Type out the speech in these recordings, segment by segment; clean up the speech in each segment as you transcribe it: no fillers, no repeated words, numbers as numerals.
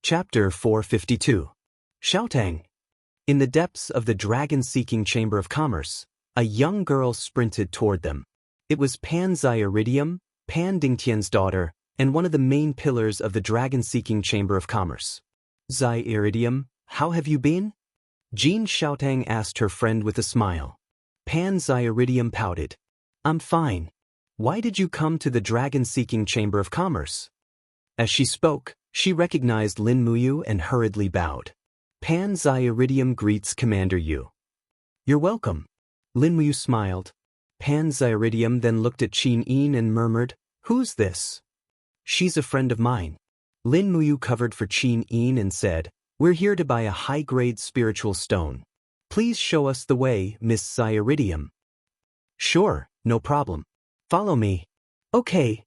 Chapter 452. Xiaotang. In the depths of the dragon-seeking Chamber of Commerce, a young girl sprinted toward them. It was Pan Xiairidium, Pan Dingtian's daughter, and one of the main pillars of the dragon-seeking Chamber of Commerce. Xiairidium, how have you been? Jean Xiaotang asked her friend with a smile. Pan Xiairidium pouted. I'm fine. Why did you come to the dragon-seeking Chamber of Commerce? As she spoke, she recognized Lin Muyu and hurriedly bowed. Pan Xiairidium greets Commander Yu. You're welcome. Lin Muyu smiled. Pan Xiairidium then looked at Qin Yin and murmured, Who's this? She's a friend of mine. Lin Muyu covered for Qin Yin and said, We're here to buy a high-grade spiritual stone. Please show us the way, Miss Xiairidium. Sure, no problem. Follow me. Okay.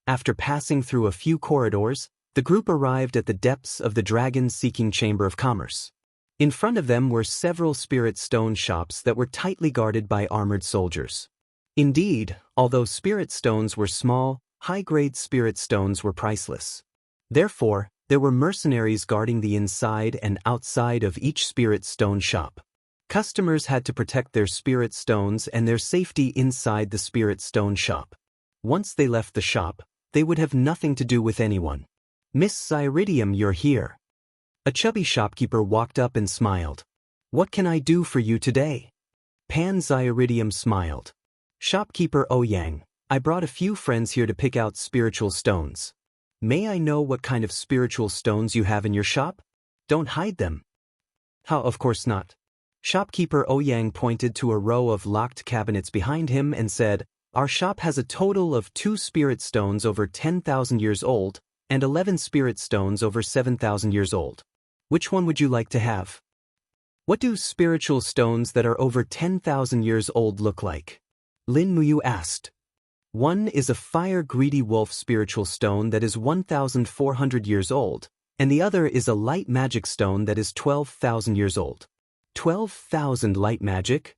After passing through a few corridors, the group arrived at the depths of the dragon-seeking Chamber of Commerce. In front of them were several spirit stone shops that were tightly guarded by armored soldiers. Indeed, although spirit stones were small, high-grade spirit stones were priceless. Therefore, there were mercenaries guarding the inside and outside of each spirit stone shop. Customers had to protect their spirit stones and their safety inside the spirit stone shop. Once they left the shop, they would have nothing to do with anyone. Miss Xiairidium, you're here. A chubby shopkeeper walked up and smiled. What can I do for you today? Pan Xiairidium smiled. Shopkeeper Ouyang, I brought a few friends here to pick out spiritual stones. May I know what kind of spiritual stones you have in your shop? Don't hide them. How, of course not. Shopkeeper Ouyang pointed to a row of locked cabinets behind him and said, Our shop has a total of 2 spirit stones over 10,000 years old, and 11 spirit stones over 7,000 years old. Which one would you like to have? What do spiritual stones that are over 10,000 years old look like? Lin Muyu asked. One is a fire-greedy wolf spiritual stone that is 1,400 years old, and the other is a light magic stone that is 12,000 years old. 12,000 light magic?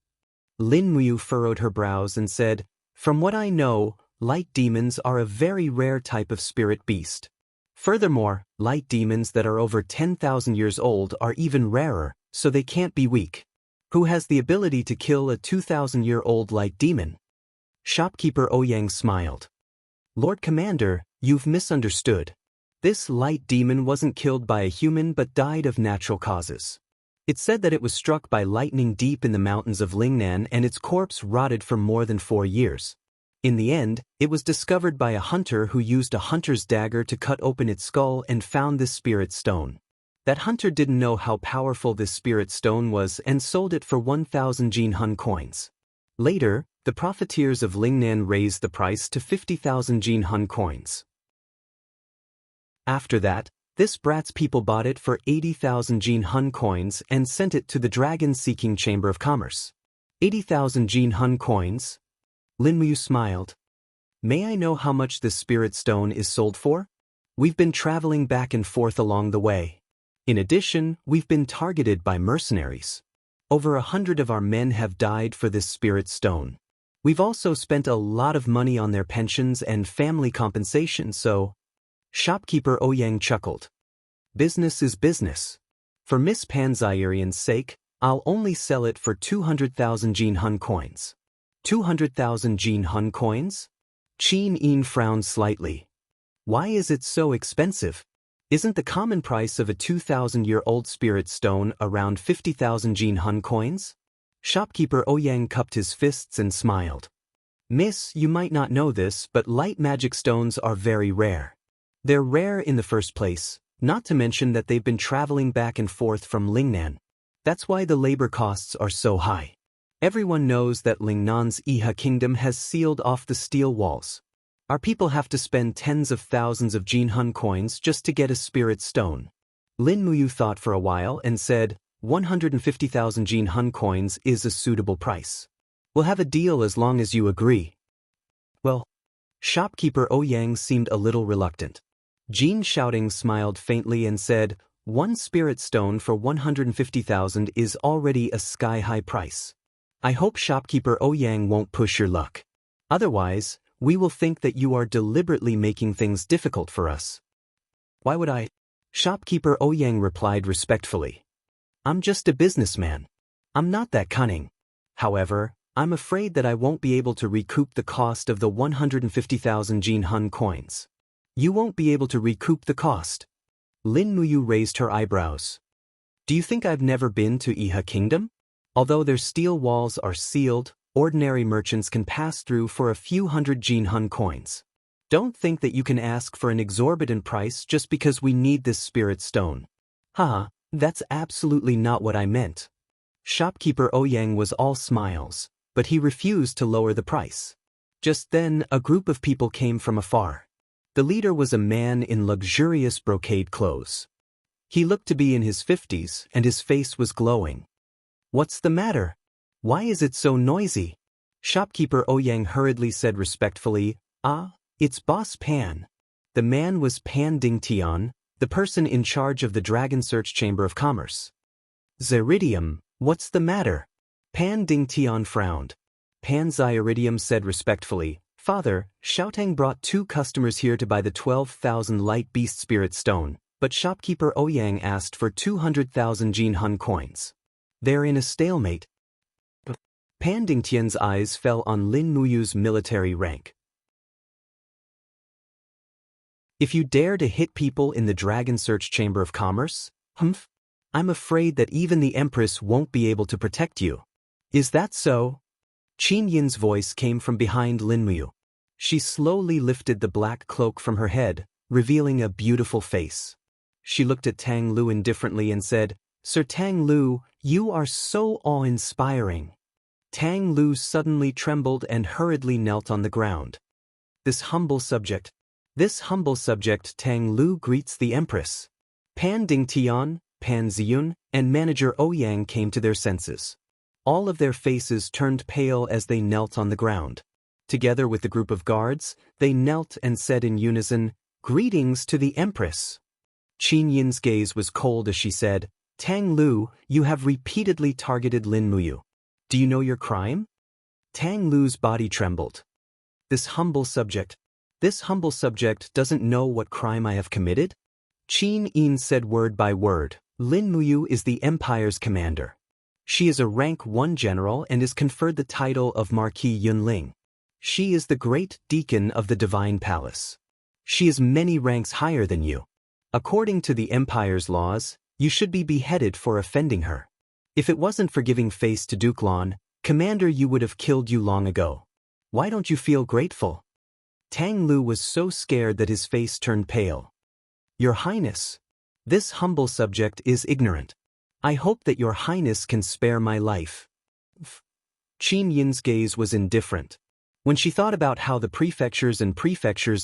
Lin Muyu furrowed her brows and said, From what I know, light demons are a very rare type of spirit beast. Furthermore, light demons that are over 10,000 years old are even rarer, so they can't be weak. Who has the ability to kill a 2,000-year-old light demon? Shopkeeper Ouyang smiled. Lord Commander, you've misunderstood. This light demon wasn't killed by a human but died of natural causes. It's said that it was struck by lightning deep in the mountains of Lingnan and its corpse rotted for more than 4 years. In the end, it was discovered by a hunter who used a hunter's dagger to cut open its skull and found this spirit stone. That hunter didn't know how powerful this spirit stone was and sold it for 1,000 Jinhun coins. Later, the profiteers of Lingnan raised the price to 50,000 Jinhun coins. After that, this brat's people bought it for 80,000 Jinhun coins and sent it to the dragon-seeking Chamber of Commerce. 80,000 Jinhun coins? Lin Muyu smiled. May I know how much this spirit stone is sold for? We've been traveling back and forth along the way. In addition, we've been targeted by mercenaries. Over 100 of our men have died for this spirit stone. We've also spent a lot of money on their pensions and family compensation, so... Shopkeeper Ouyang chuckled. Business is business. For Miss Pan Xiairidium's sake, I'll only sell it for 200,000 Jinhun coins. 200,000 Jinhun coins? Qin Yin frowned slightly. Why is it so expensive? Isn't the common price of a 2,000-year-old spirit stone around 50,000 Jinhun coins? Shopkeeper Ouyang cupped his fists and smiled. Miss, you might not know this, but light magic stones are very rare. They're rare in the first place, not to mention that they've been traveling back and forth from Lingnan. That's why the labor costs are so high. Everyone knows that Lingnan's Iha kingdom has sealed off the steel walls. Our people have to spend tens of thousands of Jinhun coins just to get a spirit stone. Lin Muyu thought for a while and said, 150,000 Jinhun coins is a suitable price. We'll have a deal as long as you agree. Well, shopkeeper Ouyang seemed a little reluctant. Jin Shouting smiled faintly and said, One spirit stone for 150,000 is already a sky-high price. I hope shopkeeper Ouyang won't push your luck. Otherwise, we will think that you are deliberately making things difficult for us. Why would I? Shopkeeper Ouyang replied respectfully. I'm just a businessman. I'm not that cunning. However, I'm afraid that I won't be able to recoup the cost of the 150,000 Jinhun coins. You won't be able to recoup the cost. Lin Muyu raised her eyebrows. Do you think I've never been to Iha Kingdom? Although their steel walls are sealed, ordinary merchants can pass through for a few hundred Jinhun coins. Don't think that you can ask for an exorbitant price just because we need this spirit stone. Haha, that's absolutely not what I meant. Shopkeeper Ouyang was all smiles, but he refused to lower the price. Just then, a group of people came from afar. The leader was a man in luxurious brocade clothes. He looked to be in his 50s, and his face was glowing. What's the matter? Why is it so noisy? Shopkeeper Ouyang hurriedly said respectfully, It's Boss Pan. The man was Pan Dingtian, the person in charge of the Dragon Search Chamber of Commerce. Ziridium, what's the matter? Pan Dingtian frowned. Pan Ziridium said respectfully, Father, Xiaotang brought 2 customers here to buy the 12,000 light beast spirit stone, but shopkeeper Ouyang asked for 200,000 Jinhun coins. They're in a stalemate. Pan Dingtian's eyes fell on Lin Muyu's military rank. If you dare to hit people in the Dragon Search Chamber of Commerce, I'm afraid that even the Empress won't be able to protect you. Is that so? Qin Yin's voice came from behind Lin Muyu. She slowly lifted the black cloak from her head, revealing a beautiful face. She looked at Tang Lu indifferently and said, Sir Tang Lu, you are so awe-inspiring. Tang Lu suddenly trembled and hurriedly knelt on the ground. This humble subject Tang Lu greets the Empress. Pan Dingtian, Pan Ziyun, and Manager Ouyang came to their senses. All of their faces turned pale as they knelt on the ground. Together with the group of guards, they knelt and said in unison, Greetings to the Empress. Qin Yin's gaze was cold as she said, Tang Lu, you have repeatedly targeted Lin Muyu. Do you know your crime? Tang Lu's body trembled. This humble subject doesn't know what crime I have committed? Qin Yin said word by word, Lin Muyu is the Empire's commander. She is a rank 1 general and is conferred the title of Marquis Yunling. She is the great deacon of the Divine Palace. She is many ranks higher than you. According to the Empire's laws, you should be beheaded for offending her. If it wasn't for giving face to Duke Lan, Commander, you would have killed you long ago. Why don't you feel grateful? Tang Lu was so scared that his face turned pale. Your Highness, this humble subject is ignorant. I hope that your Highness can spare my life. Qin Yin's gaze was indifferent. When she thought about how the prefectures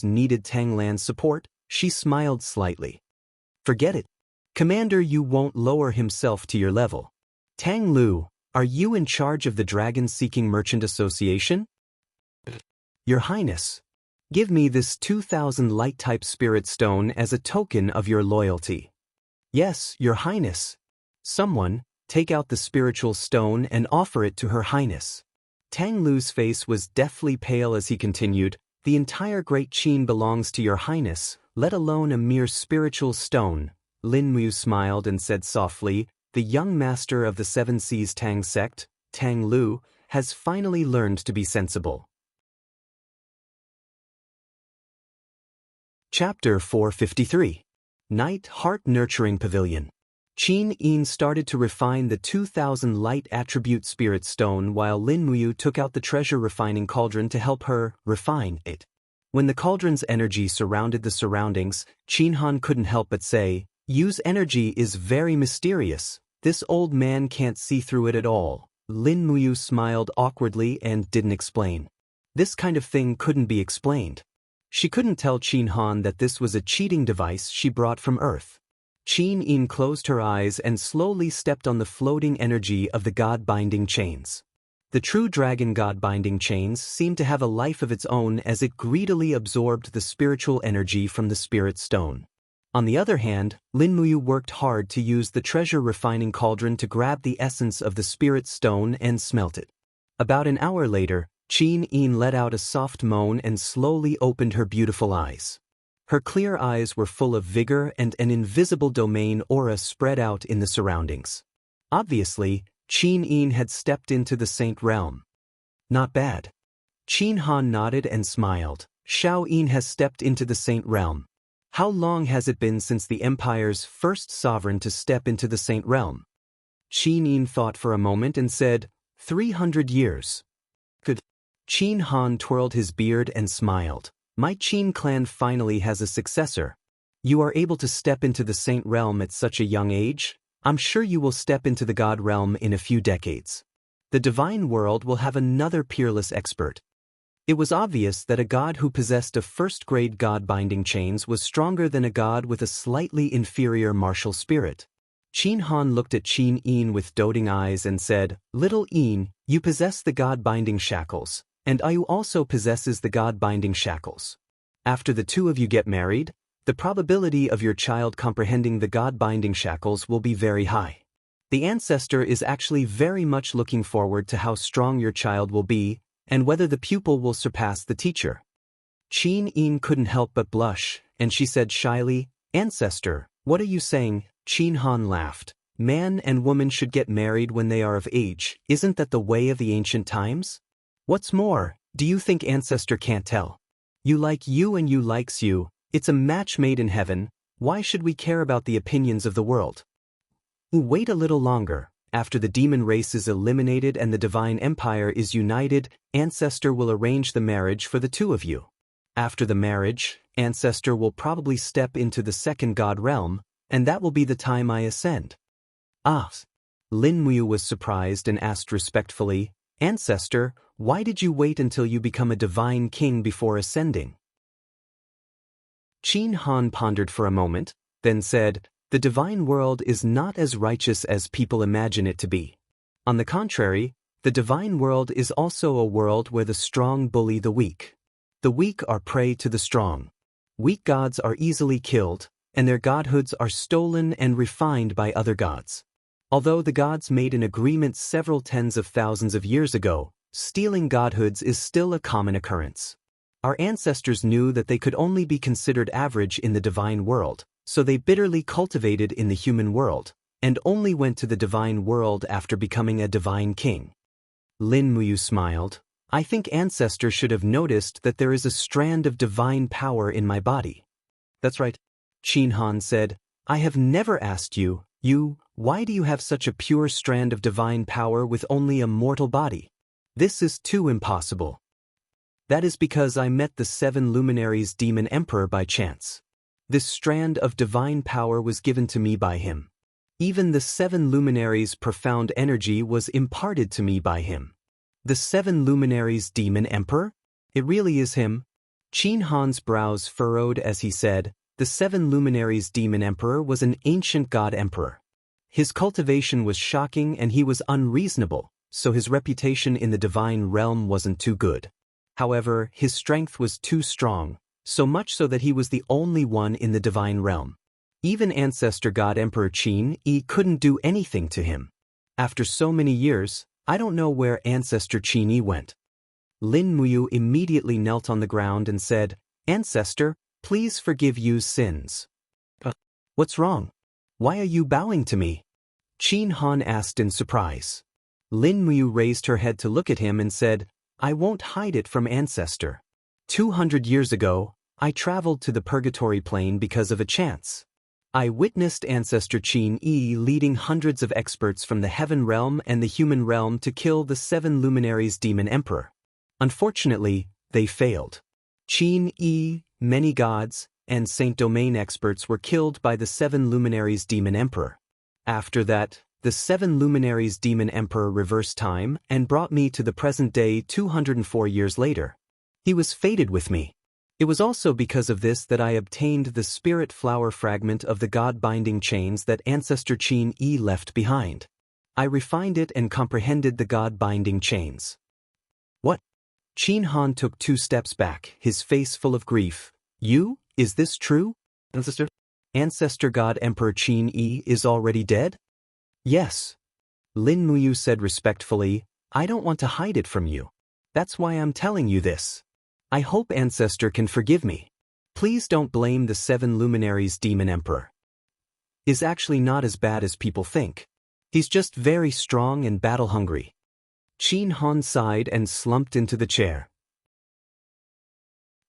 needed Tang Lan's support, she smiled slightly. Forget it. Commander, you won't lower himself to your level. Tang Lu, are you in charge of the Dragon-Seeking Merchant Association? Your Highness, give me this 2,000 light-type spirit stone as a token of your loyalty. Yes, Your Highness. Someone, take out the spiritual stone and offer it to Her Highness. Tang Lu's face was deathly pale as he continued, the entire Great Qin belongs to Your Highness, let alone a mere spiritual stone. Lin Muyu smiled and said softly, the young master of the Seven Seas Tang sect, Tang Lu, has finally learned to be sensible. Chapter 453. Night Heart Nurturing Pavilion. Qin Yin started to refine the 2,000 light attribute spirit stone while Lin Muyu took out the treasure refining cauldron to help her refine it. When the cauldron's energy surrounded the surroundings, Qin Han couldn't help but say, Yu's energy is very mysterious. This old man can't see through it at all. Lin Muyu smiled awkwardly and didn't explain. This kind of thing couldn't be explained. She couldn't tell Qin Han that this was a cheating device she brought from Earth. Qin Yin closed her eyes and slowly stepped on the floating energy of the God-binding chains. The true dragon God-binding chains seemed to have a life of its own as it greedily absorbed the spiritual energy from the spirit stone. On the other hand, Lin Muyu worked hard to use the treasure refining cauldron to grab the essence of the spirit stone and smelt it. About an hour later, Qin Yin let out a soft moan and slowly opened her beautiful eyes. Her clear eyes were full of vigor and an invisible domain aura spread out in the surroundings. Obviously, Qin Yin had stepped into the saint realm. Not bad. Qin Han nodded and smiled. Xiao Yin has stepped into the saint realm. How long has it been since the empire's first sovereign to step into the saint realm? Qin Yin thought for a moment and said, 300 years. Good. Qin Han twirled his beard and smiled. My Qin clan finally has a successor. You are able to step into the saint realm at such a young age? I'm sure you will step into the god realm in a few decades. The divine world will have another peerless expert. It was obvious that a god who possessed a first-grade god-binding chains was stronger than a god with a slightly inferior martial spirit. Qin Han looked at Qin Yin with doting eyes and said, Little Yin, you possess the god-binding shackles, and Ayu also possesses the god-binding shackles. After the two of you get married, the probability of your child comprehending the god-binding shackles will be very high. The ancestor is actually very much looking forward to how strong your child will be, and whether the pupil will surpass the teacher. Qin Yin couldn't help but blush, and she said shyly, Ancestor, what are you saying? Qin Han laughed. Man and woman should get married when they are of age, isn't that the way of the ancient times? What's more, do you think Ancestor can't tell? You like you and you likes you, it's a match made in heaven, why should we care about the opinions of the world? Wait a little longer. After the demon race is eliminated and the divine empire is united, Ancestor will arrange the marriage for the two of you. After the marriage, Ancestor will probably step into the second god realm, and that will be the time I ascend. Ah. Lin Muyu was surprised and asked respectfully, Ancestor, why did you wait until you become a divine king before ascending? Qin Han pondered for a moment, then said, The divine world is not as righteous as people imagine it to be. On the contrary, the divine world is also a world where the strong bully the weak. The weak are prey to the strong. Weak gods are easily killed, and their godhoods are stolen and refined by other gods. Although the gods made an agreement several tens of thousands of years ago, stealing godhoods is still a common occurrence. Our ancestors knew that they could only be considered average in the divine world, so they bitterly cultivated in the human world, and only went to the divine world after becoming a divine king. Lin Muyu smiled. I think Ancestor should have noticed that there is a strand of divine power in my body. That's right. Qin Han said, I have never asked you, why do you have such a pure strand of divine power with only a mortal body? This is too impossible. That is because I met the 7 luminaries demon emperor by chance. This strand of divine power was given to me by him. Even the 7 luminaries' profound energy was imparted to me by him. The 7 luminaries demon emperor? It really is him? Qin Han's brows furrowed as he said, the 7 luminaries demon emperor was an ancient god emperor. His cultivation was shocking and he was unreasonable, so his reputation in the divine realm wasn't too good. However, his strength was too strong, so much so that he was the only one in the divine realm. Even ancestor god Emperor Qin Yi couldn't do anything to him. After so many years, I don't know where ancestor Qin Yi went. Lin Muyu immediately knelt on the ground and said, Ancestor, please forgive Yu's sins. What's wrong? Why are you bowing to me? Qin Han asked in surprise. Lin Muyu raised her head to look at him and said, I won't hide it from Ancestor. 200 years ago, I traveled to the purgatory plane because of a chance. I witnessed Ancestor Qin Yi leading hundreds of experts from the heaven realm and the human realm to kill the 7 luminaries demon emperor. Unfortunately, they failed. Qin Yi, many gods, and Saint Domain experts were killed by the 7 luminaries demon emperor. After that, the 7 luminaries demon emperor reversed time and brought me to the present day 204 years later. He was fated with me. It was also because of this that I obtained the spirit flower fragment of the god-binding chains that ancestor Qin Yi left behind. I refined it and comprehended the god-binding chains. What? Qin Han took 2 steps back, his face full of grief. You? Is this true? Ancestor? Ancestor god Emperor Qin Yi is already dead? Yes. Lin Muyu said respectfully, I don't want to hide it from you. That's why I'm telling you this. I hope Ancestor can forgive me. Please don't blame the 7 luminaries demon emperor. Is actually not as bad as people think. He's just very strong and battle-hungry. Qin Han sighed and slumped into the chair.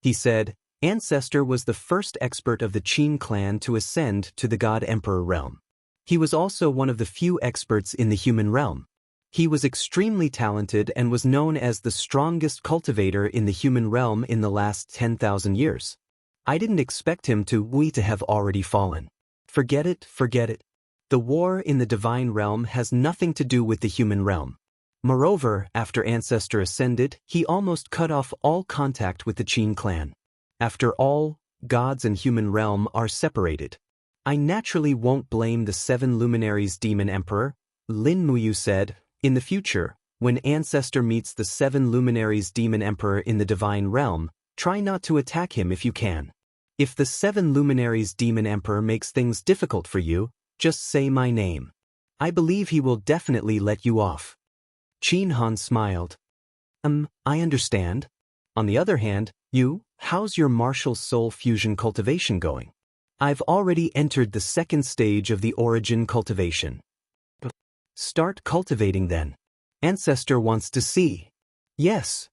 He said, Ancestor was the first expert of the Qin clan to ascend to the God Emperor realm. He was also one of the few experts in the human realm. He was extremely talented and was known as the strongest cultivator in the human realm in the last 10,000 years. I didn't expect him to have already fallen. Forget it, forget it. The war in the divine realm has nothing to do with the human realm. Moreover, after Ancestor ascended, he almost cut off all contact with the Qin clan. After all, gods and human realm are separated. I naturally won't blame the 7 luminaries demon emperor, Lin Muyu said. In the future, when Ancestor meets the 7 luminaries demon emperor in the divine realm, try not to attack him if you can. If the 7 luminaries demon emperor makes things difficult for you, just say my name. I believe he will definitely let you off. Qin Han smiled. I understand. On the other hand, how's your martial soul fusion cultivation going? I've already entered the 2nd stage of the origin cultivation. Start cultivating then. Ancestor wants to see. Yes.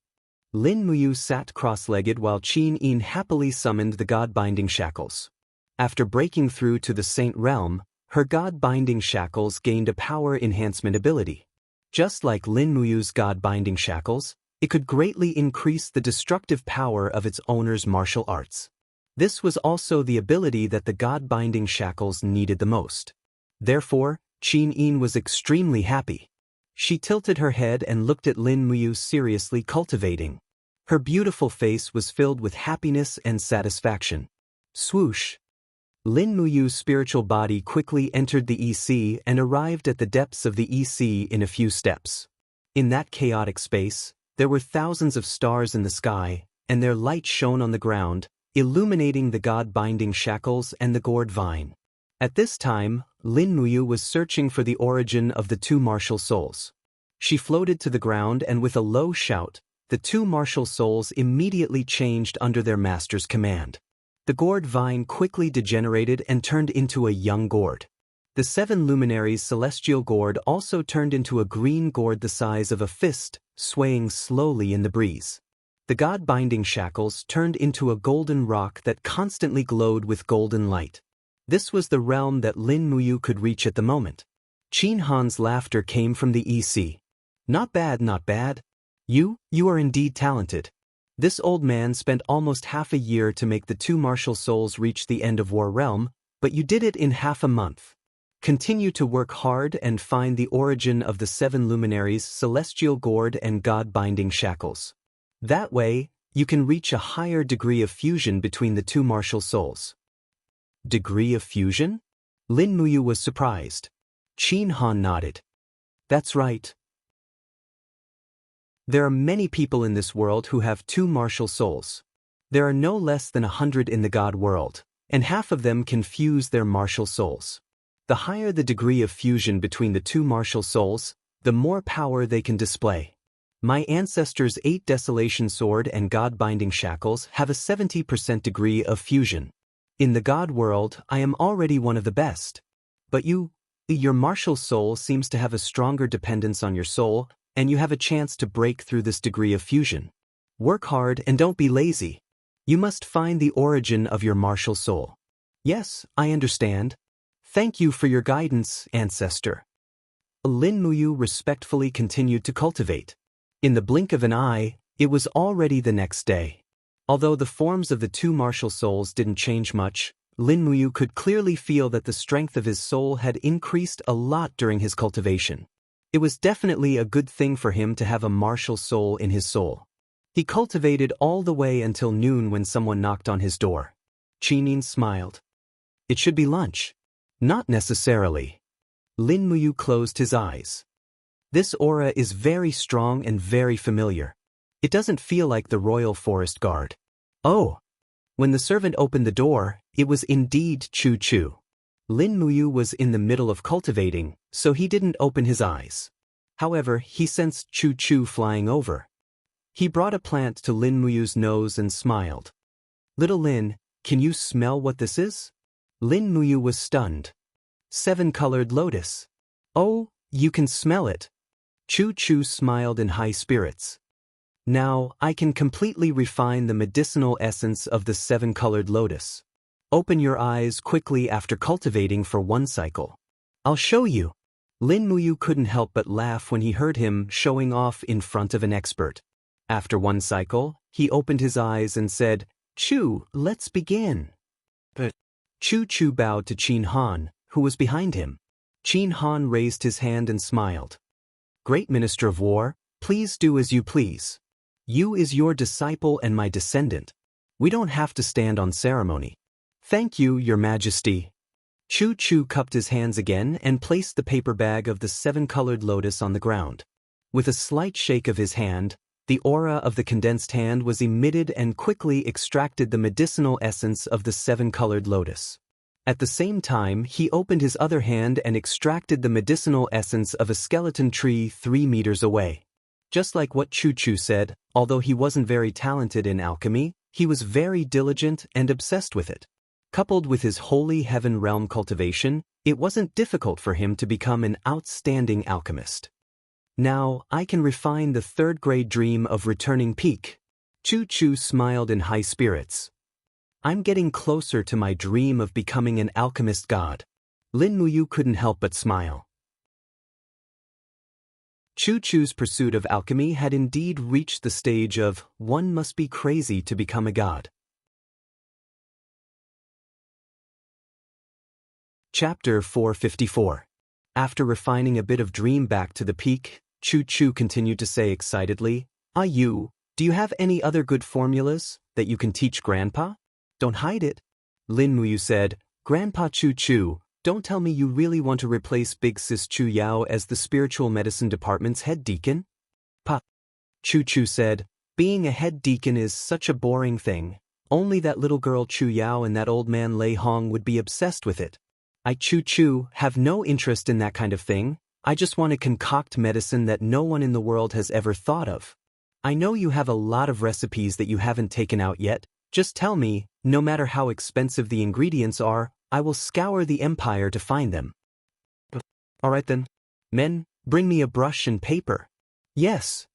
Lin Muyu sat cross-legged while Qin Yin happily summoned the God-binding shackles. After breaking through to the Saint realm, her God-binding shackles gained a power enhancement ability. Just like Lin Muyu's God-binding shackles, it could greatly increase the destructive power of its owner's martial arts. This was also the ability that the God-binding shackles needed the most. Therefore, Qin Yin was extremely happy. She tilted her head and looked at Lin Muyu seriously cultivating. Her beautiful face was filled with happiness and satisfaction. Swoosh! Lin Muyu's spiritual body quickly entered the EC and arrived at the depths of the EC in a few steps. In that chaotic space, there were thousands of stars in the sky, and their light shone on the ground, illuminating the God-binding shackles and the gourd vine. At this time, Lin Muyu was searching for the origin of the 2 martial souls. She floated to the ground and with a low shout, the 2 martial souls immediately changed under their master's command. The gourd vine quickly degenerated and turned into a young gourd. The 7 luminaries' celestial gourd also turned into a green gourd the size of a fist, swaying slowly in the breeze. The God-binding shackles turned into a golden rock that constantly glowed with golden light. This was the realm that Lin Muyu could reach at the moment. Qin Han's laughter came from the EC. Not bad, not bad. You are indeed talented. This old man spent almost half a year to make the 2 martial souls reach the end of War Realm, but you did it in half a month. Continue to work hard and find the origin of the 7 luminaries' celestial gourd and God-binding shackles. That way, you can reach a higher degree of fusion between the 2 martial souls. Degree of fusion? Lin Muyu was surprised. Qin Han nodded. That's right. There are many people in this world who have 2 martial souls. There are no less than 100 in the God world, and half of them can fuse their martial souls. The higher the degree of fusion between the 2 martial souls, the more power they can display. My ancestor's 8 Desolation Sword and God-binding shackles have a 70% degree of fusion. In the God world, I am already one of the best. But your martial soul seems to have a stronger dependence on your soul, and you have a chance to break through this degree of fusion. Work hard and don't be lazy. You must find the origin of your martial soul. Yes, I understand. Thank you for your guidance, Ancestor. Lin Muyu respectfully continued to cultivate. In the blink of an eye, it was already the next day. Although the forms of the 2 martial souls didn't change much, Lin Muyu could clearly feel that the strength of his soul had increased a lot during his cultivation. It was definitely a good thing for him to have a martial soul in his soul. He cultivated all the way until noon when someone knocked on his door. Qin Yin smiled. It should be lunch. Not necessarily. Lin Muyu closed his eyes. This aura is very strong and very familiar. It doesn't feel like the Royal Forest Guard. Oh! When the servant opened the door, it was indeed Chu Chu. Lin Muyu was in the middle of cultivating, so he didn't open his eyes. However, he sensed Chu Chu flying over. He brought a plant to Lin Muyu's nose and smiled. Little Lin, can you smell what this is? Lin Muyu was stunned. 7-colored lotus. Oh, you can smell it. Chu Chu smiled in high spirits. Now, I can completely refine the medicinal essence of the 7-colored lotus. Open your eyes quickly after cultivating for 1 cycle. I'll show you. Lin Muyu couldn't help but laugh when he heard him showing off in front of an expert. After 1 cycle, he opened his eyes and said, Chu, let's begin. But Chu Chu bowed to Qin Han, who was behind him. Qin Han raised his hand and smiled. Great Minister of War, please do as you please. You is your disciple and my descendant. We don't have to stand on ceremony. Thank you, Your Majesty. Chu Chu cupped his hands again and placed the paper bag of the 7-colored lotus on the ground. With a slight shake of his hand, the aura of the condensed hand was emitted and quickly extracted the medicinal essence of the 7-colored lotus. At the same time, he opened his other hand and extracted the medicinal essence of a skeleton tree 3 meters away. Just like what Chu Chu said, although he wasn't very talented in alchemy, he was very diligent and obsessed with it. Coupled with his holy heaven realm cultivation, it wasn't difficult for him to become an outstanding alchemist. Now, I can refine the 3rd-grade dream of returning peak. Chu Chu smiled in high spirits. I'm getting closer to my dream of becoming an alchemist god. Lin Muyu couldn't help but smile. Chu Chu's pursuit of alchemy had indeed reached the stage of, one must be crazy to become a god. Chapter 454. After refining a bit of dream back to the peak, Chu Chu continued to say excitedly, do you have any other good formulas that you can teach Grandpa? Don't hide it. Lin Muyu said, Grandpa Chu Chu, don't tell me you really want to replace Big Sis Chu Yao as the spiritual medicine department's head deacon? Pa. Chu Chu said, being a head deacon is such a boring thing. Only that little girl Chu Yao and that old man Lei Hong would be obsessed with it. I Chu Chu have no interest in that kind of thing. I just want to concoct medicine that no one in the world has ever thought of. I know you have a lot of recipes that you haven't taken out yet. Just tell me, no matter how expensive the ingredients are, I will scour the empire to find them. All right then. Men, bring me a brush and paper. Yes.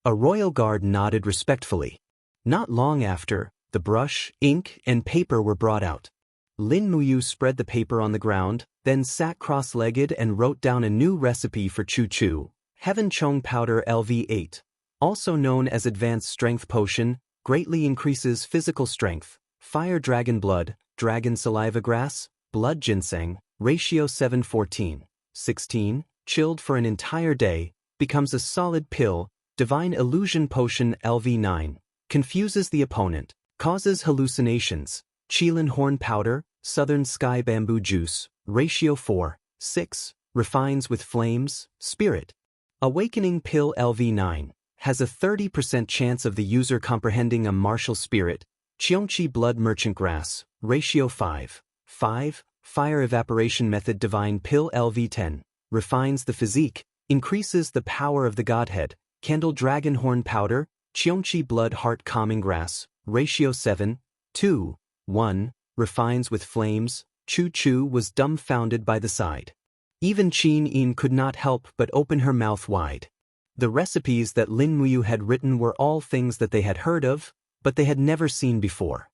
A royal guard nodded respectfully. Not long after, the brush, ink, and paper were brought out. Lin Muyu spread the paper on the ground, then sat cross-legged and wrote down a new recipe for Chu Chu, Heaven Chong Powder LV8, also known as Advanced Strength Potion, greatly increases physical strength, Fire Dragon Blood, Dragon Saliva Grass, Blood Ginseng, ratio 7:14:16, chilled for an entire day, becomes a solid pill, Divine Illusion Potion LV9, confuses the opponent, causes hallucinations, Qilin Horn Powder, Southern Sky Bamboo Juice, ratio 4:6, refines with flames, spirit. Awakening Pill LV9, has a 30% chance of the user comprehending a martial spirit, Xianxia Blood Merchant Grass, ratio 5:5, Fire Evaporation Method Divine Pill LV10, refines the physique, increases the power of the godhead, Candle Dragon Horn Powder, Xianxia Blood Heart Calming Grass, ratio 7:2:1, refines with flames. Chu Chu was dumbfounded by the sight. Even Qin Yin could not help but open her mouth wide. The recipes that Lin Muyu had written were all things that they had heard of, but they had never seen before.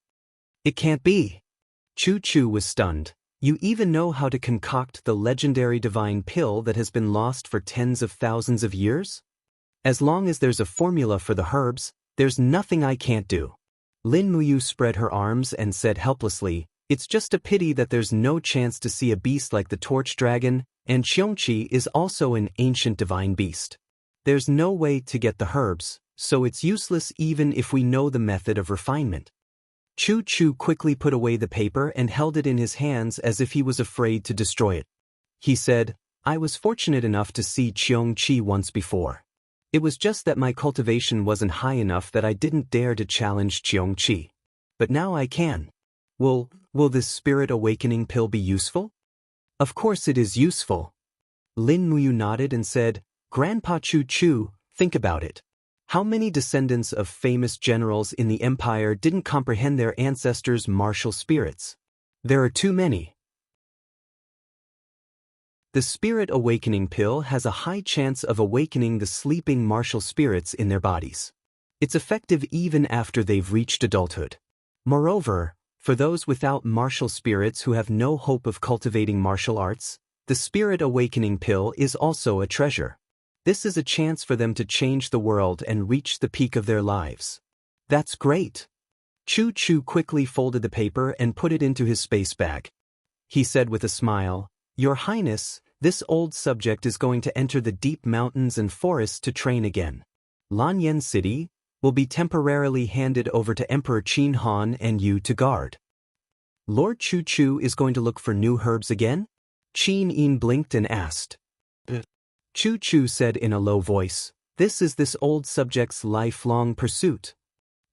It can't be. Chu Chu was stunned. You even know how to concoct the legendary divine pill that has been lost for tens of thousands of years? As long as there's a formula for the herbs, there's nothing I can't do. Lin Muyu spread her arms and said helplessly, it's just a pity that there's no chance to see a beast like the Torch Dragon, and Xianxia is also an ancient divine beast. There's no way to get the herbs, so it's useless even if we know the method of refinement. Chu Chu quickly put away the paper and held it in his hands as if he was afraid to destroy it. He said, I was fortunate enough to see Xianxia once before. It was just that my cultivation wasn't high enough that I didn't dare to challenge Xianxia. But now I can. Will this spirit awakening pill be useful? Of course it is useful. Lin Muyu nodded and said, Grandpa Chu Chu, think about it. How many descendants of famous generals in the empire didn't comprehend their ancestors' martial spirits? There are too many. The Spirit Awakening Pill has a high chance of awakening the sleeping martial spirits in their bodies. It's effective even after they've reached adulthood. Moreover, for those without martial spirits who have no hope of cultivating martial arts, the Spirit Awakening Pill is also a treasure. This is a chance for them to change the world and reach the peak of their lives. That's great. Chu Chu quickly folded the paper and put it into his space bag. He said with a smile, "Your Highness, this old subject is going to enter the deep mountains and forests to train again. Lanyan City will be temporarily handed over to Emperor Qin Han and you to guard." Lord Chu Chu is going to look for new herbs again? Qin Yin blinked and asked. Chu Chu said in a low voice, "This is this old subject's lifelong pursuit."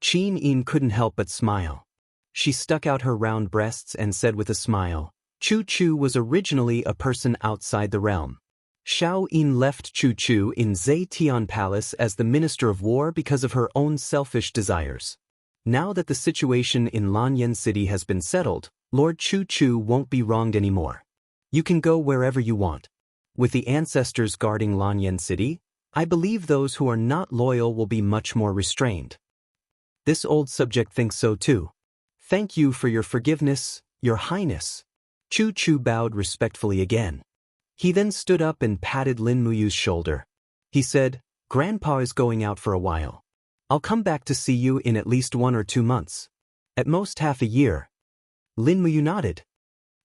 Qin Yin couldn't help but smile. She stuck out her round breasts and said with a smile, "Chu Chu was originally a person outside the realm. Xiao Yin left Chu Chu in Zetian Palace as the Minister of War because of her own selfish desires. Now that the situation in Lanyan City has been settled, Lord Chu Chu won't be wronged anymore. You can go wherever you want. With the ancestors guarding Lanyan City, I believe those who are not loyal will be much more restrained." This old subject thinks so too. "Thank you for your forgiveness, Your Highness." Chu Chu bowed respectfully again. He then stood up and patted Lin Muyu's shoulder. He said, "Grandpa is going out for a while. I'll come back to see you in at least 1 or 2 months. At most half a year." Lin Muyu nodded.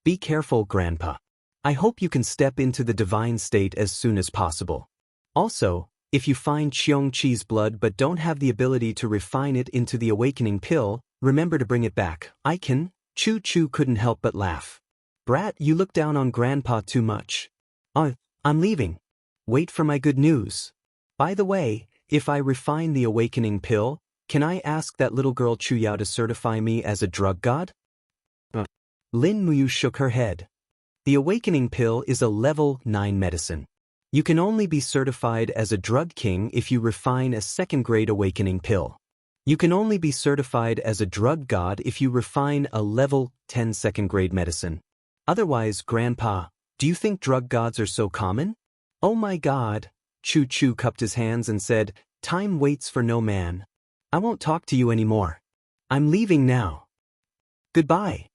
"Be careful, Grandpa. I hope you can step into the divine state as soon as possible. Also, if you find Xianxia's blood but don't have the ability to refine it into the awakening pill, remember to bring it back. I can." Chu Chu couldn't help but laugh. "Brat, you look down on Grandpa too much." I'm leaving. Wait for my good news. By the way, if I refine the awakening pill, can I ask that little girl Chuyao to certify me as a drug god?" Lin Muyu shook her head. The awakening pill is a level 9 medicine. You can only be certified as a drug king if you refine a 2nd-grade awakening pill. You can only be certified as a drug god if you refine a level 10 2nd-grade medicine. Otherwise, Grandpa, do you think drug gods are so common? Oh my God. Chu Chu cupped his hands and said, "Time waits for no man. I won't talk to you anymore. I'm leaving now. Goodbye."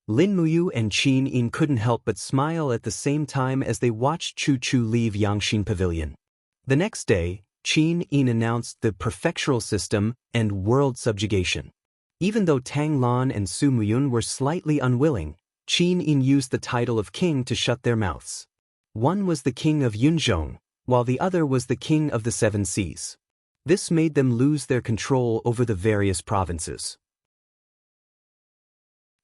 Lin Muyu and Qin Yin couldn't help but smile at the same time as they watched Chu Chu leave Yangxin Pavilion. The next day, Qin Yin announced the prefectural system and world subjugation. Even though Tang Lan and Su Muyun were slightly unwilling, Qin Yin used the title of king to shut their mouths. One was the king of Yunzhong, while the other was the king of the 7 seas. This made them lose their control over the various provinces.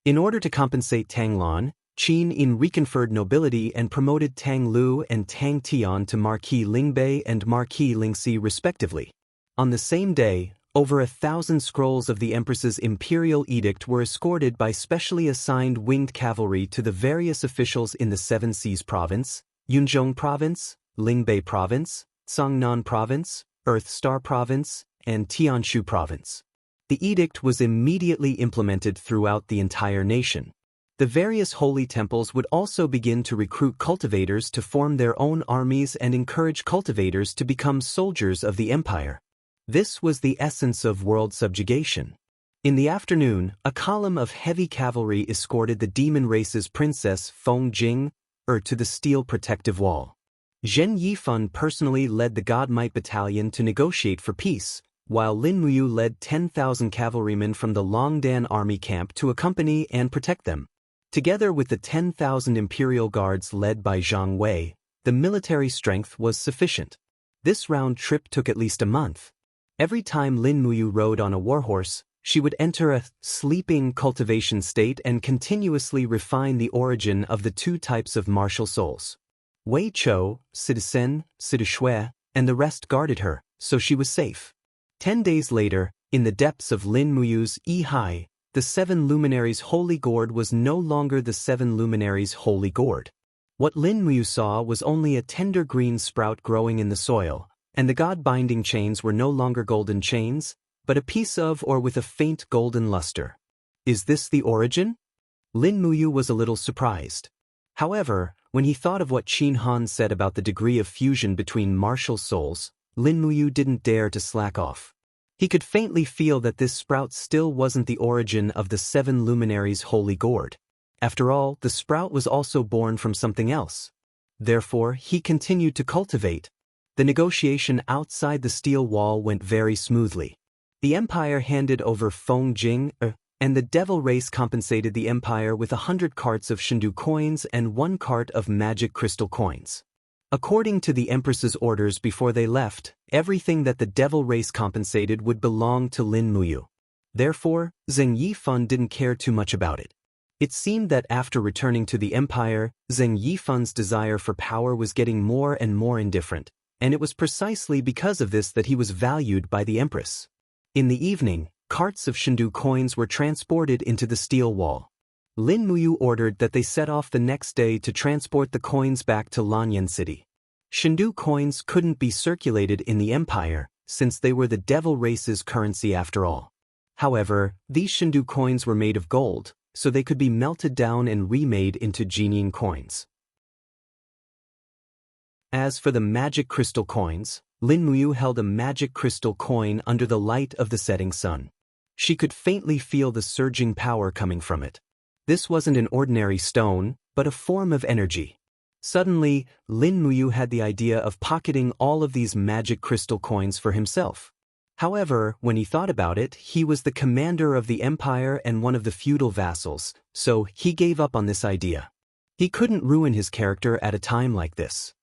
In order to compensate Tang Lan, Qin Yin reconferred nobility and promoted Tang Lu and Tang Tian to Marquis Lingbei and Marquis Lingxi respectively. On the same day, over 1,000 scrolls of the Empress's imperial edict were escorted by specially assigned winged cavalry to the various officials in the 7 Seas Province, Yunzhong Province, Lingbei Province, Songnan Province, Earth Star Province, and Tianshu Province. The edict was immediately implemented throughout the entire nation. The various holy temples would also begin to recruit cultivators to form their own armies and encourage cultivators to become soldiers of the empire. This was the essence of world subjugation. In the afternoon, a column of heavy cavalry escorted the demon race's princess Feng Jing to the steel protective wall. Zhen Yifan personally led the God Might Battalion to negotiate for peace, while Lin Muyu led 10,000 cavalrymen from the Longdan army camp to accompany and protect them. Together with the 10,000 imperial guards led by Zhang Wei, the military strength was sufficient. This round trip took at least a month. Every time Lin Muyu rode on a warhorse, she would enter a sleeping cultivation state and continuously refine the origin of the 2 types of martial souls. Wei Chou, Citizen, Shui, and the rest guarded her, so she was safe. 10 days later, in the depths of Lin Muyu's Yi, the 7 luminaries' holy gourd was no longer the 7 luminaries' holy gourd. What Lin Muyu saw was only a tender green sprout growing in the soil, and the god-binding chains were no longer golden chains, but a piece of or with a faint golden luster. Is this the origin? Lin Muyu was a little surprised. However, when he thought of what Qin Han said about the degree of fusion between martial souls, Lin Muyu didn't dare to slack off. He could faintly feel that this sprout still wasn't the origin of the 7 luminaries' holy gourd. After all, the sprout was also born from something else. Therefore, he continued to cultivate. The negotiation outside the steel wall went very smoothly. The Empire handed over Feng Jing, and the devil race compensated the Empire with 100 carts of Shindu coins and 1 cart of magic crystal coins. According to the Empress's orders before they left, everything that the devil race compensated would belong to Lin Muyu. Therefore, Zheng Yifan didn't care too much about it. It seemed that after returning to the Empire, Zheng Yifan's desire for power was getting more and more indifferent, and it was precisely because of this that he was valued by the Empress. In the evening, carts of Shindu coins were transported into the steel wall. Lin Muyu ordered that they set off the next day to transport the coins back to Lanyan City. Shindu coins couldn't be circulated in the Empire, since they were the devil race's currency after all. However, these Shindu coins were made of gold, so they could be melted down and remade into Jinying coins. As for the magic crystal coins, Lin Muyu held a magic crystal coin under the light of the setting sun. She could faintly feel the surging power coming from it. This wasn't an ordinary stone, but a form of energy. Suddenly, Lin Muyu had the idea of pocketing all of these magic crystal coins for himself. However, when he thought about it, he was the commander of the empire and one of the feudal vassals, so he gave up on this idea. He couldn't ruin his character at a time like this.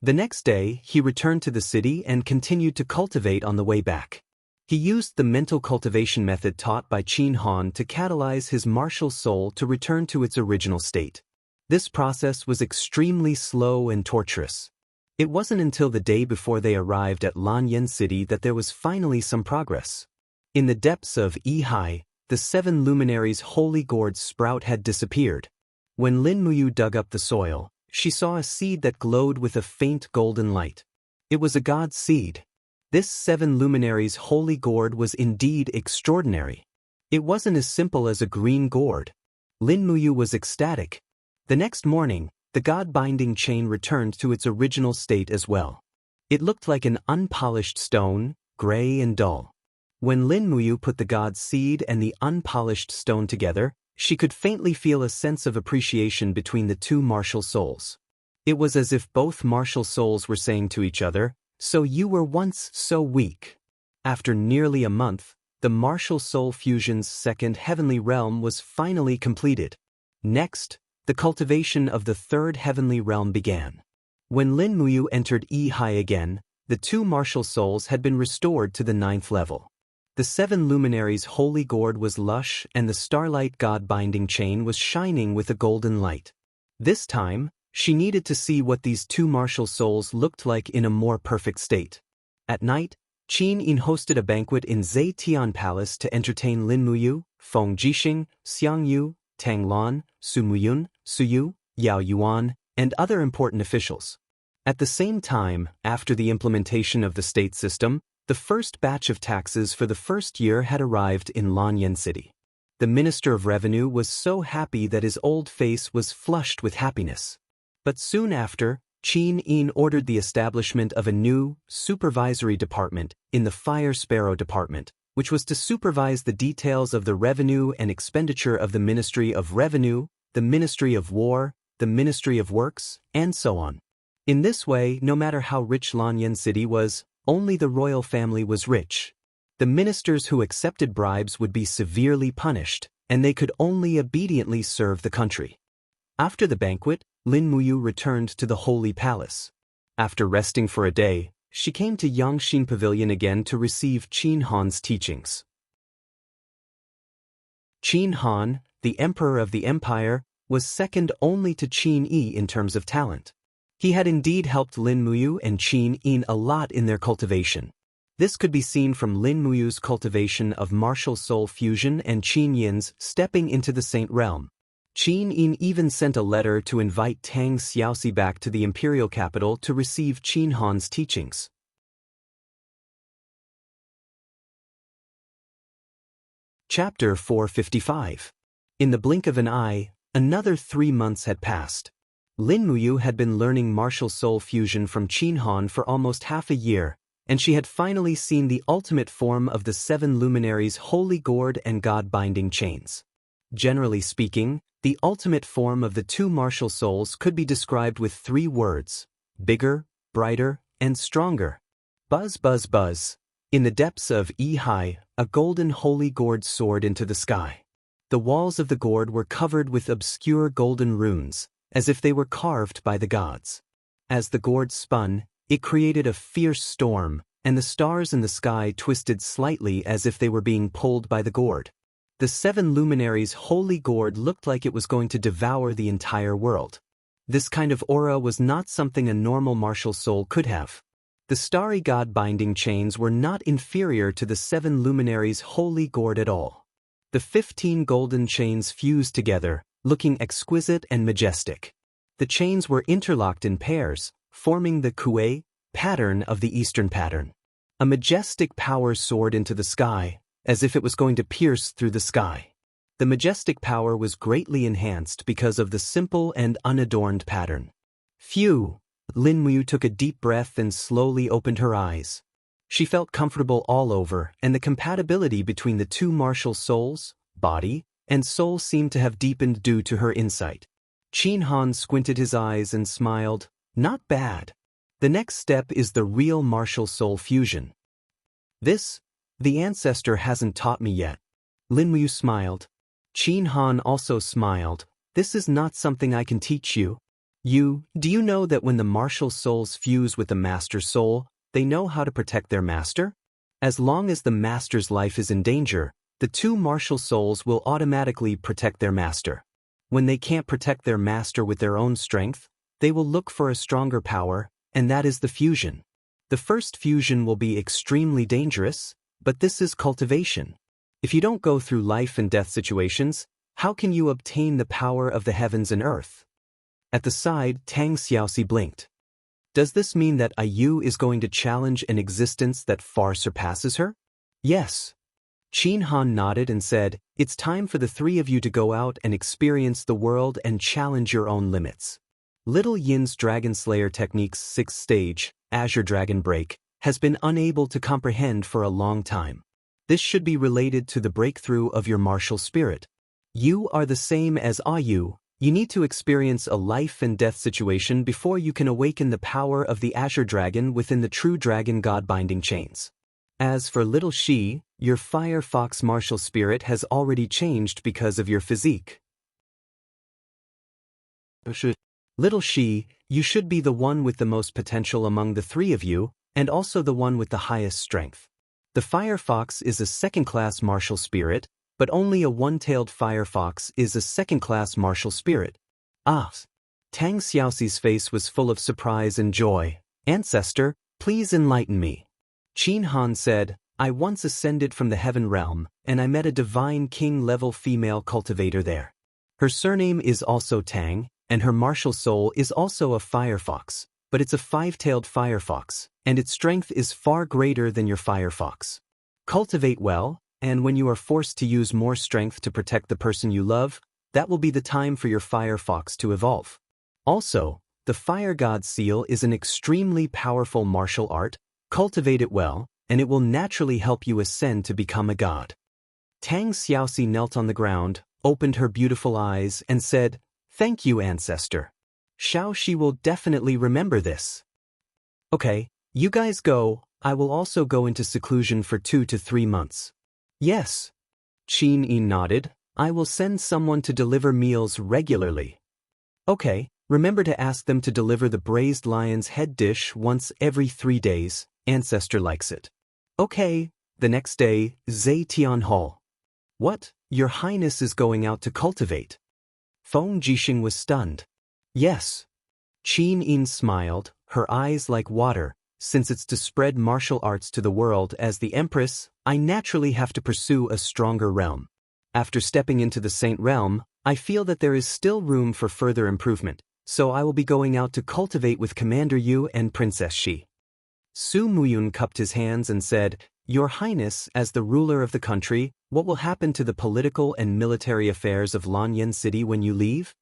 The next day, he returned to the city and continued to cultivate on the way back. He used the mental cultivation method taught by Qin Han to catalyze his martial soul to return to its original state. This process was extremely slow and torturous. It wasn't until the day before they arrived at Lanyan City that there was finally some progress. In the depths of Yihai, the 7 luminaries' holy gourd sprout had disappeared. When Lin Muyu dug up the soil, she saw a seed that glowed with a faint golden light. It was a god's seed. This 7 luminaries' holy gourd was indeed extraordinary. It wasn't as simple as a green gourd. Lin Muyu was ecstatic. The next morning, the god-binding chain returned to its original state as well. It looked like an unpolished stone, gray and dull. When Lin Muyu put the god's seed and the unpolished stone together, she could faintly feel a sense of appreciation between the 2 martial souls. It was as if both martial souls were saying to each other, "So you were once so weak." After nearly a month, the martial soul fusion's 2nd heavenly realm was finally completed. Next, the cultivation of the 3rd heavenly realm began. When Lin Muyu entered Yihai again, the 2 martial souls had been restored to the 9th level. The 7 luminaries' holy gourd was lush and the starlight god-binding chain was shining with a golden light. This time, she needed to see what these 2 martial souls looked like in a more perfect state. At night, Qin Yin hosted a banquet in Zetian Palace to entertain Lin Muyu, Feng Jixing, Xianxia, Tang Lan, Su Muyun, Su Yu, Yao Yuan, and other important officials. At the same time, after the implementation of the state system, the first batch of taxes for the first year had arrived in Lanyan City. The Minister of Revenue was so happy that his old face was flushed with happiness. But soon after, Qin Yin ordered the establishment of a new, supervisory department in the Fire Sparrow Department, which was to supervise the details of the revenue and expenditure of the Ministry of Revenue, the Ministry of War, the Ministry of Works, and so on. In this way, no matter how rich Lanyan City was, only the royal family was rich. The ministers who accepted bribes would be severely punished, and they could only obediently serve the country. After the banquet, Lin Muyu returned to the Holy Palace. After resting for a day, she came to Yangxin Pavilion again to receive Qin Han's teachings. Qin Han, the Emperor of the Empire, was second only to Qin Yi in terms of talent. He had indeed helped Lin Muyu and Qin Yin a lot in their cultivation. This could be seen from Lin Muyu's cultivation of martial soul fusion and Qin Yin's stepping into the Saint Realm. Qin Yin even sent a letter to invite Tang Xiaoxi back to the imperial capital to receive Qin Han's teachings. Chapter 455. In the blink of an eye, another 3 months had passed. Lin Muyu had been learning martial soul fusion from Qin Han for almost half a year, and she had finally seen the ultimate form of the 7 luminaries' holy gourd and god-binding chains. Generally speaking, the ultimate form of the 2 martial souls could be described with 3 words: bigger, brighter, and stronger. Buzz, buzz, buzz. In the depths of Yi, a golden holy gourd soared into the sky. The walls of the gourd were covered with obscure golden runes, as if they were carved by the gods. As the gourd spun, it created a fierce storm, and the stars in the sky twisted slightly as if they were being pulled by the gourd. The 7 luminaries' holy gourd looked like it was going to devour the entire world. This kind of aura was not something a normal martial soul could have. The starry god-binding chains were not inferior to the 7 luminaries' holy gourd at all. The 15 golden chains fused together, looking exquisite and majestic. The chains were interlocked in pairs, forming the Kuei pattern of the Eastern pattern. A majestic power soared into the sky, as if it was going to pierce through the sky. The majestic power was greatly enhanced because of the simple and unadorned pattern. Phew! Lin Muyu took a deep breath and slowly opened her eyes. She felt comfortable all over, and the compatibility between the 2 martial souls, body, and soul seemed to have deepened due to her insight. Qin Han squinted his eyes and smiled. Not bad. The next step is the real martial soul fusion. This, the ancestor hasn't taught me yet. Lin Muyu smiled. Qin Han also smiled. This is not something I can teach you. Do you know that when the martial souls fuse with the master soul, they know how to protect their master? As long as the master's life is in danger, the 2 martial souls will automatically protect their master. When they can't protect their master with their own strength, they will look for a stronger power, and that is the fusion. The first fusion will be extremely dangerous, but this is cultivation. If you don't go through life and death situations, how can you obtain the power of the heavens and earth? At the side, Tang Xiaoxi blinked. Does this mean that Ayu is going to challenge an existence that far surpasses her? Yes. Qin Han nodded and said, it's time for the 3 of you to go out and experience the world and challenge your own limits. Little Yin's Dragon Slayer Technique's 6th stage, Azure Dragon Break, has been unable to comprehend for a long time. This should be related to the breakthrough of your martial spirit. You are the same as Ayu. You need to experience a life and death situation before you can awaken the power of the Azure Dragon within the true dragon god-binding chains. As for Little Shi, your Fire Fox martial spirit has already changed because of your physique. Little Shi, you should be the one with the most potential among the 3 of you, and also the one with the highest strength. The Fire Fox is a 2nd-class martial spirit, but only a 1-tailed fire fox is a 2nd-class martial spirit. Ah! Tang Xiaoxi's face was full of surprise and joy. Ancestor, please enlighten me. Qin Han said, I once ascended from the heaven realm, and I met a divine king-level female cultivator there. Her surname is also Tang, and her martial soul is also a fire fox, but it's a 5-tailed fire fox, and its strength is far greater than your fire fox. Cultivate well, and when you are forced to use more strength to protect the person you love, that will be the time for your fire fox to evolve. Also, the Fire God Seal is an extremely powerful martial art. Cultivate it well, and it will naturally help you ascend to become a god. Tang Xiaoxi knelt on the ground, opened her beautiful eyes, and said, Thank you, ancestor. Xiaoxi will definitely remember this. Okay, you guys go. I will also go into seclusion for 2 to 3 months. Yes. Qin Yi nodded. I will send someone to deliver meals regularly. Okay, remember to ask them to deliver the braised lion's head dish once every 3 days. Ancestor likes it. Okay. The next day, Zai Tian Hall. What? Your Highness is going out to cultivate. Feng Jixing was stunned. Yes. Qin Yin smiled, her eyes like water. Since it's to spread martial arts to the world as the Empress, I naturally have to pursue a stronger realm. After stepping into the Saint Realm, I feel that there is still room for further improvement, so I will be going out to cultivate with Commander Yu and Princess Shi. Su Muyun cupped his hands and said, Your Highness, as the ruler of the country, what will happen to the political and military affairs of Lanyan City when you leave?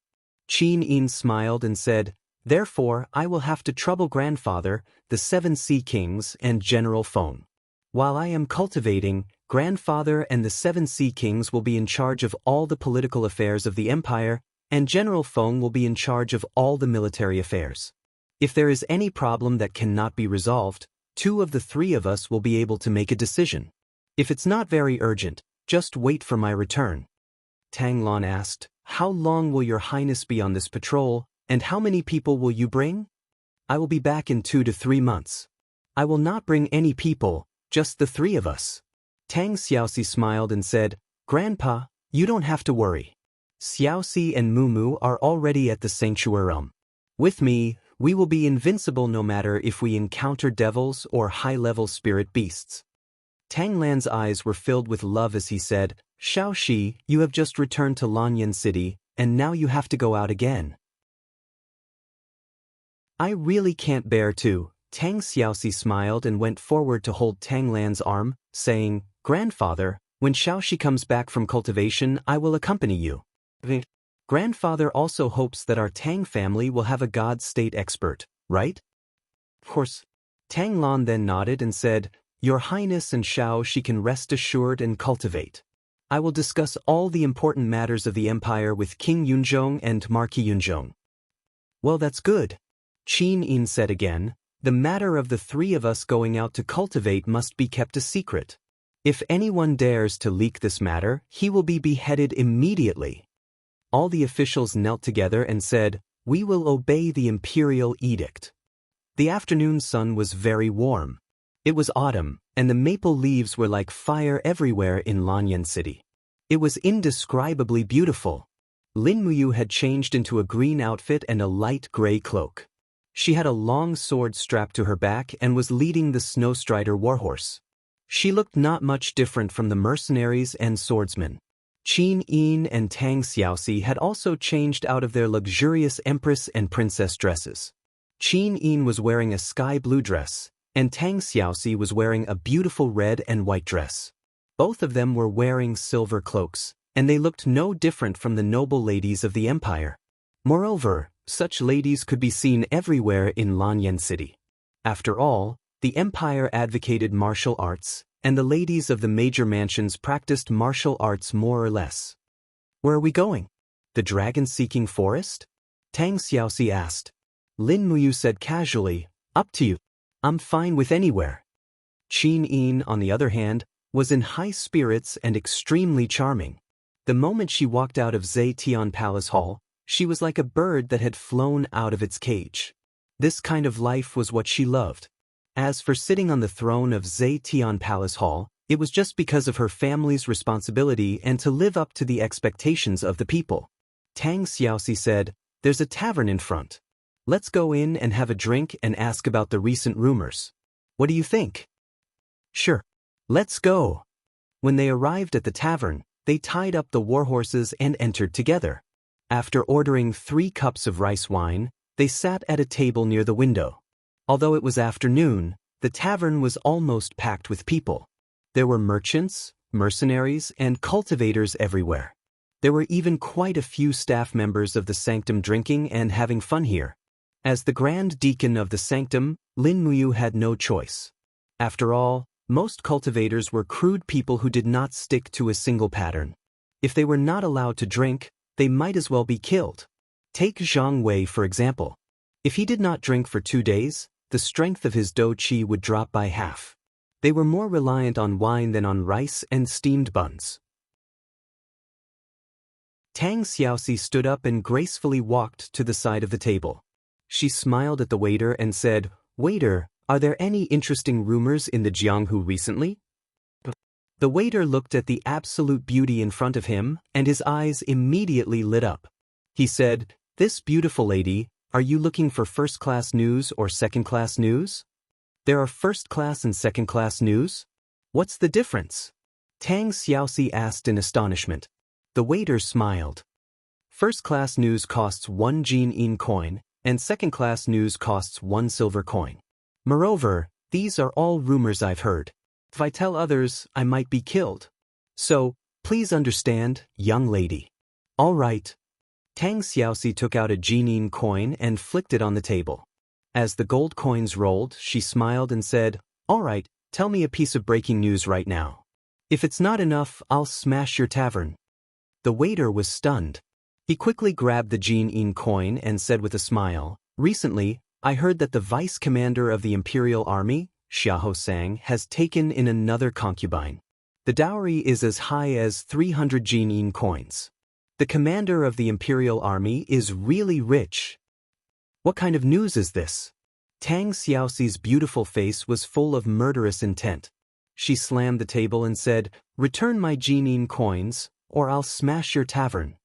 Qin Yin smiled and said, Therefore, I will have to trouble grandfather, the 7 Sea Kings, and General Feng. While I am cultivating, grandfather and the 7 Sea Kings will be in charge of all the political affairs of the empire, and General Feng will be in charge of all the military affairs. If there is any problem that cannot be resolved, 2 of the 3 of us will be able to make a decision. If it's not very urgent, just wait for my return. Tang Lan asked, How long will your Highness be on this patrol, and how many people will you bring? I will be back in 2 to 3 months. I will not bring any people, just the 3 of us. Tang Xiaoxi smiled and said, Grandpa, you don't have to worry. Xiaoxi and Mumu are already at the sanctuary. With me, we will be invincible no matter if we encounter devils or high-level spirit beasts. Tang Lan's eyes were filled with love as he said, Xiaoxi, you have just returned to Lanyan City, and now you have to go out again. I really can't bear to. Tang Xiaoxi smiled and went forward to hold Tang Lan's arm, saying, Grandfather, when Xiaoxi comes back from cultivation, I will accompany you. Grandfather also hopes that our Tang family will have a God state expert, right? Of course. Tang Lan then nodded and said, Your Highness and Xiaoxi can rest assured and cultivate. I will discuss all the important matters of the empire with King Yunzhong and Marquis Yunzhong. Well, that's good. Qin Yin said again, The matter of the 3 of us going out to cultivate must be kept a secret. If anyone dares to leak this matter, he will be beheaded immediately. All the officials knelt together and said, We will obey the imperial edict. The afternoon sun was very warm. It was autumn, and the maple leaves were like fire everywhere in Lanyan City. It was indescribably beautiful. Lin Muyu had changed into a green outfit and a light gray cloak. She had a long sword strapped to her back and was leading the Snowstrider warhorse. She looked not much different from the mercenaries and swordsmen. Qin Yin and Tang Xiaoxi had also changed out of their luxurious empress and princess dresses. Qin Yin was wearing a sky blue dress, and Tang Xiaoxi was wearing a beautiful red and white dress. Both of them were wearing silver cloaks, and they looked no different from the noble ladies of the empire. Moreover, such ladies could be seen everywhere in Lanyan City. After all, the empire advocated martial arts, and the ladies of the major mansions practiced martial arts more or less. Where are we going? The dragon-seeking forest? Tang Xiaoxi asked. Lin Muyu said casually, Up to you. I'm fine with anywhere. Qin Yin, on the other hand, was in high spirits and extremely charming. The moment she walked out of Zetian Palace Hall, she was like a bird that had flown out of its cage. This kind of life was what she loved. As for sitting on the throne of Zetian Palace Hall, it was just because of her family's responsibility and to live up to the expectations of the people. Tang Xiaoxi said, There's a tavern in front. Let's go in and have a drink and ask about the recent rumors. What do you think? Sure. Let's go. When they arrived at the tavern, they tied up the warhorses and entered together. After ordering 3 cups of rice wine, they sat at a table near the window. Although it was afternoon, the tavern was almost packed with people. There were merchants, mercenaries, and cultivators everywhere. There were even quite a few staff members of the sanctum drinking and having fun here. As the Grand Deacon of the sanctum, Lin Muyu had no choice. After all, most cultivators were crude people who did not stick to a single pattern. If they were not allowed to drink, they might as well be killed. Take Zhang Wei, for example. If he did not drink for 2 days, the strength of his dou qi would drop by half. They were more reliant on wine than on rice and steamed buns. Tang Xiaoxi stood up and gracefully walked to the side of the table. She smiled at the waiter and said, Waiter, are there any interesting rumors in the Jianghu recently? The waiter looked at the absolute beauty in front of him, and his eyes immediately lit up. He said, This beautiful lady, are you looking for first-class news or second-class news? There are first-class and second-class news? What's the difference? Tang Xiaoxi asked in astonishment. The waiter smiled. First-class news costs 1 Jin coin, and second-class news costs 1 silver coin. Moreover, these are all rumors I've heard. If I tell others, I might be killed. So, please understand, young lady. All right. Tang Xiaoxi took out a Jinin coin and flicked it on the table. As the gold coins rolled, she smiled and said, "All right, tell me a piece of breaking news right now. If it's not enough, I'll smash your tavern." The waiter was stunned. He quickly grabbed the Jinin coin and said with a smile, "Recently, I heard that the vice commander of the Imperial Army, Xiahou, has taken in another concubine. The dowry is as high as 300 Jinin coins. The commander of the Imperial Army is really rich." "What kind of news is this?" Tang Xiaoxi's beautiful face was full of murderous intent. She slammed the table and said, "Return my Jinin coins, or I'll smash your tavern."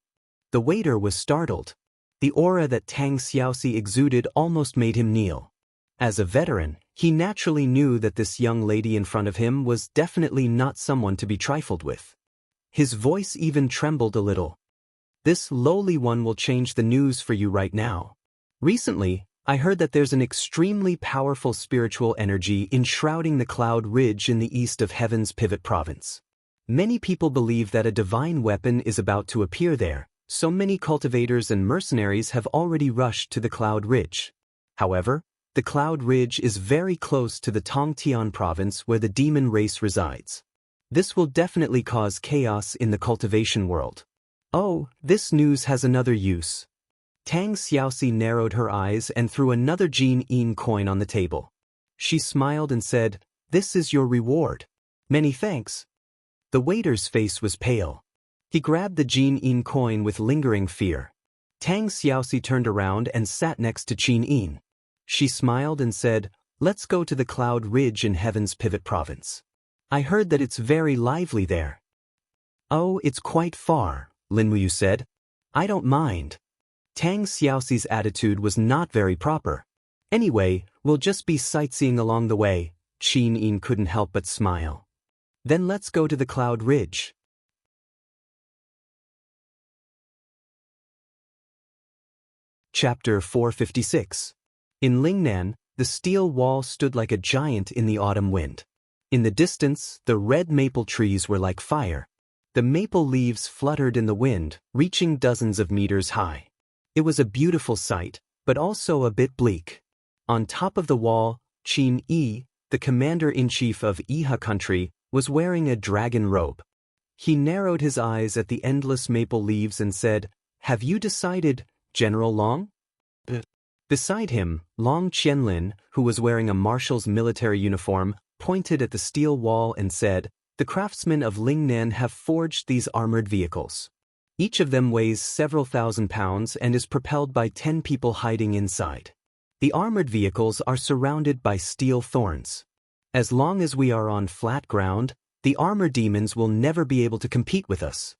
The waiter was startled. The aura that Tang Xiaoxi exuded almost made him kneel. As a veteran, he naturally knew that this young lady in front of him was definitely not someone to be trifled with. His voice even trembled a little. "This lowly one will change the news for you right now. Recently, I heard that there's an extremely powerful spiritual energy enshrouding the Cloud Ridge in the east of Heaven's Pivot Province. Many people believe that a divine weapon is about to appear there, so many cultivators and mercenaries have already rushed to the Cloud Ridge. However, the Cloud Ridge is very close to the Tongtian province where the demon race resides. This will definitely cause chaos in the cultivation world." "Oh, this news has another use." Tang Xiaoxi narrowed her eyes and threw another Jinin coin on the table. She smiled and said, "This is your reward." "Many thanks." The waiter's face was pale. He grabbed the Jinin coin with lingering fear. Tang Xiaoxi turned around and sat next to Jinin. She smiled and said, "Let's go to the Cloud Ridge in Heaven's Pivot Province. I heard that it's very lively there." "Oh, it's quite far," Linmuyu said. "I don't mind." Tang Xiaoxi's attitude was not very proper. "Anyway, we'll just be sightseeing along the way." Jinin couldn't help but smile. "Then let's go to the Cloud Ridge." Chapter 456. In Lingnan, the steel wall stood like a giant in the autumn wind. In the distance, the red maple trees were like fire. The maple leaves fluttered in the wind, reaching dozens of meters high. It was a beautiful sight, but also a bit bleak. On top of the wall, Qin Yi, the commander-in-chief of Iha country, was wearing a dragon robe. He narrowed his eyes at the endless maple leaves and said, "Have you decided, General Long?" Beside him, Long Qianlin, who was wearing a marshal's military uniform, pointed at the steel wall and said, "The craftsmen of Lingnan have forged these armored vehicles. Each of them weighs several thousand pounds and is propelled by 10 people hiding inside. The armored vehicles are surrounded by steel thorns. As long as we are on flat ground, the armor demons will never be able to compete with us."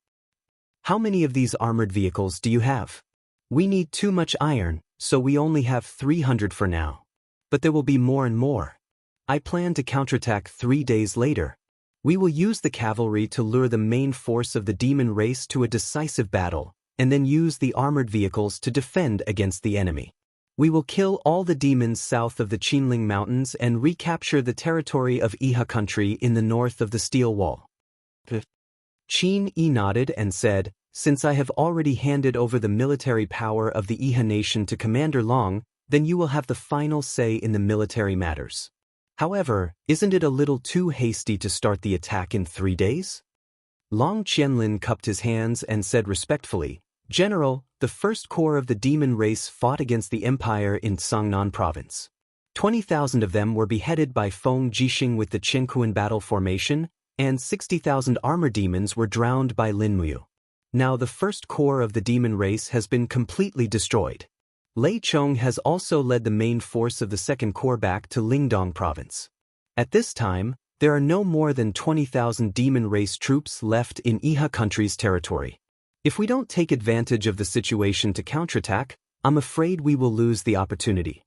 "How many of these armored vehicles do you have?" "We need too much iron, so we only have 300 for now. But there will be more and more. I plan to counterattack 3 days later. We will use the cavalry to lure the main force of the demon race to a decisive battle, and then use the armored vehicles to defend against the enemy. We will kill all the demons south of the Qinling Mountains and recapture the territory of Iha country in the north of the steel wall." Qin Yi nodded and said, "Since I have already handed over the military power of the Iha nation to Commander Long, then you will have the final say in the military matters. However, isn't it a little too hasty to start the attack in 3 days?" Long Qianlin cupped his hands and said respectfully, "General, the first corps of the demon race fought against the empire in Songnan province. 20,000 of them were beheaded by Feng Jixing with the Qinkuan battle formation, and 60,000 armor demons were drowned by Linmuyu. Now the first corps of the demon race has been completely destroyed. Lei Chong has also led the main force of the second corps back to Lingdong province. At this time, there are no more than 20,000 demon race troops left in Iha country's territory. If we don't take advantage of the situation to counterattack, I'm afraid we will lose the opportunity."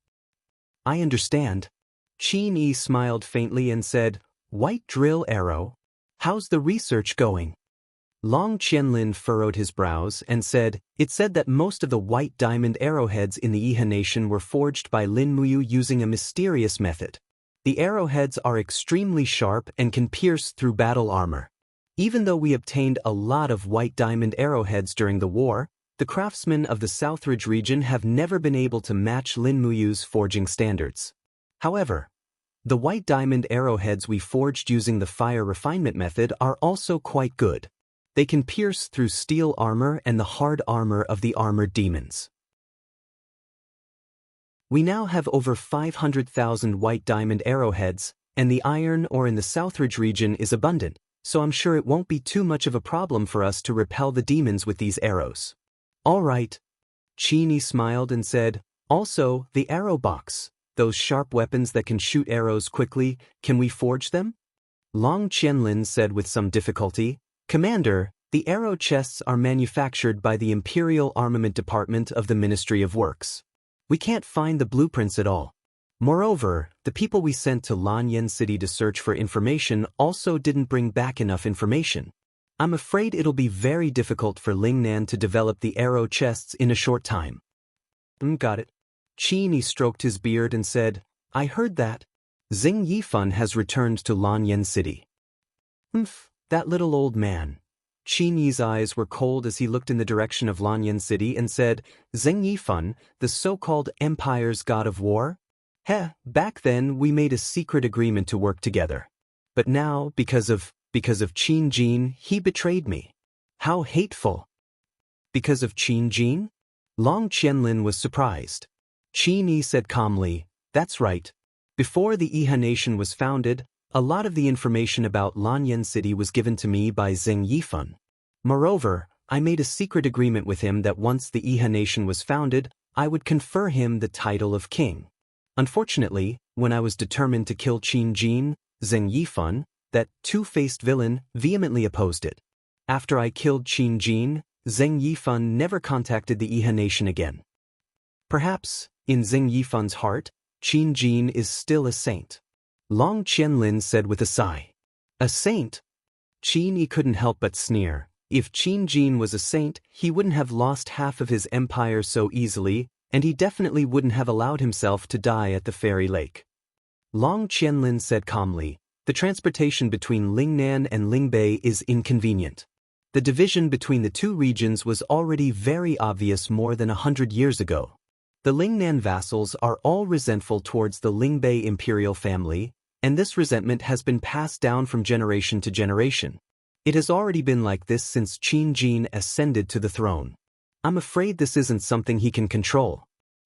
"I understand." Qin Yi smiled faintly and said, "White drill arrow? How's the research going?" Long Qianlin furrowed his brows and said, "It said that most of the white diamond arrowheads in the Iha nation were forged by Linmuyu using a mysterious method. The arrowheads are extremely sharp and can pierce through battle armor. Even though we obtained a lot of white diamond arrowheads during the war, the craftsmen of the Southridge region have never been able to match Lin Muyu's forging standards. However, the white diamond arrowheads we forged using the fire refinement method are also quite good. They can pierce through steel armor and the hard armor of the armored demons. We now have over 500,000 white diamond arrowheads, and the iron ore in the Southridge region is abundant, so I'm sure it won't be too much of a problem for us to repel the demons with these arrows. All right. Qianxia smiled and said, also, the arrow box, those sharp weapons that can shoot arrows quickly, can we forge them? Long Qianlin said with some difficulty, Commander, the arrow chests are manufactured by the Imperial Armament Department of the Ministry of Works. We can't find the blueprints at all. Moreover, the people we sent to Lanyan City to search for information also didn't bring back enough information. I'm afraid it'll be very difficult for Lingnan to develop the arrow chests in a short time. Got it. Qianxia stroked his beard and said, I heard that. Xing Yifan has returned to Lanyan City. That little old man. Qianxia's eyes were cold as he looked in the direction of Lanyan City and said, Xing Yifan, the so-called Empire's god of war? Back then we made a secret agreement to work together. But now, because of Qin Jin, he betrayed me. How hateful. Because of Qin Jin? Long Qianlin was surprised. Qianxia said calmly, that's right. Before the Iha nation was founded, a lot of the information about Lanyan City was given to me by Xing Yifan. Moreover, I made a secret agreement with him that once the Iha nation was founded, I would confer him the title of king. Unfortunately, when I was determined to kill Qin Jin, Xing Yifan, that two-faced villain, vehemently opposed it. After I killed Qin Jin, Xing Yifan never contacted the Iha nation again. Perhaps, in Xing Yifan's heart, Qin Jin is still a saint. Long Qianlin said with a sigh. A saint? Qianxia couldn't help but sneer. If Qin Jin was a saint, he wouldn't have lost half of his empire so easily, and he definitely wouldn't have allowed himself to die at the fairy lake. Long Qianlin said calmly, the transportation between Lingnan and Lingbei is inconvenient. The division between the two regions was already very obvious more than 100 years ago. The Lingnan vassals are all resentful towards the Lingbei imperial family, and this resentment has been passed down from generation to generation. It has already been like this since Qin Jin ascended to the throne. I'm afraid this isn't something he can control.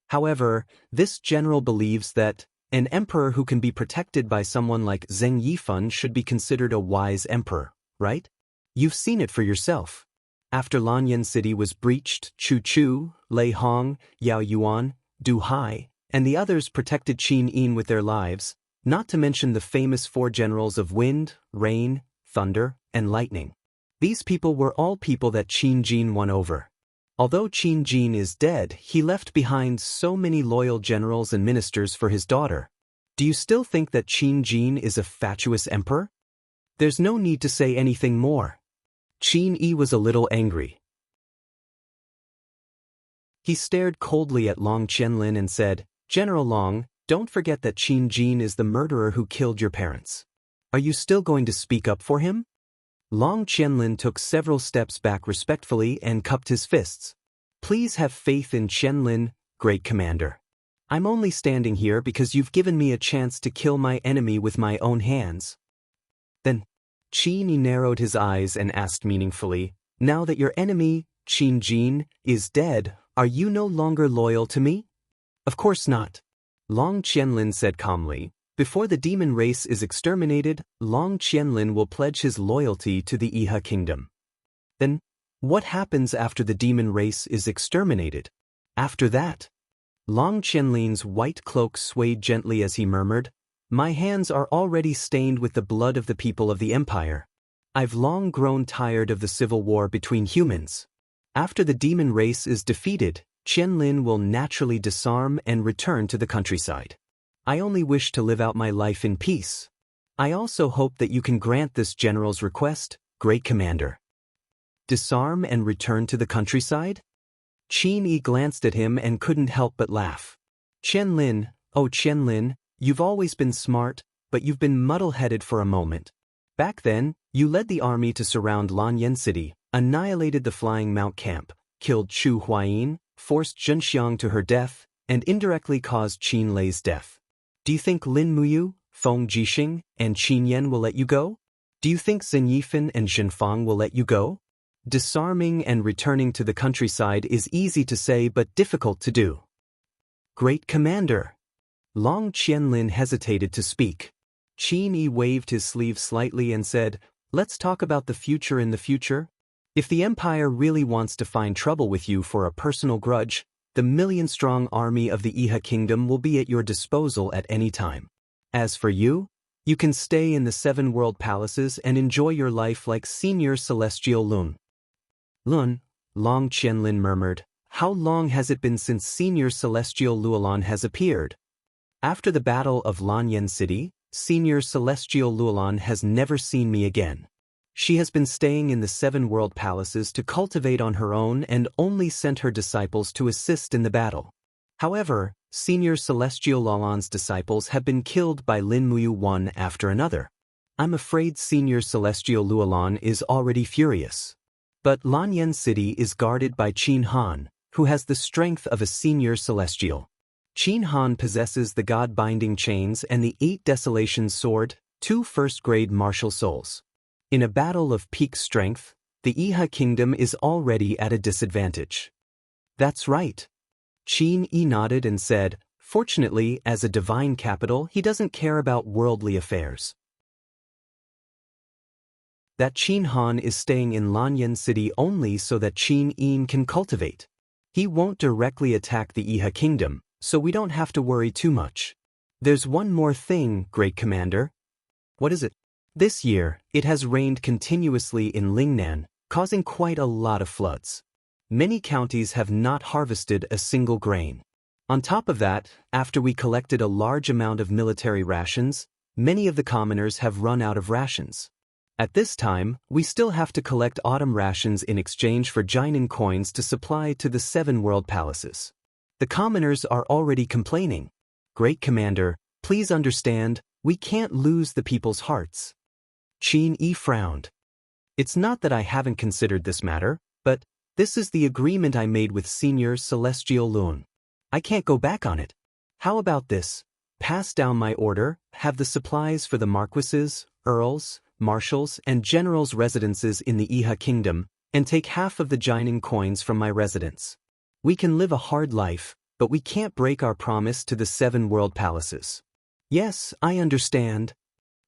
However, this general believes that an emperor who can be protected by someone like Xing Yifan should be considered a wise emperor, right? You've seen it for yourself. After Lanyan City was breached, Chu Chu, Lei Hong, Yao Yuan, Du Hai, and the others protected Qin Yin with their lives, not to mention the famous four generals of wind, rain, thunder, and lightning. These people were all people that Qin Jin won over. Although Qin Jin is dead, he left behind so many loyal generals and ministers for his daughter. Do you still think that Qin Jin is a fatuous emperor? There's no need to say anything more. Qianxia was a little angry. He stared coldly at Long Qianlin and said, General Long, don't forget that Qin Jin is the murderer who killed your parents. Are you still going to speak up for him? Long Qianlin took several steps back respectfully and cupped his fists. Please have faith in Qianlin, great commander. I'm only standing here because you've given me a chance to kill my enemy with my own hands. Then, Qianxia narrowed his eyes and asked meaningfully, now that your enemy, Qin Jin, is dead, are you no longer loyal to me? Of course not. Long Qianlin said calmly, before the demon race is exterminated, Long Qianlin will pledge his loyalty to the Iha kingdom. Then, what happens after the demon race is exterminated? After that? Long Qianlin's white cloak swayed gently as he murmured, my hands are already stained with the blood of the people of the Empire. I've long grown tired of the civil war between humans. After the demon race is defeated, Qianlin will naturally disarm and return to the countryside. I only wish to live out my life in peace. I also hope that you can grant this general's request, great commander. Disarm and return to the countryside? Qianxia glanced at him and couldn't help but laugh. Qianlin, oh Qianlin, you've always been smart, but you've been muddle-headed for a moment. Back then, you led the army to surround Lanyan City, annihilated the Flying Mount camp, killed Chu Huayin, forced Xianxia to her death, and indirectly caused Qin Lei's death. Do you think Lin Muyu, Feng Jixing, and Qin Yan will let you go? Do you think Zhen Yifan and Zhenfang will let you go? Disarming and returning to the countryside is easy to say but difficult to do. Great Commander! Long Qianlin hesitated to speak. Qin Yi waved his sleeve slightly and said, "Let's talk about the future in the future. If the Empire really wants to find trouble with you for a personal grudge, the million-strong army of the Iha Kingdom will be at your disposal at any time. As for you, you can stay in the 7 world palaces and enjoy your life like Senior Celestial Lun." "Lun," Long Qianlin murmured, "how long has it been since Senior Celestial Luolan has appeared?" "After the Battle of Lanyan City, Senior Celestial Luolan has never seen me again. She has been staying in the 7 world palaces to cultivate on her own and only sent her disciples to assist in the battle. However, Senior Celestial Luolan's disciples have been killed by Lin Muyu one after another. I'm afraid Senior Celestial Luolan is already furious. But Lanyan City is guarded by Qin Han, who has the strength of a Senior Celestial. Qin Han possesses the God-binding chains and the 8 Desolation sword, 2 first-grade martial souls. In a battle of peak strength, the Iha Kingdom is already at a disadvantage." "That's right." Qin Yi nodded and said, "Fortunately, as a divine capital, he doesn't care about worldly affairs. That Qin Han is staying in Lanyan City only so that Qin Yin can cultivate. He won't directly attack the Iha Kingdom, so we don't have to worry too much. There's one more thing, Great Commander." "What is it?" "This year, it has rained continuously in Lingnan, causing quite a lot of floods. Many counties have not harvested a single grain. On top of that, after we collected a large amount of military rations, many of the commoners have run out of rations. At this time, we still have to collect autumn rations in exchange for Jinan coins to supply to the 7 world palaces. The commoners are already complaining. Great Commander, please understand, we can't lose the people's hearts." Qin Yi frowned. "It's not that I haven't considered this matter, but this is the agreement I made with Senior Celestial Lun. I can't go back on it. How about this? Pass down my order, have the supplies for the marquises, earls, marshals, and generals' residences in the Iha Kingdom, and take half of the Jinan coins from my residence. We can live a hard life, but we can't break our promise to the 7 world palaces." "Yes, I understand."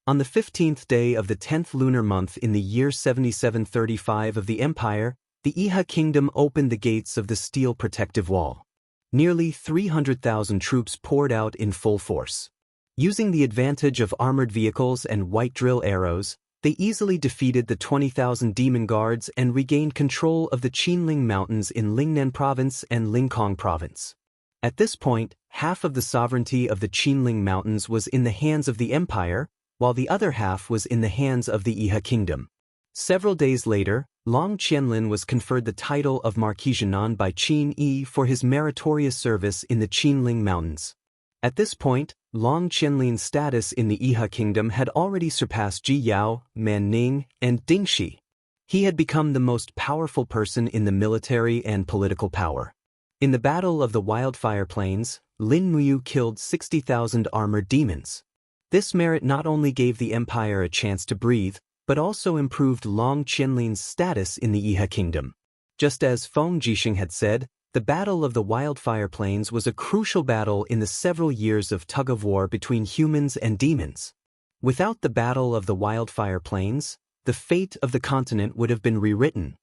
On the 15th day of the 10th lunar month in the year 7735 of the Empire, the Iha Kingdom opened the gates of the steel protective wall. Nearly 300,000 troops poured out in full force. Using the advantage of armored vehicles and white drill arrows, they easily defeated the 20,000 demon guards and regained control of the Qinling Mountains in Lingnan Province and Lingkong Province. At this point, half of the sovereignty of the Qinling Mountains was in the hands of the Empire, while the other half was in the hands of the Iha Kingdom. Several days later, Long Qianlin was conferred the title of Marquis Jinan by Qin Yi for his meritorious service in the Qinling Mountains. At this point, Long Qianlin's status in the Iha Kingdom had already surpassed Ji Yao, Man Ning, and Ding Shi. He had become the most powerful person in the military and political power. In the Battle of the Wildfire Plains, Lin Muyu killed 60,000 armored demons. This merit not only gave the Empire a chance to breathe, but also improved Long Qianlin's status in the Iha Kingdom. Just as Feng Jixing had said, the Battle of the Wildfire Plains was a crucial battle in the several years of tug-of-war between humans and demons. Without the Battle of the Wildfire Plains, the fate of the continent would have been rewritten.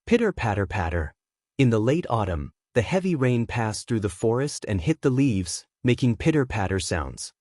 Pitter-patter-patter. In the late autumn, the heavy rain passed through the forest and hit the leaves, making pitter-patter sounds.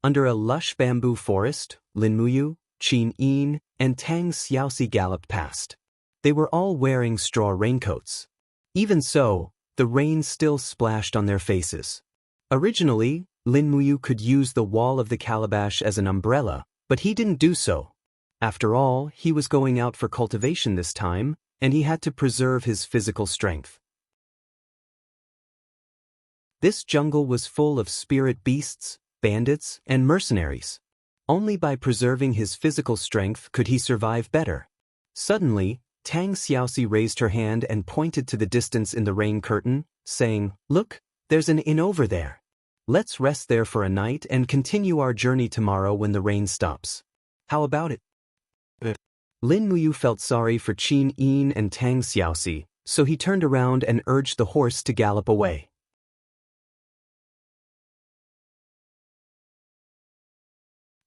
Under a lush bamboo forest, Lin Muyu, Qin Yin, and Tang Xiaoxi galloped past. They were all wearing straw raincoats. Even so, the rain still splashed on their faces. Originally, Lin Muyu could use the wall of the calabash as an umbrella, but he didn't do so. After all, he was going out for cultivation this time, and he had to preserve his physical strength. This jungle was full of spirit beasts, bandits, and mercenaries. Only by preserving his physical strength could he survive better. Suddenly, Tang Xiaoxi raised her hand and pointed to the distance in the rain curtain, saying, "Look, there's an inn over there. Let's rest there for a night and continue our journey tomorrow when the rain stops. How about it?" Lin Muyu felt sorry for Qin Yin and Tang Xiaoxi, so he turned around and urged the horse to gallop away.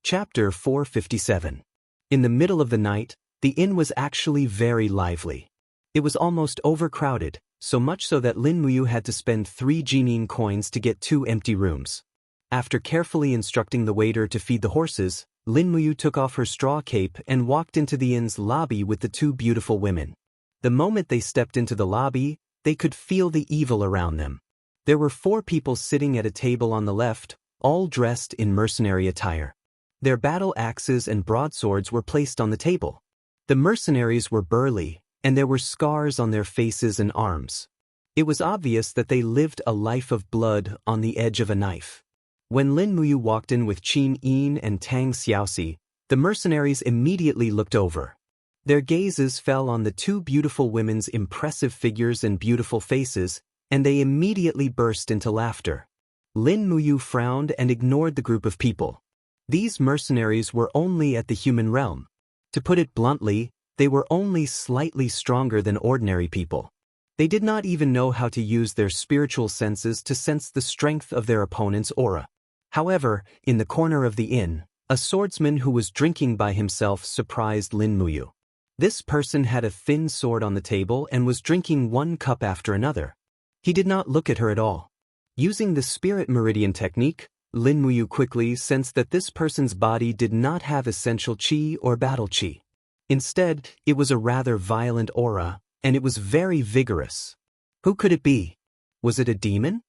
Chapter 457. In the middle of the night, the inn was actually very lively. It was almost overcrowded, so much so that Lin Muyu had to spend 3 Jining coins to get 2 empty rooms. After carefully instructing the waiter to feed the horses, Lin Muyu took off her straw cape and walked into the inn's lobby with the 2 beautiful women. The moment they stepped into the lobby, they could feel the evil around them. There were 4 people sitting at a table on the left, all dressed in mercenary attire. Their battle axes and broadswords were placed on the table. The mercenaries were burly, and there were scars on their faces and arms. It was obvious that they lived a life of blood on the edge of a knife. When Lin Muyu walked in with Qin Yin and Tang Xiaoxi, the mercenaries immediately looked over. Their gazes fell on the 2 beautiful women's impressive figures and beautiful faces, and they immediately burst into laughter. Lin Muyu frowned and ignored the group of people. These mercenaries were only at the human realm. To put it bluntly, they were only slightly stronger than ordinary people. They did not even know how to use their spiritual senses to sense the strength of their opponent's aura. However, in the corner of the inn, a swordsman who was drinking by himself surprised Lin Muyu. This person had a thin sword on the table and was drinking 1 cup after another. He did not look at her at all. Using the spirit meridian technique, Lin Muyu quickly sensed that this person's body did not have essential qi or battle qi. Instead, it was a rather violent aura, and it was very vigorous. Who could it be? Was it a demon?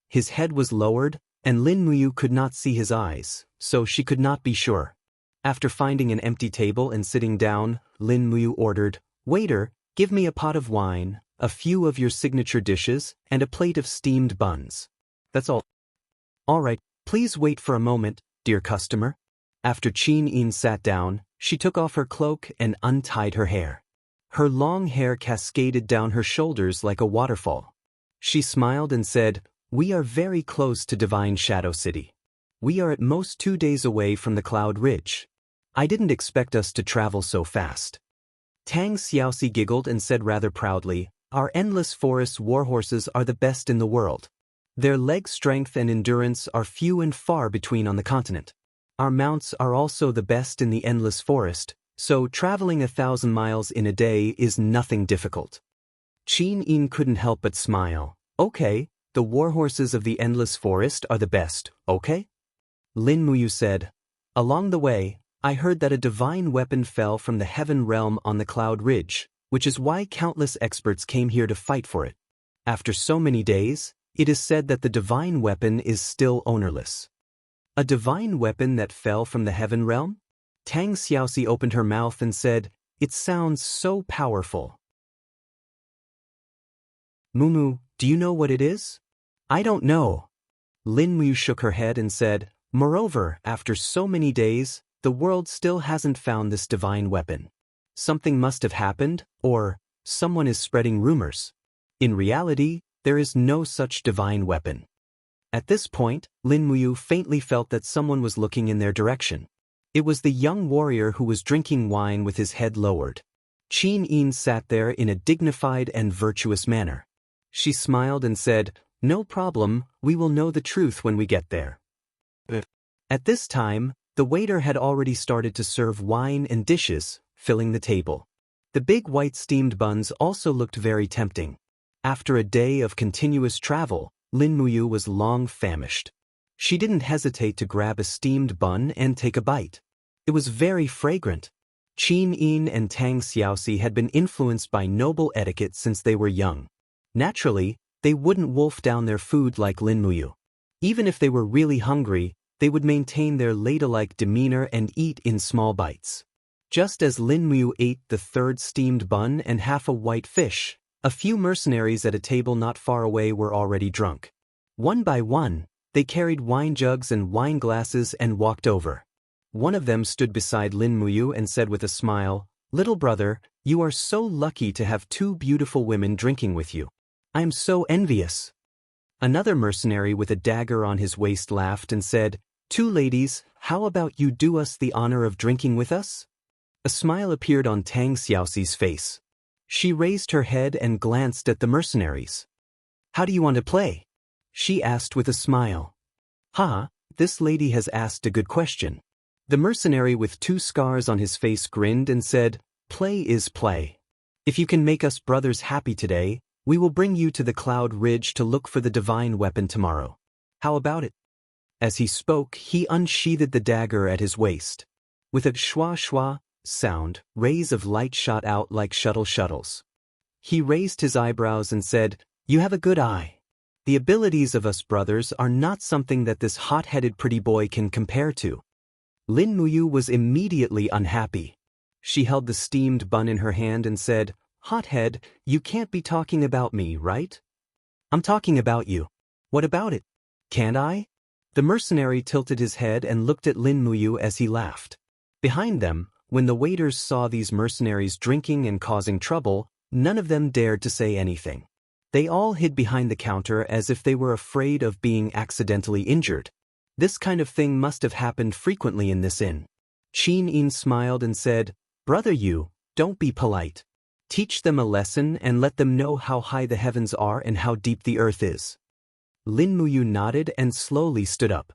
His head was lowered, and Lin Muyu could not see his eyes, so she could not be sure. After finding an empty table and sitting down, Lin Muyu ordered, "Waiter, give me a pot of wine, a few of your signature dishes, and a plate of steamed buns. That's all." "All right, please wait for a moment, dear customer." After Qin Yin sat down, she took off her cloak and untied her hair. Her long hair cascaded down her shoulders like a waterfall. She smiled and said, "We are very close to Divine Shadow City. We are at most 2 days away from the Cloud Ridge. I didn't expect us to travel so fast." Tang Xiaoxi giggled and said rather proudly, "Our endless forest warhorses are the best in the world. Their leg strength and endurance are few and far between on the continent. Our mounts are also the best in the endless forest, so traveling 1,000 miles in a day is nothing difficult." Qin Yin couldn't help but smile. "Okay, the warhorses of the endless forest are the best, okay?" Lin Muyu said, "Along the way, I heard that a divine weapon fell from the heaven realm on the Cloud Ridge, which is why countless experts came here to fight for it. After so many days, it is said that the divine weapon is still ownerless." "A divine weapon that fell from the heaven realm?" Tang Xiaoxi opened her mouth and said, "It sounds so powerful." "Mumu, do you know what it is?" "I don't know." Lin Muyu shook her head and said, "Moreover, after so many days, the world still hasn't found this divine weapon. Something must have happened, or someone is spreading rumors. In reality, there is no such divine weapon." At this point, Lin Muyu faintly felt that someone was looking in their direction. It was the young warrior who was drinking wine with his head lowered. Qin Yin sat there in a dignified and virtuous manner. She smiled and said, "No problem, we will know the truth when we get there." At this time, the waiter had already started to serve wine and dishes, filling the table. The big white steamed buns also looked very tempting. After a day of continuous travel, Lin Muyu was long famished. She didn't hesitate to grab a steamed bun and take a bite. It was very fragrant. Qin Yin and Tang Xiaoxi had been influenced by noble etiquette since they were young. Naturally, they wouldn't wolf down their food like Lin Muyu. Even if they were really hungry, they would maintain their ladylike demeanor and eat in small bites. Just as Lin Muyu ate the 3rd steamed bun and half a white fish, a few mercenaries at a table not far away were already drunk. One by one, they carried wine jugs and wine glasses and walked over. One of them stood beside Lin Muyu and said with a smile, "Little brother, you are so lucky to have two beautiful women drinking with you. I am so envious." Another mercenary with a dagger on his waist laughed and said, "Two ladies, how about you do us the honor of drinking with us?" A smile appeared on Tang Xiaoxi's face. She raised her head and glanced at the mercenaries. "How do you want to play?" she asked with a smile. "Ha, this lady has asked a good question." The mercenary with two scars on his face grinned and said, "Play is play. If you can make us brothers happy today, we will bring you to the Cloud Ridge to look for the divine weapon tomorrow. How about it?" As he spoke, he unsheathed the dagger at his waist. With a shwa-shwa sound, rays of light shot out like shuttles. He raised his eyebrows and said, "You have a good eye. The abilities of us brothers are not something that this hot-headed pretty boy can compare to." Lin Muyu was immediately unhappy. She held the steamed bun in her hand and said, "Hothead, you can't be talking about me, right?" "I'm talking about you." "What about it?" "Can't I?" The mercenary tilted his head and looked at Lin Muyu as he laughed. Behind them, when the waiters saw these mercenaries drinking and causing trouble, none of them dared to say anything. They all hid behind the counter as if they were afraid of being accidentally injured. This kind of thing must have happened frequently in this inn. Qin Yin smiled and said, "Brother you, don't be polite. Teach them a lesson and let them know how high the heavens are and how deep the earth is." Lin Muyu nodded and slowly stood up.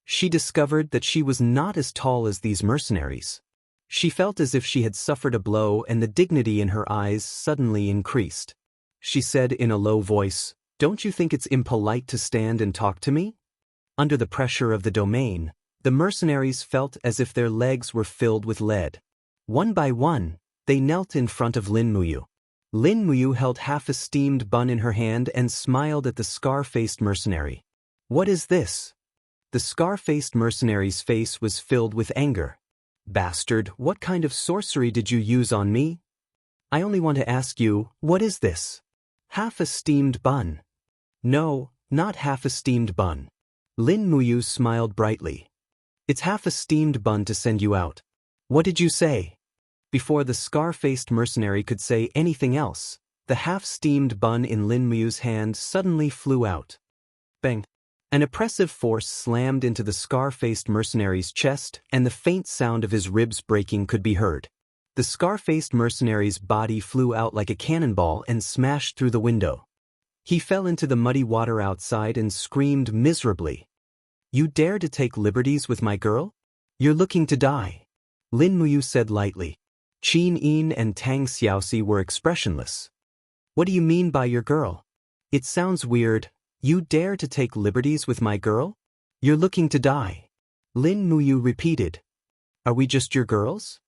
She discovered that she was not as tall as these mercenaries. She felt as if she had suffered a blow and the dignity in her eyes suddenly increased. She said in a low voice, "Don't you think it's impolite to stand and talk to me?" Under the pressure of the domain, the mercenaries felt as if their legs were filled with lead. One by one, they knelt in front of Lin Muyu. Lin Muyu held half a steamed bun in her hand and smiled at the scar-faced mercenary. "What is this?" The scar-faced mercenary's face was filled with anger. "Bastard, what kind of sorcery did you use on me?" "I only want to ask you, what is this?" "Half a steamed bun." "No, not half a steamed bun." Lin Muyu smiled brightly. "It's half a steamed bun to send you out." "What did you say?" Before the scar-faced mercenary could say anything else, the half-steamed bun in Lin Muyu's hand suddenly flew out. Bang! An oppressive force slammed into the scar-faced mercenary's chest, and the faint sound of his ribs breaking could be heard. The scar-faced mercenary's body flew out like a cannonball and smashed through the window. He fell into the muddy water outside and screamed miserably. "You dare to take liberties with my girl? You're looking to die," Lin Muyu said lightly. Qin Yin and Tang Xiaoxi were expressionless. "What do you mean by your girl? It sounds weird. You dare to take liberties with my girl? You're looking to die," Lin Muyu repeated. "Are we just your girls?"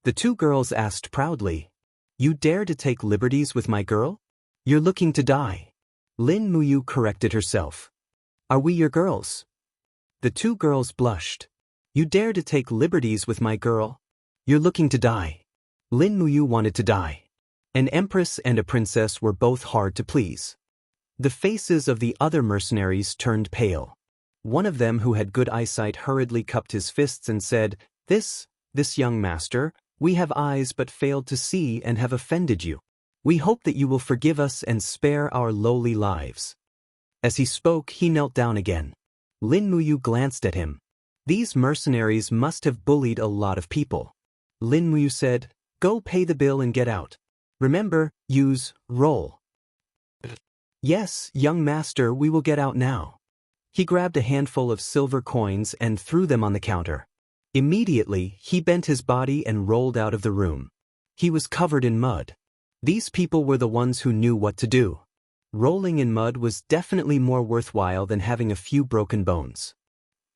The two girls asked proudly. "You dare to take liberties with my girl? You're looking to die," Lin Muyu corrected herself. "Are we your girls?" The two girls blushed. "You dare to take liberties with my girl? You're looking to die." Lin Muyu wanted to die. An empress and a princess were both hard to please. The faces of the other mercenaries turned pale. One of them who had good eyesight hurriedly cupped his fists and said, This young master, we have eyes but failed to see and have offended you. We hope that you will forgive us and spare our lowly lives." As he spoke, he knelt down again. Lin Muyu glanced at him. These mercenaries must have bullied a lot of people. Lin Muyu said, "Go pay the bill and get out. Remember, use roll." "Yes, young master, we will get out now." He grabbed a handful of silver coins and threw them on the counter. Immediately, he bent his body and rolled out of the room. He was covered in mud. These people were the ones who knew what to do. Rolling in mud was definitely more worthwhile than having a few broken bones.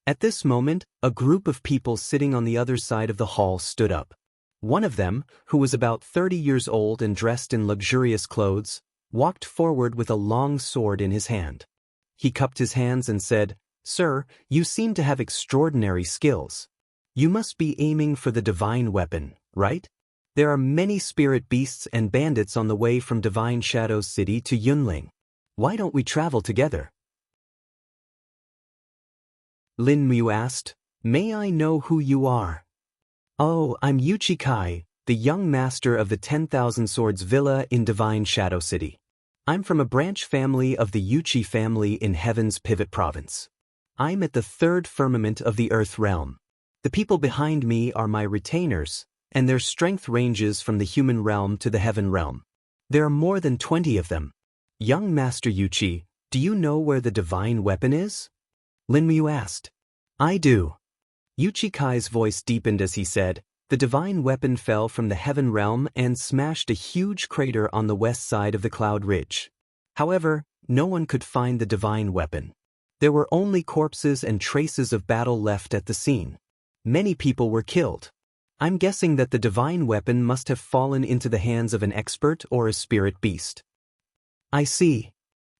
At this moment, a group of people sitting on the other side of the hall stood up. One of them, who was about 30 years old and dressed in luxurious clothes, walked forward with a long sword in his hand. He cupped his hands and said, "Sir, you seem to have extraordinary skills. You must be aiming for the divine weapon, right? There are many spirit beasts and bandits on the way from Divine Shadows City to Yunling. Why don't we travel together?" Lin Mu asked. May I know who you are? Oh, I'm Yuchi Kai, the young master of the 10,000 Swords Villa in Divine Shadow City. I'm from a branch family of the Yuchi family in Heaven's Pivot Province. I'm at the third firmament of the Earth realm. The people behind me are my retainers, and their strength ranges from the human realm to the heaven realm. There are more than 20 of them. Young Master Yuchi, do you know where the divine weapon is? Lin Mu asked. I do. Yuchi Kai's voice deepened as he said, the divine weapon fell from the heaven realm and smashed a huge crater on the west side of the cloud ridge. However, no one could find the divine weapon. There were only corpses and traces of battle left at the scene. Many people were killed. I'm guessing that the divine weapon must have fallen into the hands of an expert or a spirit beast. I see.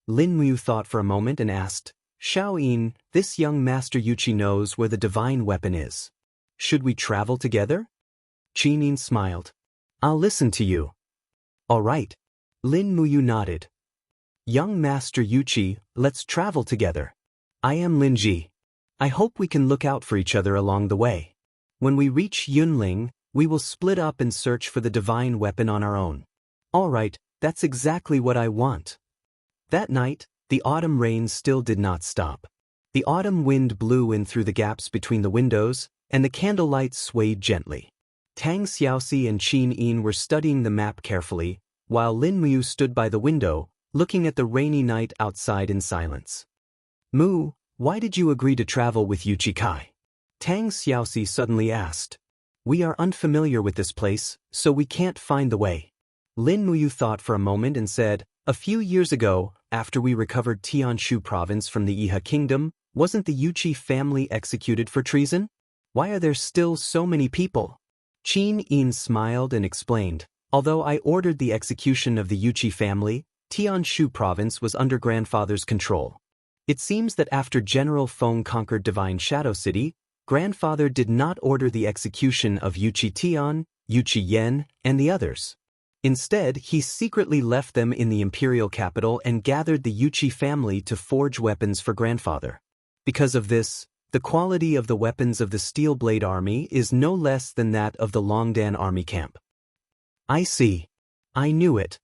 Lin Mu thought for a moment and asked, Xiao, this young Master Yuchi knows where the divine weapon is. Should we travel together? Qin smiled. I'll listen to you. All right. Lin Mu nodded. Young Master Yuchi, let's travel together. I am Lin Ji. I hope we can look out for each other along the way. When we reach Yunling, we will split up and search for the divine weapon on our own. All right, that's exactly what I want. That night, the autumn rain still did not stop. The autumn wind blew in through the gaps between the windows, and the candlelight swayed gently. Tang Xiaoxi and Qin were studying the map carefully, while Lin Mu stood by the window, looking at the rainy night outside in silence. Mu, why did you agree to travel with Yuchi Kai? Tang Xiaoxi suddenly asked. We are unfamiliar with this place, so we can't find the way. Lin Mu thought for a moment and said, a few years ago, after we recovered Tianshu province from the Iha kingdom, wasn't the Yuchi family executed for treason? Why are there still so many people? Qin smiled and explained, although I ordered the execution of the Yuchi family, Tianshu province was under grandfather's control. It seems that after General Feng conquered Divine Shadow City, grandfather did not order the execution of Yuchi Tian, Yuchi Yen, and the others. Instead, he secretly left them in the imperial capital and gathered the Yuchi family to forge weapons for grandfather. Because of this, the quality of the weapons of the Steel Blade Army is no less than that of the Longdan Army camp. I see. I knew it.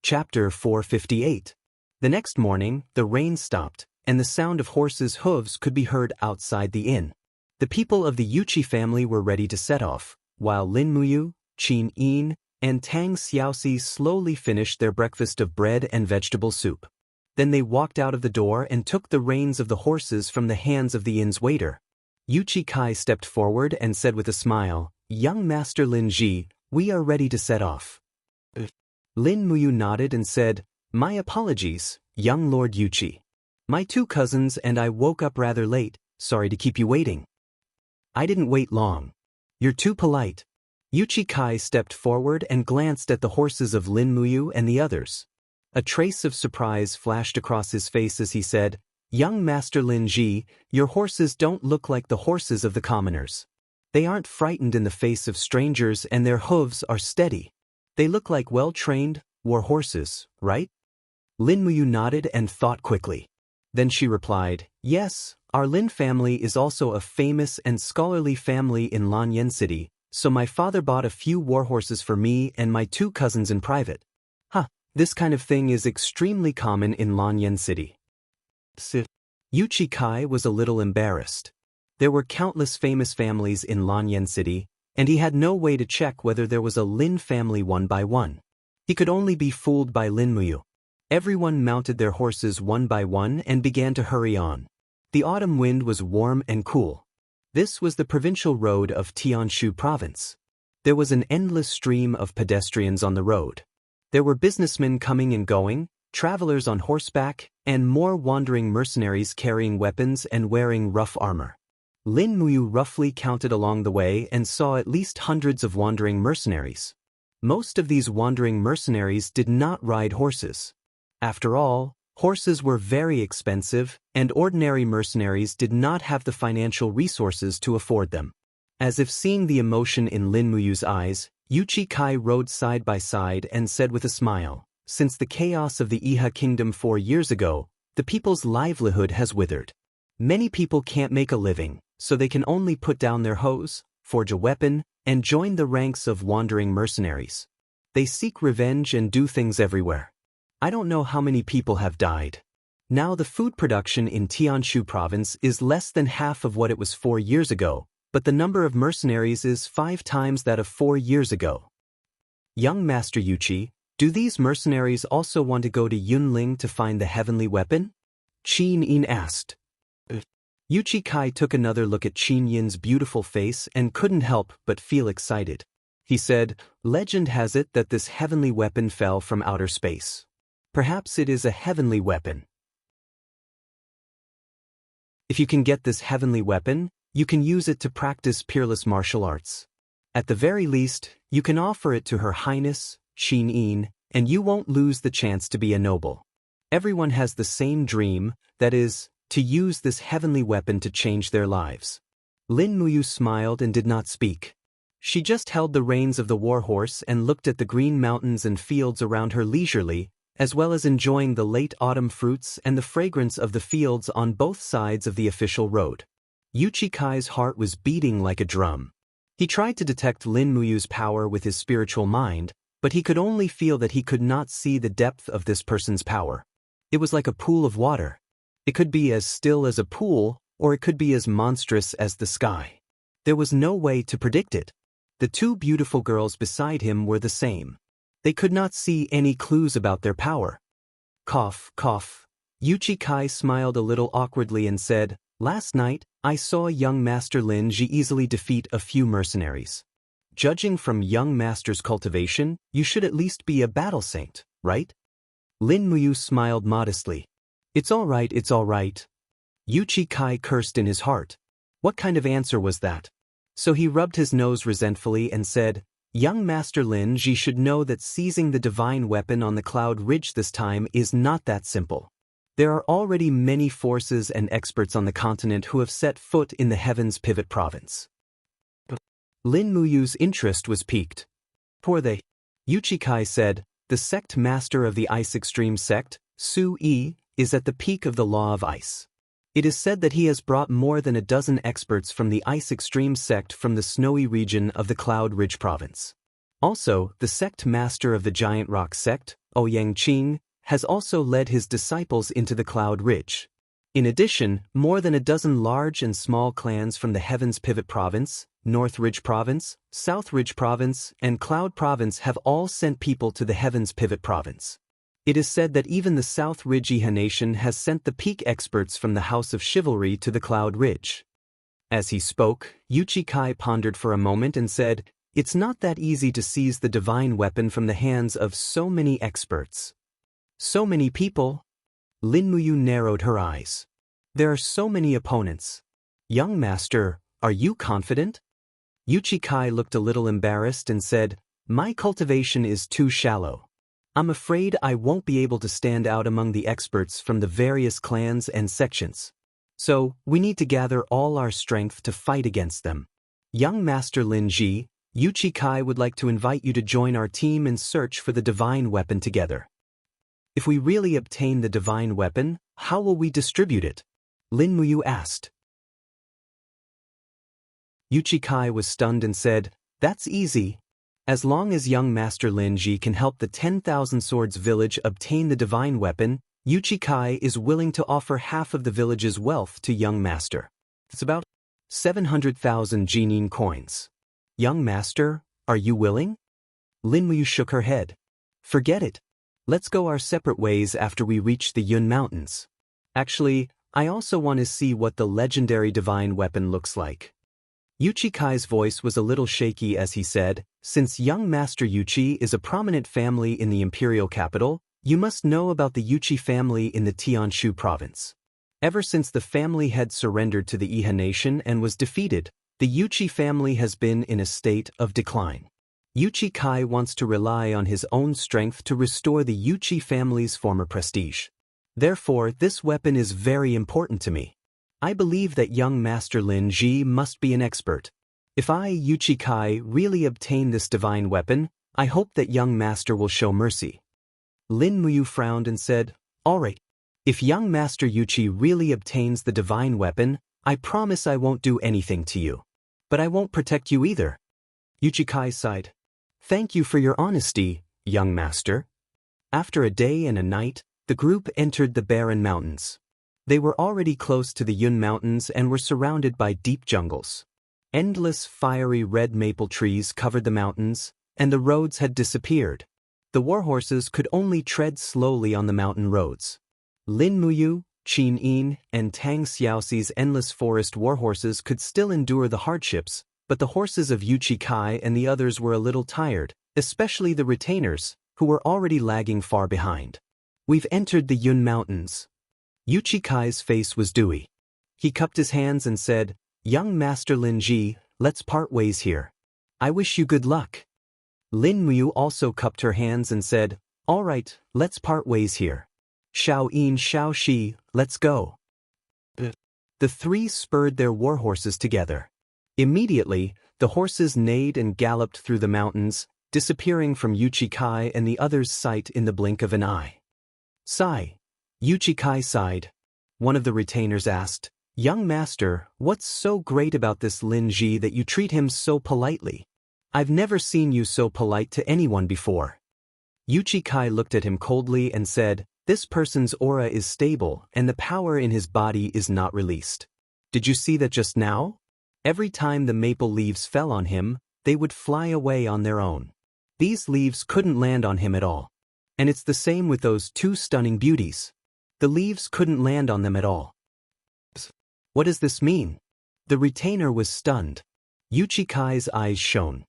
Chapter 458. The next morning, the rain stopped, and the sound of horses' hooves could be heard outside the inn. The people of the Yuchi family were ready to set off, while Lin Mu, Qin, and Tang Xiaoxi slowly finished their breakfast of bread and vegetable soup. Then they walked out of the door and took the reins of the horses from the hands of the inn's waiter. Yuchi Kai stepped forward and said with a smile, Young Master Lin Ji, we are ready to set off. Lin Mu nodded and said, My apologies, young Lord Yuchi. My two cousins and I woke up rather late, sorry to keep you waiting. I didn't wait long. You're too polite. Yuchi Kai stepped forward and glanced at the horses of Lin Mu and the others. A trace of surprise flashed across his face as he said, Young Master Lin Ji, your horses don't look like the horses of the commoners. They aren't frightened in the face of strangers and their hooves are steady. They look like well-trained, war horses, right? Lin Mu nodded and thought quickly. Then she replied, Yes, our Lin family is also a famous and scholarly family in Lanyan City, so my father bought a few war horses for me and my two cousins in private. This kind of thing is extremely common in Lanyan City. Yuchi Kai was a little embarrassed. There were countless famous families in Lanyan City, and he had no way to check whether there was a Lin family one by one. He could only be fooled by Lin Mu. Everyone mounted their horses one by one and began to hurry on. The autumn wind was warm and cool. This was the provincial road of Tianshu province. There was an endless stream of pedestrians on the road. There were businessmen coming and going, travelers on horseback, and more wandering mercenaries carrying weapons and wearing rough armor. Lin Mu roughly counted along the way and saw at least hundreds of wandering mercenaries. Most of these wandering mercenaries did not ride horses. After all, horses were very expensive, and ordinary mercenaries did not have the financial resources to afford them. As if seeing the emotion in Lin Mu's eyes, Yuchi Kai rode side by side and said with a smile, Since the chaos of the Iha kingdom 4 years ago, the people's livelihood has withered. Many people can't make a living, so they can only put down their hoes, forge a weapon, and join the ranks of wandering mercenaries. They seek revenge and do things everywhere. I don't know how many people have died. Now the food production in Tianshu province is less than half of what it was 4 years ago, but the number of mercenaries is 5 times that of 4 years ago. Young Master Yuchi, do these mercenaries also want to go to Yunling to find the heavenly weapon? Qin Yin asked. Yuchi Kai took another look at Qin Yin's beautiful face and couldn't help but feel excited. He said, "Legend has it that this heavenly weapon fell from outer space. Perhaps it is a heavenly weapon. If you can get this heavenly weapon, you can use it to practice peerless martial arts. At the very least, you can offer it to Her Highness, Qin Yin, and you won't lose the chance to be a noble. Everyone has the same dream, that is, to use this heavenly weapon to change their lives." Lin Muyu smiled and did not speak. She just held the reins of the warhorse and looked at the green mountains and fields around her leisurely, as well as enjoying the late autumn fruits and the fragrance of the fields on both sides of the official road. Yuchi Kai's heart was beating like a drum. He tried to detect Lin Muyu's power with his spiritual mind, but he could only feel that he could not see the depth of this person's power. It was like a pool of water. It could be as still as a pool, or it could be as monstrous as the sky. There was no way to predict it. The 2 beautiful girls beside him were the same. They could not see any clues about their power. Cough, cough. Yuchi Kai smiled a little awkwardly and said, "Last night, I saw young Master Lin Ji easily defeat a few mercenaries. Judging from young Master's cultivation, you should at least be a battle saint, right?" Lin Muyu smiled modestly. It's all right. Yuchi Kai cursed in his heart. What kind of answer was that? So he rubbed his nose resentfully and said, "Young Master Lin Ji should know that seizing the divine weapon on the Cloud Ridge this time is not that simple. There are already many forces and experts on the continent who have set foot in the Heaven's Pivot province." Lin Muyu's interest was piqued. "Poor they." Yuchi Kai said, "The sect master of the Ice Extreme sect, Su Yi, is at the peak of the law of ice. It is said that he has brought more than a dozen experts from the Ice Extreme sect from the snowy region of the Cloud Ridge province. Also, the sect master of the Giant Rock sect, Ouyang Qing, has also led his disciples into the Cloud Ridge. In addition, more than a dozen large and small clans from the Heaven's Pivot province, North Ridge province, South Ridge province, and Cloud province have all sent people to the Heaven's Pivot province. It is said that even the South Ridge Iha nation has sent the peak experts from the House of Chivalry to the Cloud Ridge." As he spoke, Yuchi Kai pondered for a moment and said, "It's not that easy to seize the divine weapon from the hands of so many experts. So many people?" Lin Muyu narrowed her eyes. "There are so many opponents. Young Master, are you confident?" Yuchi Kai looked a little embarrassed and said, "My cultivation is too shallow. I'm afraid I won't be able to stand out among the experts from the various clans and sections. So, we need to gather all our strength to fight against them. Young Master Lin Ji, Yuchi Kai would like to invite you to join our team and search for the divine weapon together." "If we really obtain the divine weapon, how will we distribute it?" Lin Muyu asked. Yuchi Kai was stunned and said, "That's easy. As long as young Master Lin Ji can help the 10,000 Swords village obtain the divine weapon, Yuchi Kai is willing to offer half of the village's wealth to young Master. It's about 700,000 Jinin coins. Young Master, are you willing?" Lin Muyu shook her head. "Forget it. Let's go our separate ways after we reach the Yun Mountains. Actually, I also want to see what the legendary divine weapon looks like." Yuchi Kai's voice was a little shaky as he said, "Since young Master Yuchi is a prominent family in the imperial capital, you must know about the Yuchi family in the Tianshu province. Ever since the family had surrendered to the Iha nation and was defeated, the Yuchi family has been in a state of decline. Yuchi Kai wants to rely on his own strength to restore the Yuchi family's former prestige. Therefore, this weapon is very important to me. I believe that young Master Lin Ji must be an expert. If I, Yuchi Kai, really obtain this divine weapon, I hope that young Master will show mercy." Lin Muyu frowned and said, "All right. If young Master Yuchi really obtains the divine weapon, I promise I won't do anything to you. But I won't protect you either." Yuchi-kai sighed. "Thank you for your honesty, young master." After a day and a night, the group entered the barren mountains. They were already close to the Yun Mountains and were surrounded by deep jungles. Endless fiery red maple trees covered the mountains, and the roads had disappeared. The warhorses could only tread slowly on the mountain roads. Lin Muyu, Qin Yin, and Tang Xiaoxi's endless forest warhorses could still endure the hardships, but the horses of Yuchi Kai and the others were a little tired, especially the retainers, who were already lagging far behind. "We've entered the Yun Mountains." Yuchi Kai's face was dewy. He cupped his hands and said, "Young Master Lin Ji, let's part ways here. I wish you good luck." Lin Muyu also cupped her hands and said, "All right, let's part ways here. Xiao Yin, Xiao Shi, let's go." The three spurred their warhorses together. Immediately, the horses neighed and galloped through the mountains, disappearing from Yuchi Kai and the others' sight in the blink of an eye. "Sigh." Yuchi Kai sighed. One of the retainers asked, "Young master, what's so great about this Lin Ji that you treat him so politely? I've never seen you so polite to anyone before." Yuchi Kai looked at him coldly and said, "This person's aura is stable and the power in his body is not released. Did you see that just now? Every time the maple leaves fell on him, they would fly away on their own. These leaves couldn't land on him at all. And it's the same with those two stunning beauties. The leaves couldn't land on them at all." "What does this mean?" The retainer was stunned. Yuchi Kai's eyes shone.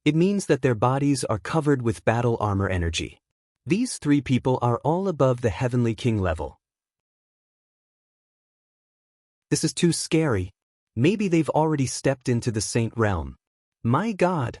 "It means that their bodies are covered with battle armor energy. These three people are all above the Heavenly King level." "This is too scary. Maybe they've already stepped into the Saint Realm. My God!"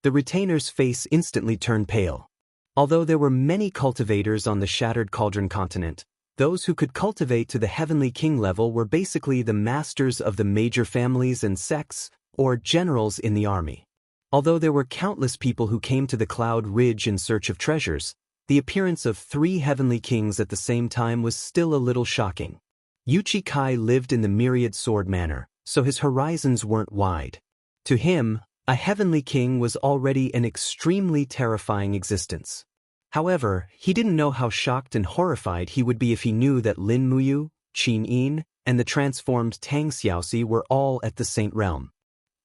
The retainer's face instantly turned pale. Although there were many cultivators on the Shattered Cauldron continent, those who could cultivate to the Heavenly King level were basically the masters of the major families and sects, or generals in the army. Although there were countless people who came to the Cloud Ridge in search of treasures, the appearance of three Heavenly Kings at the same time was still a little shocking. Yuchi Kai lived in the Myriad Sword Manor, so his horizons weren't wide. To him, a Heavenly King was already an extremely terrifying existence. However, he didn't know how shocked and horrified he would be if he knew that Lin Muyu, Qin Yin, and the transformed Tang Xiaoxi were all at the Saint Realm.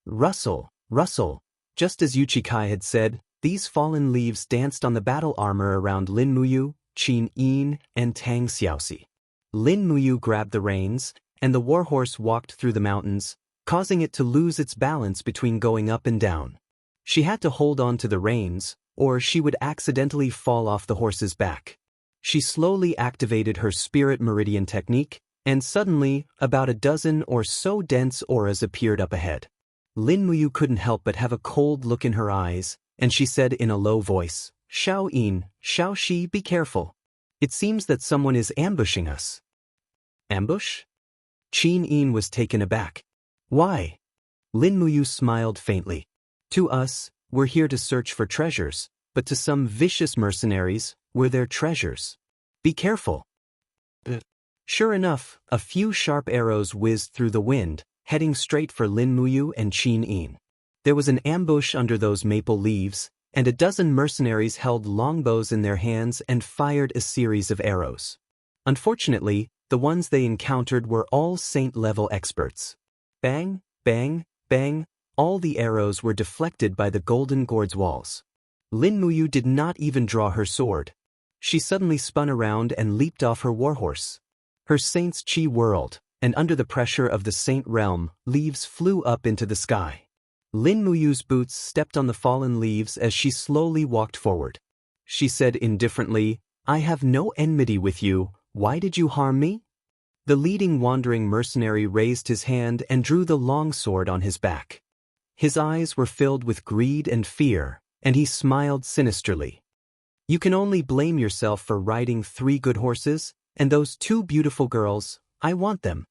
Rustle, rustle. Just as Yuchi Kai had said, these fallen leaves danced on the battle armor around Lin Muyu, Qin Yin, and Tang Xiaoxi. Lin Muyu grabbed the reins, and the warhorse walked through the mountains, causing it to lose its balance between going up and down. She had to hold on to the reins, or she would accidentally fall off the horse's back. She slowly activated her spirit meridian technique, and suddenly, about a dozen or so dense auras appeared up ahead. Lin Muyu couldn't help but have a cold look in her eyes, and she said in a low voice, "Xiao Yin, Xiao Shi, be careful. It seems that someone is ambushing us." "Ambush?" Qin Yin was taken aback. "Why?" Lin Muyu smiled faintly. "To us, we're here to search for treasures, but to some vicious mercenaries, we're their treasures. Be careful." Sure enough, a few sharp arrows whizzed through the wind, heading straight for Lin Muyu and Qin Yin. There was an ambush under those maple leaves, and a dozen mercenaries held longbows in their hands and fired a series of arrows. Unfortunately, the ones they encountered were all saint-level experts. Bang, bang, bang, all the arrows were deflected by the Golden Gourd's walls. Lin Muyu did not even draw her sword. She suddenly spun around and leaped off her warhorse. Her saint's chi whirled, and under the pressure of the Saint Realm, leaves flew up into the sky. Lin Muyu's boots stepped on the fallen leaves as she slowly walked forward. She said indifferently, "I have no enmity with you, why did you harm me?" The leading wandering mercenary raised his hand and drew the long sword on his back. His eyes were filled with greed and fear, and he smiled sinisterly. "You can only blame yourself for riding 3 good horses, and those 2 beautiful girls, I want them."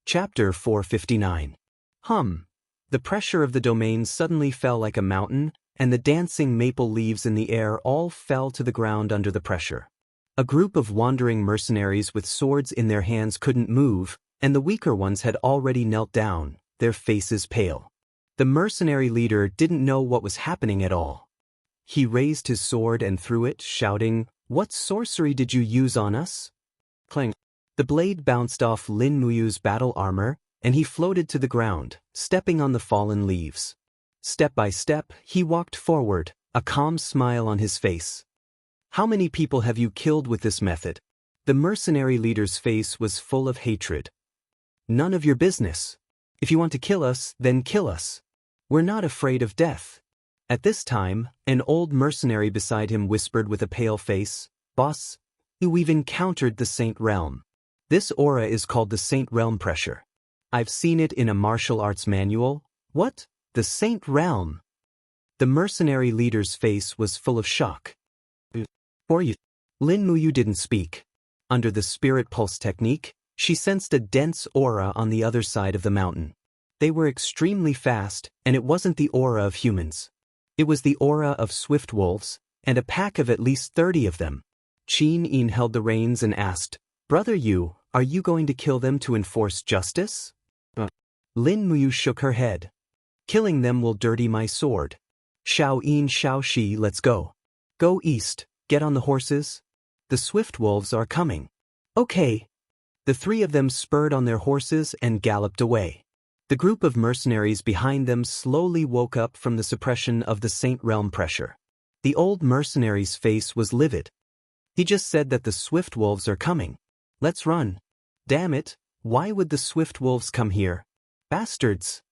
Chapter 459. The pressure of the domain suddenly fell like a mountain, and the dancing maple leaves in the air all fell to the ground under the pressure. A group of wandering mercenaries with swords in their hands couldn't move, and the weaker ones had already knelt down, their faces pale. The mercenary leader didn't know what was happening at all. He raised his sword and threw it, shouting, "What sorcery did you use on us?" Clang. The blade bounced off Lin Muyu's battle armor, and he floated to the ground, stepping on the fallen leaves. Step by step, he walked forward, a calm smile on his face. "How many people have you killed with this method?" The mercenary leader's face was full of hatred. "None of your business. If you want to kill us, then kill us. We're not afraid of death." At this time, an old mercenary beside him whispered with a pale face, "Boss, we've encountered the Saint Realm. This aura is called the Saint Realm pressure. I've seen it in a martial arts manual." "What? The Saint Realm?" The mercenary leader's face was full of shock. "For you." Lin Muyu didn't speak. Under the spirit pulse technique, she sensed a dense aura on the other side of the mountain. They were extremely fast, and it wasn't the aura of humans. It was the aura of swift wolves, and a pack of at least 30 of them. Qin Yin held the reins and asked, "Brother Yu, are you going to kill them to enforce justice?" Lin Muyu shook her head. "Killing them will dirty my sword. Xiao Yin, Xiao Shi, let's go. Go east, get on the horses. The swift wolves are coming." "Okay." The three of them spurred on their horses and galloped away. The group of mercenaries behind them slowly woke up from the suppression of the Saint Realm pressure. The old mercenary's face was livid. "He just said that the swift wolves are coming. Let's run." "Damn it, why would the swift wolves come here? Bastards!"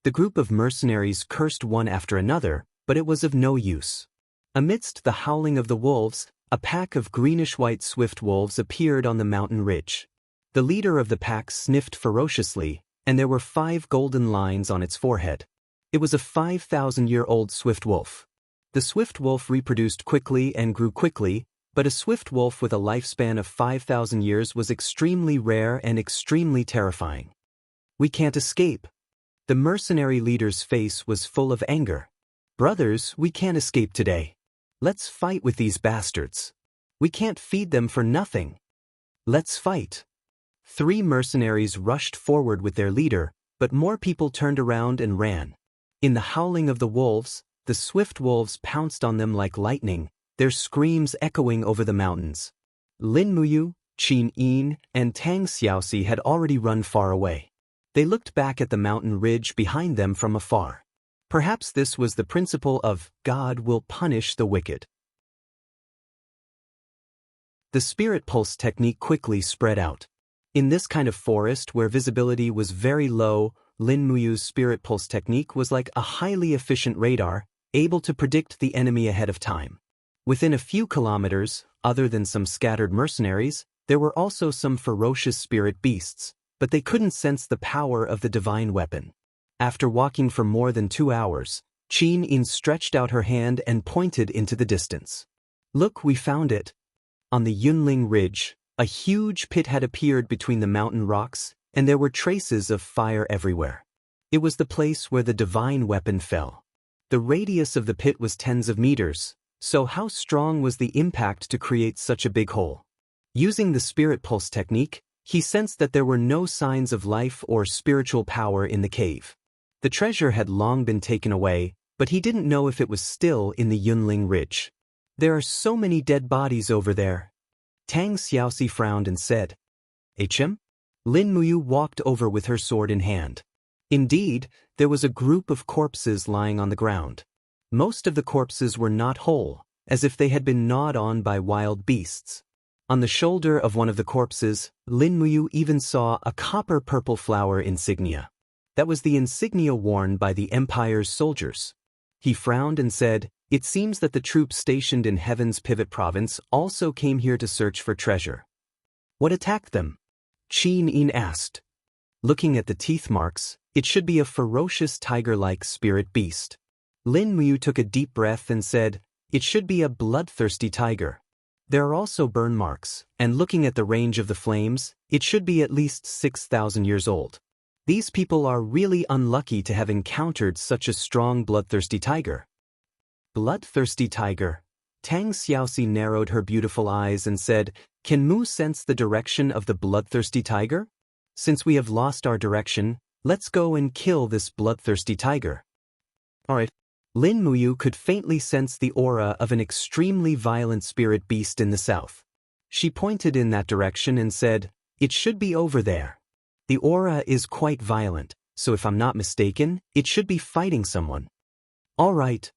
The group of mercenaries cursed one after another, but it was of no use. Amidst the howling of the wolves, a pack of greenish-white swift wolves appeared on the mountain ridge. The leader of the pack sniffed ferociously, and there were 5 golden lines on its forehead. It was a 5,000-year-old swift wolf. The swift wolf reproduced quickly and grew quickly, but a swift wolf with a lifespan of 5,000 years was extremely rare and extremely terrifying. "We can't escape." The mercenary leader's face was full of anger. "Brothers, we can't escape today. Let's fight with these bastards. We can't feed them for nothing. Let's fight." 3 mercenaries rushed forward with their leader, but more people turned around and ran. In the howling of the wolves, the swift wolves pounced on them like lightning, their screams echoing over the mountains. Lin Muyu, Qin Yin, and Tang Xiaoxi had already run far away. They looked back at the mountain ridge behind them from afar. Perhaps this was the principle of God will punish the wicked. The spirit pulse technique quickly spread out. In this kind of forest where visibility was very low, Lin Muyu's spirit pulse technique was like a highly efficient radar, able to predict the enemy ahead of time. Within a few kilometers, other than some scattered mercenaries, there were also some ferocious spirit beasts, but they couldn't sense the power of the divine weapon. After walking for more than 2 hours, Qin Yin stretched out her hand and pointed into the distance. "Look, we found it." On the Yunling Ridge, a huge pit had appeared between the mountain rocks, and there were traces of fire everywhere. It was the place where the divine weapon fell. The radius of the pit was tens of meters, so how strong was the impact to create such a big hole? Using the spirit pulse technique, he sensed that there were no signs of life or spiritual power in the cave. The treasure had long been taken away, but he didn't know if it was still in the Yunling Ridge. "There are so many dead bodies over there." Tang Xiaoxi frowned and said, "Hm?" Lin Muyu walked over with her sword in hand. Indeed, there was a group of corpses lying on the ground. Most of the corpses were not whole, as if they had been gnawed on by wild beasts. On the shoulder of one of the corpses, Lin Muyu even saw a copper-purple flower insignia. That was the insignia worn by the Empire's soldiers. He frowned and said, "It seems that the troops stationed in Heaven's Pivot Province also came here to search for treasure." "What attacked them?" Qin Yin asked. Looking at the teeth marks, it should be a ferocious tiger-like spirit beast. Lin Muyu took a deep breath and said, "It should be a bloodthirsty tiger." There are also burn marks, and looking at the range of the flames, it should be at least 6,000 years old. These people are really unlucky to have encountered such a strong bloodthirsty tiger. Bloodthirsty tiger. Tang Xiaoxi narrowed her beautiful eyes and said, "Can Mu sense the direction of the bloodthirsty tiger? Since we have lost our direction, let's go and kill this bloodthirsty tiger." Alright. Lin Muyu could faintly sense the aura of an extremely violent spirit beast in the south. She pointed in that direction and said, "It should be over there. The aura is quite violent, so if I'm not mistaken, it should be fighting someone." All right.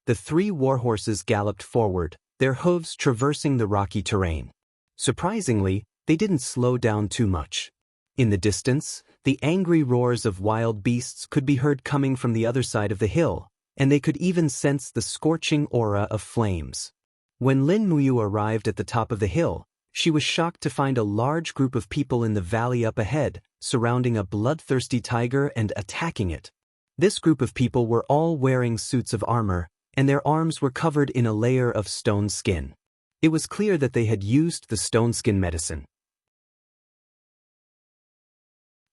The 3 warhorses galloped forward, their hooves traversing the rocky terrain. Surprisingly, they didn't slow down too much. In the distance, the angry roars of wild beasts could be heard coming from the other side of the hill, and they could even sense the scorching aura of flames. When Lin Muyu arrived at the top of the hill, she was shocked to find a large group of people in the valley up ahead, surrounding a bloodthirsty tiger and attacking it. This group of people were all wearing suits of armor, and their arms were covered in a layer of stone skin. It was clear that they had used the stone skin medicine.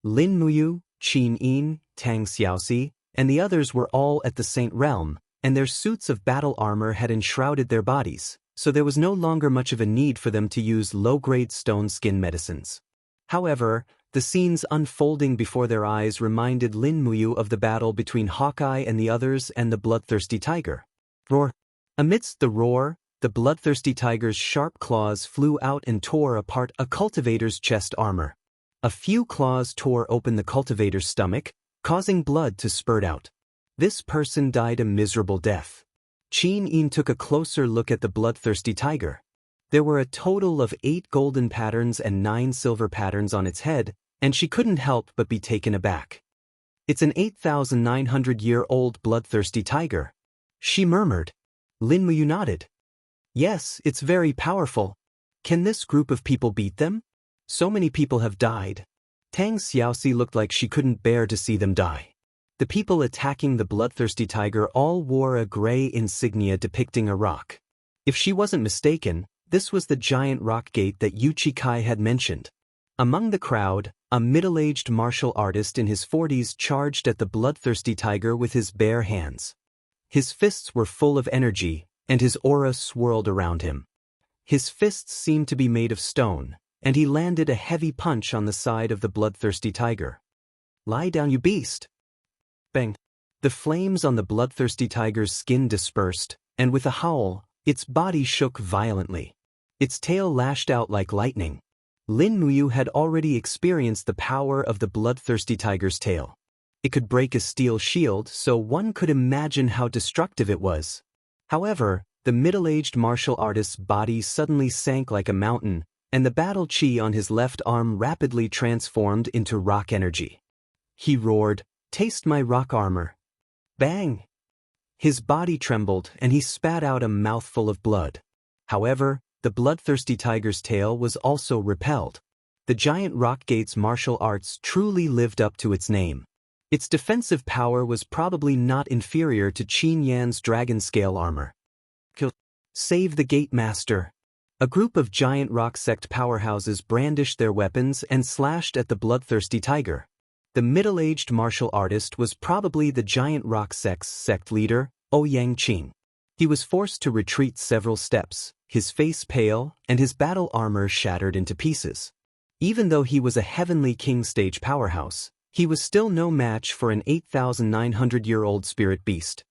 Lin Muyu, Qin Yin, Tang Xiaoxi, and the others were all at the Saint Realm, and their suits of battle armor had enshrouded their bodies, so there was no longer much of a need for them to use low-grade stone skin medicines. However, the scenes unfolding before their eyes reminded Lin Muyu of the battle between Hawkeye and the others and the bloodthirsty tiger. Roar! Amidst the roar, the bloodthirsty tiger's sharp claws flew out and tore apart a cultivator's chest armor. A few claws tore open the cultivator's stomach, causing blood to spurt out. This person died a miserable death. Qin Yin took a closer look at the bloodthirsty tiger. There were a total of 8 golden patterns and 9 silver patterns on its head, and she couldn't help but be taken aback. "It's an 8,900-year-old bloodthirsty tiger," she murmured. Lin Muyu nodded. "Yes, it's very powerful. Can this group of people beat them? So many people have died." Tang Xiaoxi looked like she couldn't bear to see them die. The people attacking the bloodthirsty tiger all wore a gray insignia depicting a rock. If she wasn't mistaken, this was the giant rock gate that Yu Chi had mentioned. Among the crowd, a middle-aged martial artist in his 40s charged at the bloodthirsty tiger with his bare hands. His fists were full of energy, and his aura swirled around him. His fists seemed to be made of stone, and he landed a heavy punch on the side of the bloodthirsty tiger. "Lie down, you beast!" Bang! The flames on the bloodthirsty tiger's skin dispersed, and with a howl, its body shook violently. Its tail lashed out like lightning. Lin Muyu had already experienced the power of the bloodthirsty tiger's tail. It could break a steel shield, so one could imagine how destructive it was. However, the middle-aged martial artist's body suddenly sank like a mountain, and the battle chi on his left arm rapidly transformed into rock energy. He roared, "Taste my rock armor." Bang! His body trembled and he spat out a mouthful of blood. However, the bloodthirsty tiger's tail was also repelled. The giant rock gate's martial arts truly lived up to its name. Its defensive power was probably not inferior to Qin Yan's dragon scale armor. Save the gate master. A group of giant rock sect powerhouses brandished their weapons and slashed at the bloodthirsty tiger. The middle-aged martial artist was probably the giant rock sect's sect leader, Ouyang Qing. He was forced to retreat several steps, his face pale, and his battle armor shattered into pieces. Even though he was a heavenly king stage powerhouse, he was still no match for an 8,900-year-old spirit beast.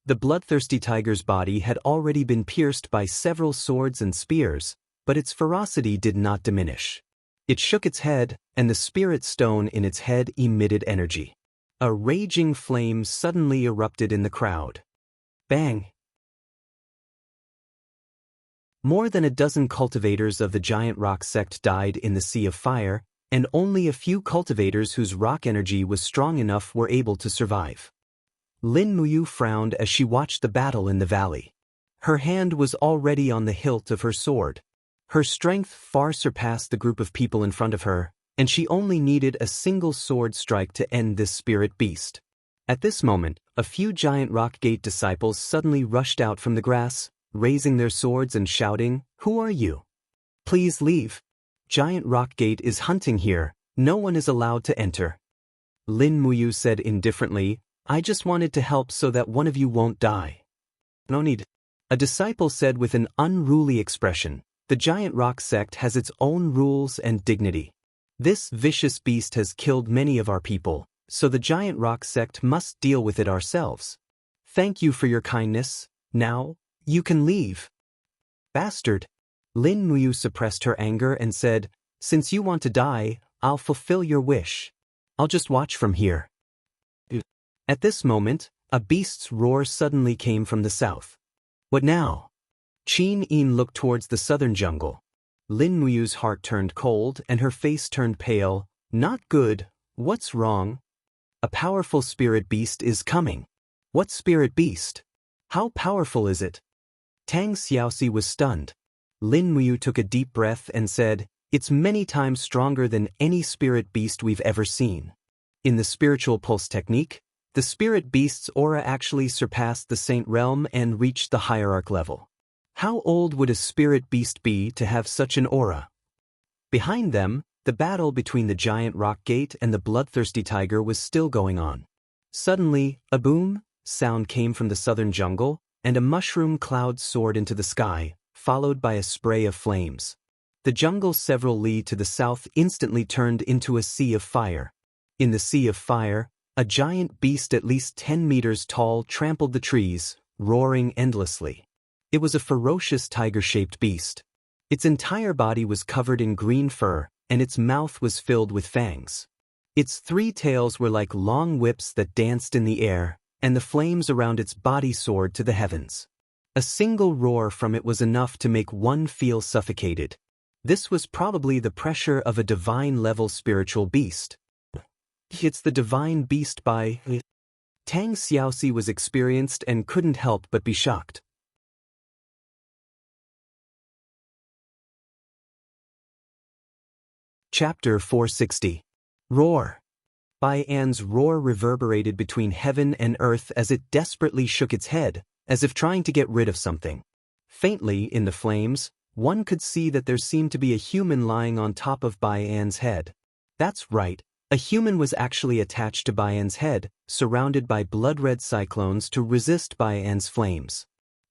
The bloodthirsty tiger's body had already been pierced by several swords and spears, but its ferocity did not diminish. It shook its head, and the spirit stone in its head emitted energy. A raging flame suddenly erupted in the crowd. Bang! More than a dozen cultivators of the giant rock sect died in the sea of fire, and only a few cultivators whose rock energy was strong enough were able to survive. Lin Muyu frowned as she watched the battle in the valley. Her hand was already on the hilt of her sword. Her strength far surpassed the group of people in front of her, and she only needed a single sword strike to end this spirit beast. At this moment, a few giant rock gate disciples suddenly rushed out from the grass, raising their swords and shouting, "Who are you? Please leave. Giant rock gate is hunting here, No one is allowed to enter. Lin Muyu said indifferently, I just wanted to help so that one of you won't die. No need. A disciple said with an unruly expression, the giant rock sect has its own rules and dignity. This vicious beast has killed many of our people, so the giant rock sect must deal with it ourselves. Thank you for your kindness. Now, you can leave. Bastard. Lin Muyu suppressed her anger and said, since you want to die, I'll fulfill your wish. I'll just watch from here. At this moment, a beast's roar suddenly came from the south. What now? Qin Yin looked towards the southern jungle. Lin Muyu's heart turned cold and her face turned pale. Not good. What's wrong? A powerful spirit beast is coming. What spirit beast? How powerful is it? Tang Xiaoxi was stunned. Lin Muyu took a deep breath and said, it's many times stronger than any spirit beast we've ever seen. In the spiritual pulse technique, the spirit beast's aura actually surpassed the saint realm and reached the hierarch level. How old would a spirit beast be to have such an aura? Behind them, the battle between the giant rock gate and the bloodthirsty tiger was still going on. Suddenly, a boom sound came from the southern jungle, and a mushroom cloud soared into the sky, followed by a spray of flames. The jungle several li to the south instantly turned into a sea of fire. In the sea of fire, a giant beast at least 10 meters tall trampled the trees, roaring endlessly. It was a ferocious tiger-shaped beast. Its entire body was covered in green fur, and its mouth was filled with fangs. Its 3 tails were like long whips that danced in the air, and the flames around its body soared to the heavens. A single roar from it was enough to make one feel suffocated. This was probably the pressure of a divine-level spiritual beast. It's the divine beast by... Tang Xiaoxi was experienced and couldn't help but be shocked. Chapter 460. Roar. Bai An's roar reverberated between heaven and earth as it desperately shook its head, as if trying to get rid of something. Faintly, in the flames, one could see that there seemed to be a human lying on top of Bai An's head. That's right, a human was actually attached to Bai An's head, surrounded by blood-red cyclones to resist Bai An's flames.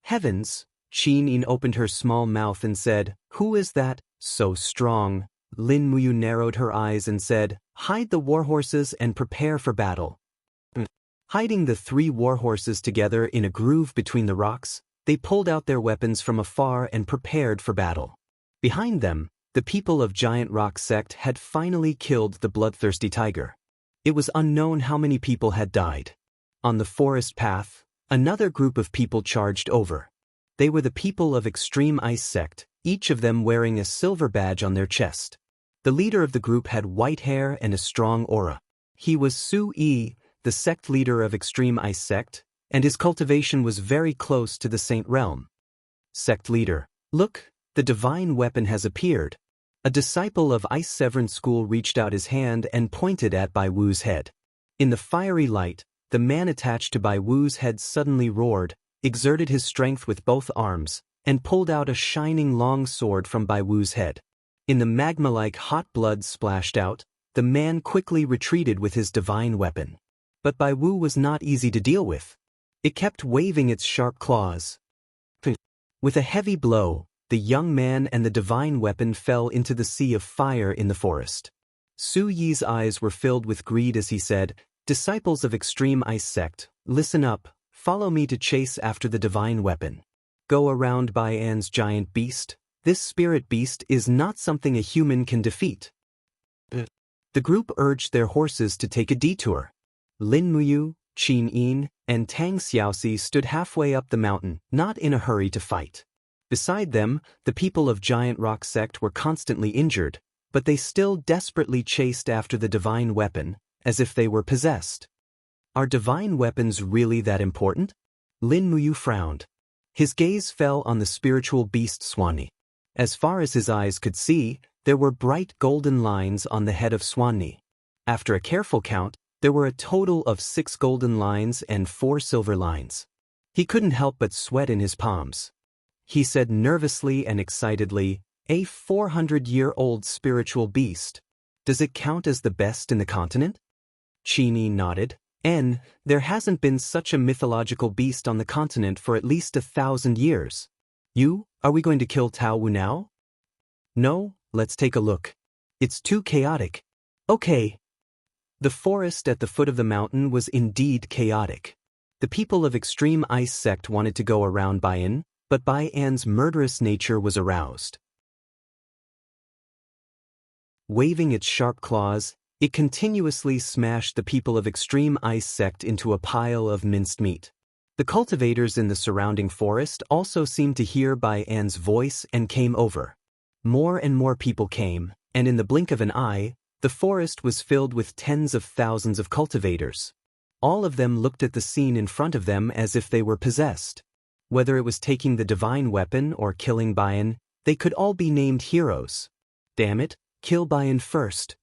Heavens! Qin Yin opened her small mouth and said, who is that, so strong? Lin Muyu narrowed her eyes and said, hide the warhorses and prepare for battle. Hiding the 3 warhorses together in a groove between the rocks, they pulled out their weapons from afar and prepared for battle. Behind them, the people of Giant Rock Sect had finally killed the bloodthirsty tiger. It was unknown how many people had died. On the forest path, another group of people charged over. They were the people of Extreme Ice Sect, each of them wearing a silver badge on their chest. The leader of the group had white hair and a strong aura. He was Su Yi, the sect leader of Extreme Ice Sect, and his cultivation was very close to the Saint Realm. Sect leader, look, the divine weapon has appeared. A disciple of Ice Severin School reached out his hand and pointed at Bai Wu's head. In the fiery light, the man attached to Bai Wu's head suddenly roared, exerted his strength with both arms, and pulled out a shining long sword from Bai Wu's head. In the magma-like hot blood splashed out, the man quickly retreated with his divine weapon. But Bai Wu was not easy to deal with. It kept waving its sharp claws. With a heavy blow, the young man and the divine weapon fell into the sea of fire in the forest. Su Yi's eyes were filled with greed as he said, disciples of Extreme Ice Sect, listen up, follow me to chase after the divine weapon. Go around Bai An's giant beast. This spirit beast is not something a human can defeat. The group urged their horses to take a detour. Lin Muyu, Qin Yin, and Tang Xiaoxi stood halfway up the mountain, not in a hurry to fight. Beside them, the people of Giant Rock Sect were constantly injured, but they still desperately chased after the divine weapon, as if they were possessed. Are divine weapons really that important? Lin Muyu frowned. His gaze fell on the spiritual beast Swanni. As far as his eyes could see, there were bright golden lines on the head of Swanni. After a careful count, there were a total of 6 golden lines and 4 silver lines. He couldn't help but sweat in his palms. He said nervously and excitedly, a 400-year-old spiritual beast. Does it count as the best in the continent? Chini nodded. There hasn't been such a mythological beast on the continent for at least 1,000 years. Are we going to kill Tao Wu now? No, let's take a look. It's too chaotic. Okay. The forest at the foot of the mountain was indeed chaotic. The people of Extreme Ice Sect wanted to go around Baiyan, but Baiyan's murderous nature was aroused. Waving its sharp claws, it continuously smashed the people of Extreme Ice Sect into a pile of minced meat. The cultivators in the surrounding forest also seemed to hear Baiyan's voice and came over. More and more people came, and in the blink of an eye, the forest was filled with tens of thousands of cultivators. All of them looked at the scene in front of them as if they were possessed. Whether it was taking the divine weapon or killing Baiyan, they could all be named heroes. Damn it, kill Baiyan first.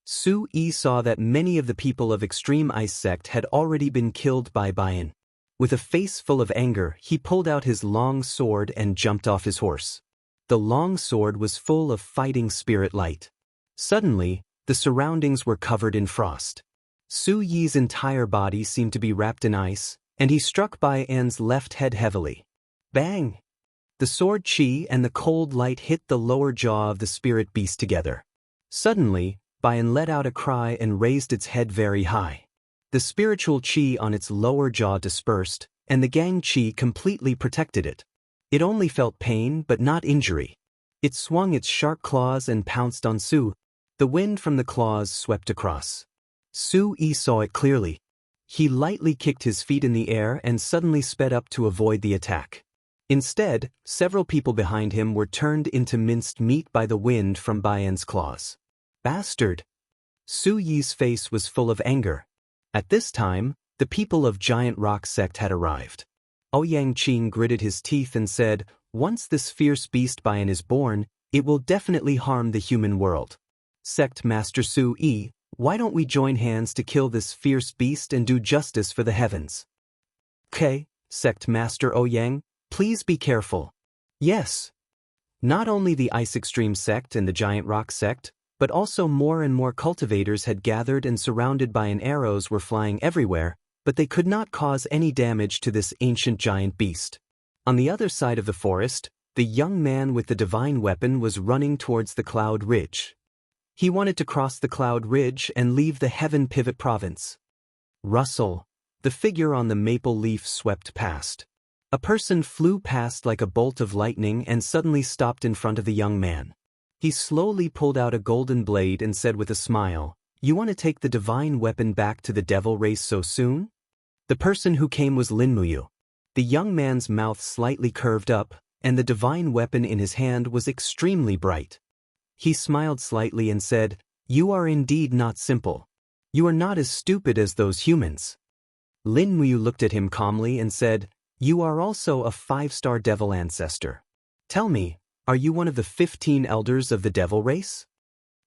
Su Yi saw that many of the people of Extreme Ice Sect had already been killed by Baiyan. With a face full of anger, he pulled out his long sword and jumped off his horse. The long sword was full of fighting spirit light. Suddenly, the surroundings were covered in frost. Su Yi's entire body seemed to be wrapped in ice, and he struck Baiyan's left head heavily. Bang! The sword chi and the cold light hit the lower jaw of the spirit beast together. Suddenly, Baiyan let out a cry and raised its head very high. The spiritual chi on its lower jaw dispersed, and the gang chi completely protected it. It only felt pain but not injury. It swung its sharp claws and pounced on Su. The wind from the claws swept across. Su Yi saw it clearly. He lightly kicked his feet in the air and suddenly sped up to avoid the attack. Instead, several people behind him were turned into minced meat by the wind from Baiyan's claws. Bastard! Su Yi's face was full of anger. At this time, the people of Giant Rock Sect had arrived. Ouyang Qing gritted his teeth and said, "Once this fierce beast Baiyan is born, it will definitely harm the human world. Sect Master Su Yi, why don't we join hands to kill this fierce beast and do justice for the heavens?" "Okay, Sect Master Ouyang, please be careful." "Yes." Not only the Ice Extreme Sect and the Giant Rock Sect, but also more and more cultivators had gathered and surrounded Baiyan arrows were flying everywhere, but they could not cause any damage to this ancient giant beast. On the other side of the forest, the young man with the divine weapon was running towards the Cloud Ridge. He wanted to cross the Cloud Ridge and leave the Heaven Pivot Province. Rustle. The figure on the maple leaf swept past. A person flew past like a bolt of lightning and suddenly stopped in front of the young man. He slowly pulled out a golden blade and said with a smile, "You want to take the divine weapon back to the devil race so soon?" The person who came was Lin Muyu. The young man's mouth slightly curved up, and the divine weapon in his hand was extremely bright. He smiled slightly and said, "You are indeed not simple. You are not as stupid as those humans." Lin Muyu looked at him calmly and said, "You are also a 5-star devil ancestor. Tell me, are you one of the 15 elders of the devil race?"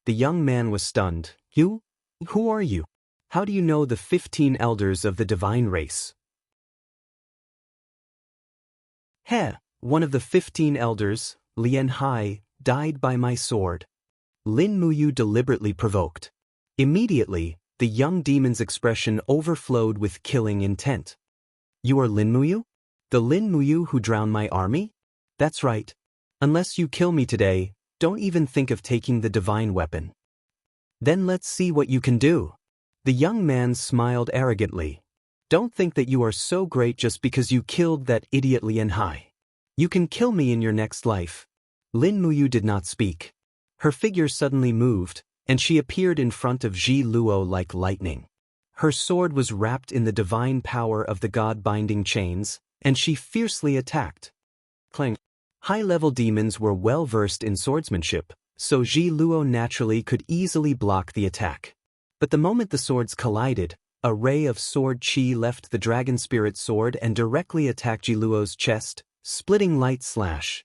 The young man was stunned. "You? Who are you? How do you know the 15 elders of the divine race?" One of the 15 elders, Lian Hai, died by my sword." Lin Muyu deliberately provoked. Immediately, the young demon's expression overflowed with killing intent. "You are Lin Muyu? The Lin Muyu who drowned my army?" "That's right. Unless you kill me today, don't even think of taking the divine weapon." "Then let's see what you can do." The young man smiled arrogantly. "Don't think that you are so great just because you killed that idiot Lian Hai. You can kill me in your next life." Lin Muyu did not speak. Her figure suddenly moved, and she appeared in front of Ji Luo like lightning. Her sword was wrapped in the divine power of the god-binding chains, and she fiercely attacked. Clang. High-level demons were well-versed in swordsmanship, so Ji Luo naturally could easily block the attack. But the moment the swords collided, a ray of sword chi left the dragon spirit sword and directly attacked Ji Luo's chest, splitting light slash.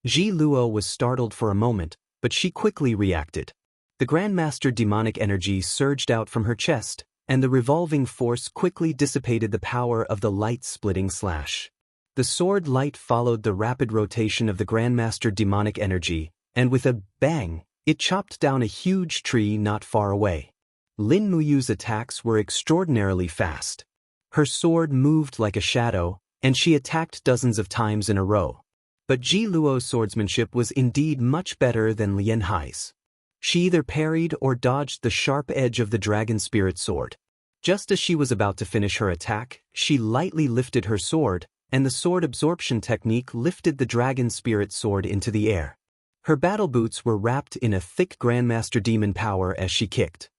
Ji Luo was startled for a moment, but she quickly reacted. The Grandmaster demonic energy surged out from her chest, and the revolving force quickly dissipated the power of the light-splitting slash. The sword light followed the rapid rotation of the Grandmaster demonic energy, and with a bang, It chopped down a huge tree not far away. Lin Muyu's attacks were extraordinarily fast. Her sword moved like a shadow, and she attacked dozens of times in a row. But Ji Luo's swordsmanship was indeed much better than Lian Hai's. She either parried or dodged the sharp edge of the dragon spirit sword. Just as she was about to finish her attack, she lightly lifted her sword, and the sword absorption technique lifted the dragon spirit sword into the air. Her battle boots were wrapped in a thick Grandmaster demon power as she kicked.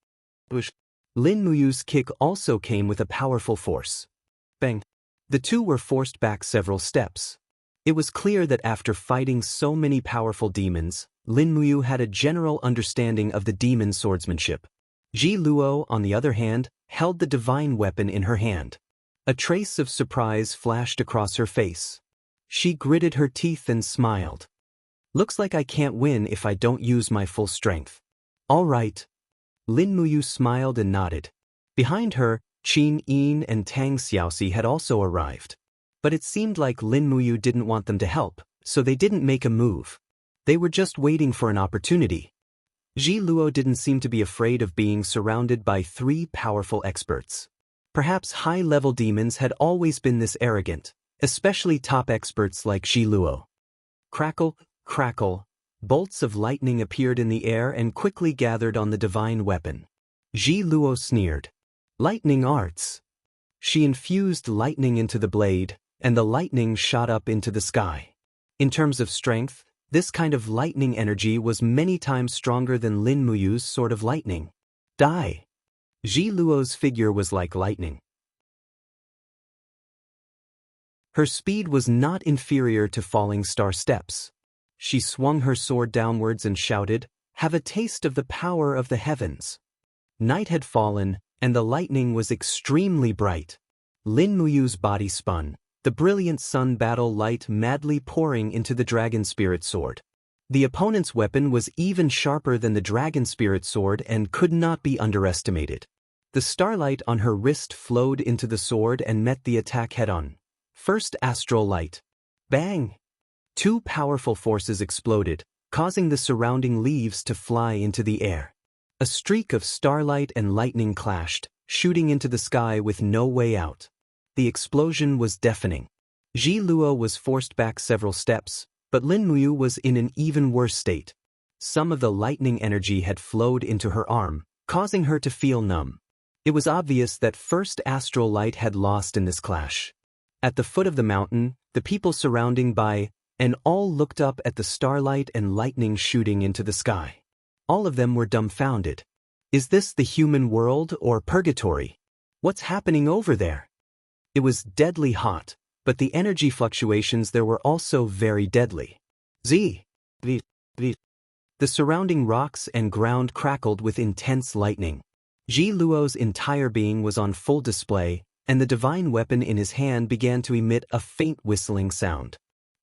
Lin Muyu's kick also came with a powerful force. Bang! The two were forced back several steps. It was clear that after fighting so many powerful demons, Lin Muyu had a general understanding of the demon swordsmanship. Ji Luo, on the other hand, held the divine weapon in her hand. A trace of surprise flashed across her face. She gritted her teeth and smiled. Looks like I can't win if I don't use my full strength. All right. Lin Muyu smiled and nodded. Behind her, Qin Yin and Tang Xiaoxi had also arrived. But it seemed like Lin Muyu didn't want them to help, so they didn't make a move. They were just waiting for an opportunity. Ji Luo didn't seem to be afraid of being surrounded by three powerful experts. Perhaps high-level demons had always been this arrogant, especially top experts like Ji Luo. Crackle, crackle, bolts of lightning appeared in the air and quickly gathered on the divine weapon. Ji Luo sneered. Lightning arts. She infused lightning into the blade, and the lightning shot up into the sky. In terms of strength, this kind of lightning energy was many times stronger than Lin Muyu's sword of lightning. Die! Ji Luo's figure was like lightning. Her speed was not inferior to falling star steps. She swung her sword downwards and shouted, "Have a taste of the power of the heavens." Night had fallen, and the lightning was extremely bright. Lin Muyu's body spun, the brilliant sun battle light madly pouring into the dragon spirit sword. The opponent's weapon was even sharper than the dragon spirit sword and could not be underestimated. The starlight on her wrist flowed into the sword and met the attack head-on. First astral light. Bang! Two powerful forces exploded, causing the surrounding leaves to fly into the air. A streak of starlight and lightning clashed, shooting into the sky with no way out. The explosion was deafening. Ji Luo was forced back several steps, but Lin Muyu was in an even worse state. Some of the lightning energy had flowed into her arm, causing her to feel numb. It was obvious that first astral light had lost in this clash. At the foot of the mountain, the people surrounding Bai and all looked up at the starlight and lightning shooting into the sky. All of them were dumbfounded. Is this the human world or purgatory? What's happening over there? It was deadly hot, but the energy fluctuations there were also very deadly. The surrounding rocks and ground crackled with intense lightning. Ji Luo's entire being was on full display, and the divine weapon in his hand began to emit a faint whistling sound.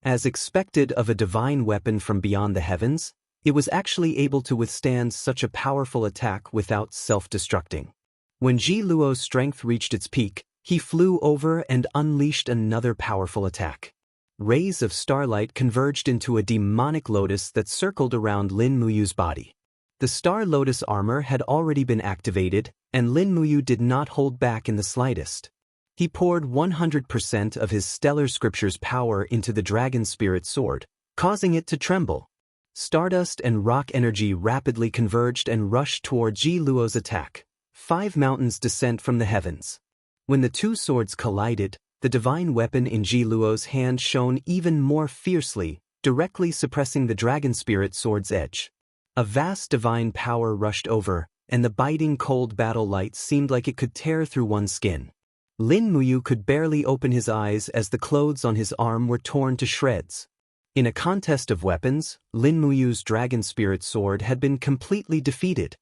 As expected of a divine weapon from beyond the heavens, it was actually able to withstand such a powerful attack without self-destructing. When Ji Luo's strength reached its peak, he flew over and unleashed another powerful attack. Rays of starlight converged into a demonic lotus that circled around Lin Muyu's body. The Star Lotus armor had already been activated, and Lin Muyu did not hold back in the slightest. He poured 100% of his stellar scripture's power into the dragon spirit sword, causing it to tremble. Stardust and rock energy rapidly converged and rushed toward Ji Luo's attack. 5 mountains descent from the heavens. When the two swords collided, the divine weapon in Ji Luo's hand shone even more fiercely, directly suppressing the dragon spirit sword's edge. A vast divine power rushed over, and the biting cold battle light seemed like it could tear through one's skin. Lin Muyu could barely open his eyes as the clothes on his arm were torn to shreds. In a contest of weapons, Lin Muyu's dragon spirit sword had been completely defeated.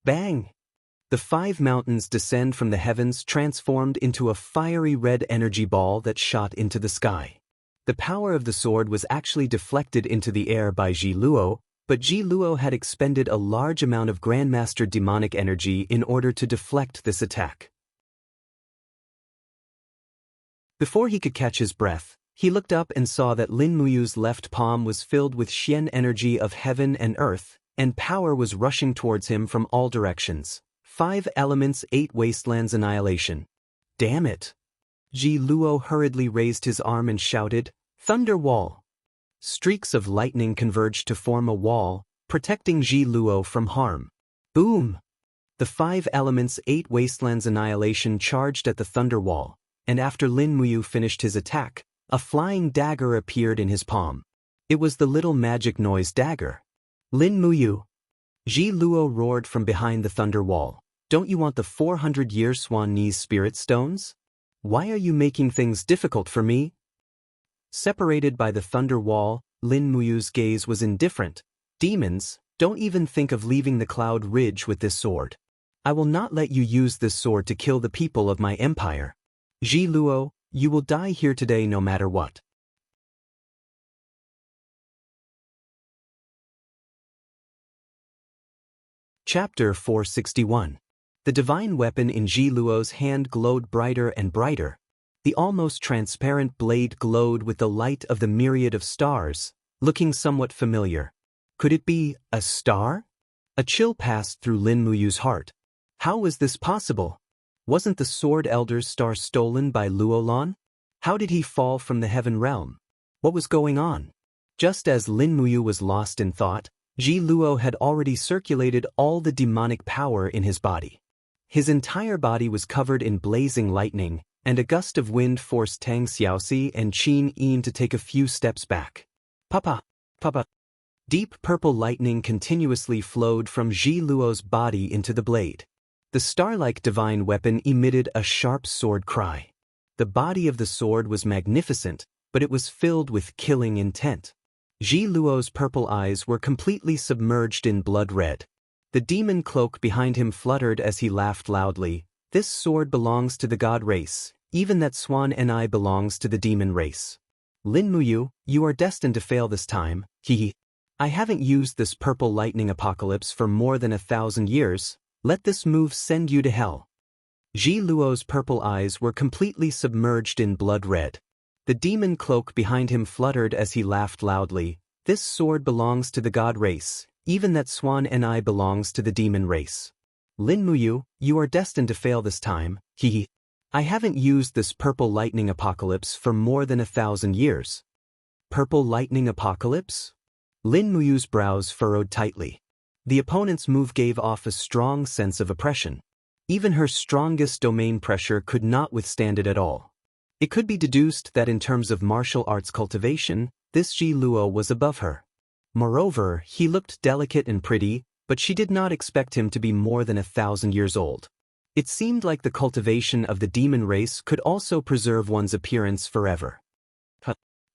Bang! The 5 mountains descend from the heavens transformed into a fiery red energy ball that shot into the sky. The power of the sword was actually deflected into the air by Ji Luo, but Ji Luo had expended a large amount of Grandmaster demonic energy in order to deflect this attack. Before he could catch his breath, he looked up and saw that Lin Muyu's left palm was filled with Xian energy of heaven and earth, and power was rushing towards him from all directions. 5 elements, 8 wastelands, annihilation. Damn it! Ji Luo hurriedly raised his arm and shouted, "Thunder wall!" Streaks of lightning converged to form a wall, protecting Ji Luo from harm. Boom! The 5 elements, 8 wastelands, annihilation charged at the thunder wall, and after Lin Muyu finished his attack, a flying dagger appeared in his palm. It was the little magic noise dagger. Lin Muyu! Ji Luo roared from behind the thunder wall. Don't you want the 400-year Swan-Ni's spirit stones? Why are you making things difficult for me? Separated by the thunder wall, Lin Muyu's gaze was indifferent. Demons, don't even think of leaving the Cloud Ridge with this sword. I will not let you use this sword to kill the people of my empire. Ji Luo, you will die here today no matter what. Chapter 461. The divine weapon in Ji Luo's hand glowed brighter and brighter. The almost transparent blade glowed with the light of the myriad of stars, looking somewhat familiar. Could it be a star? A chill passed through Lin Muyu's heart. How was this possible? Wasn't the Sword Elder's star stolen by Luolan? How did he fall from the heaven realm? What was going on? Just as Lin Muyu was lost in thought, Ji Luo had already circulated all the demonic power in his body. His entire body was covered in blazing lightning, and a gust of wind forced Tang Xiaoxi and Qin Yin to take a few steps back. Papa! Papa! Deep purple lightning continuously flowed from Ji Luo's body into the blade. The star-like divine weapon emitted a sharp sword cry. The body of the sword was magnificent, but it was filled with killing intent. Ji Luo's purple eyes were completely submerged in blood red. The demon cloak behind him fluttered as he laughed loudly. This sword belongs to the god race, even that swan and I belongs to the demon race. Lin Muyu, you are destined to fail this time, hehe. I haven't used this purple lightning apocalypse for more than 1,000 years, let this move send you to hell. Ji Luo's purple eyes were completely submerged in blood red. The demon cloak behind him fluttered as he laughed loudly. This sword belongs to the god race, even that swan and I belongs to the demon race. Lin Muyu, you are destined to fail this time, hehe. I haven't used this purple lightning apocalypse for more than 1,000 years. Purple lightning apocalypse? Lin Muyu's brows furrowed tightly. The opponent's move gave off a strong sense of oppression. Even her strongest domain pressure could not withstand it at all. It could be deduced that in terms of martial arts cultivation, this Ji Luo was above her. Moreover, he looked delicate and pretty, but she did not expect him to be more than 1,000 years old. It seemed like the cultivation of the demon race could also preserve one's appearance forever.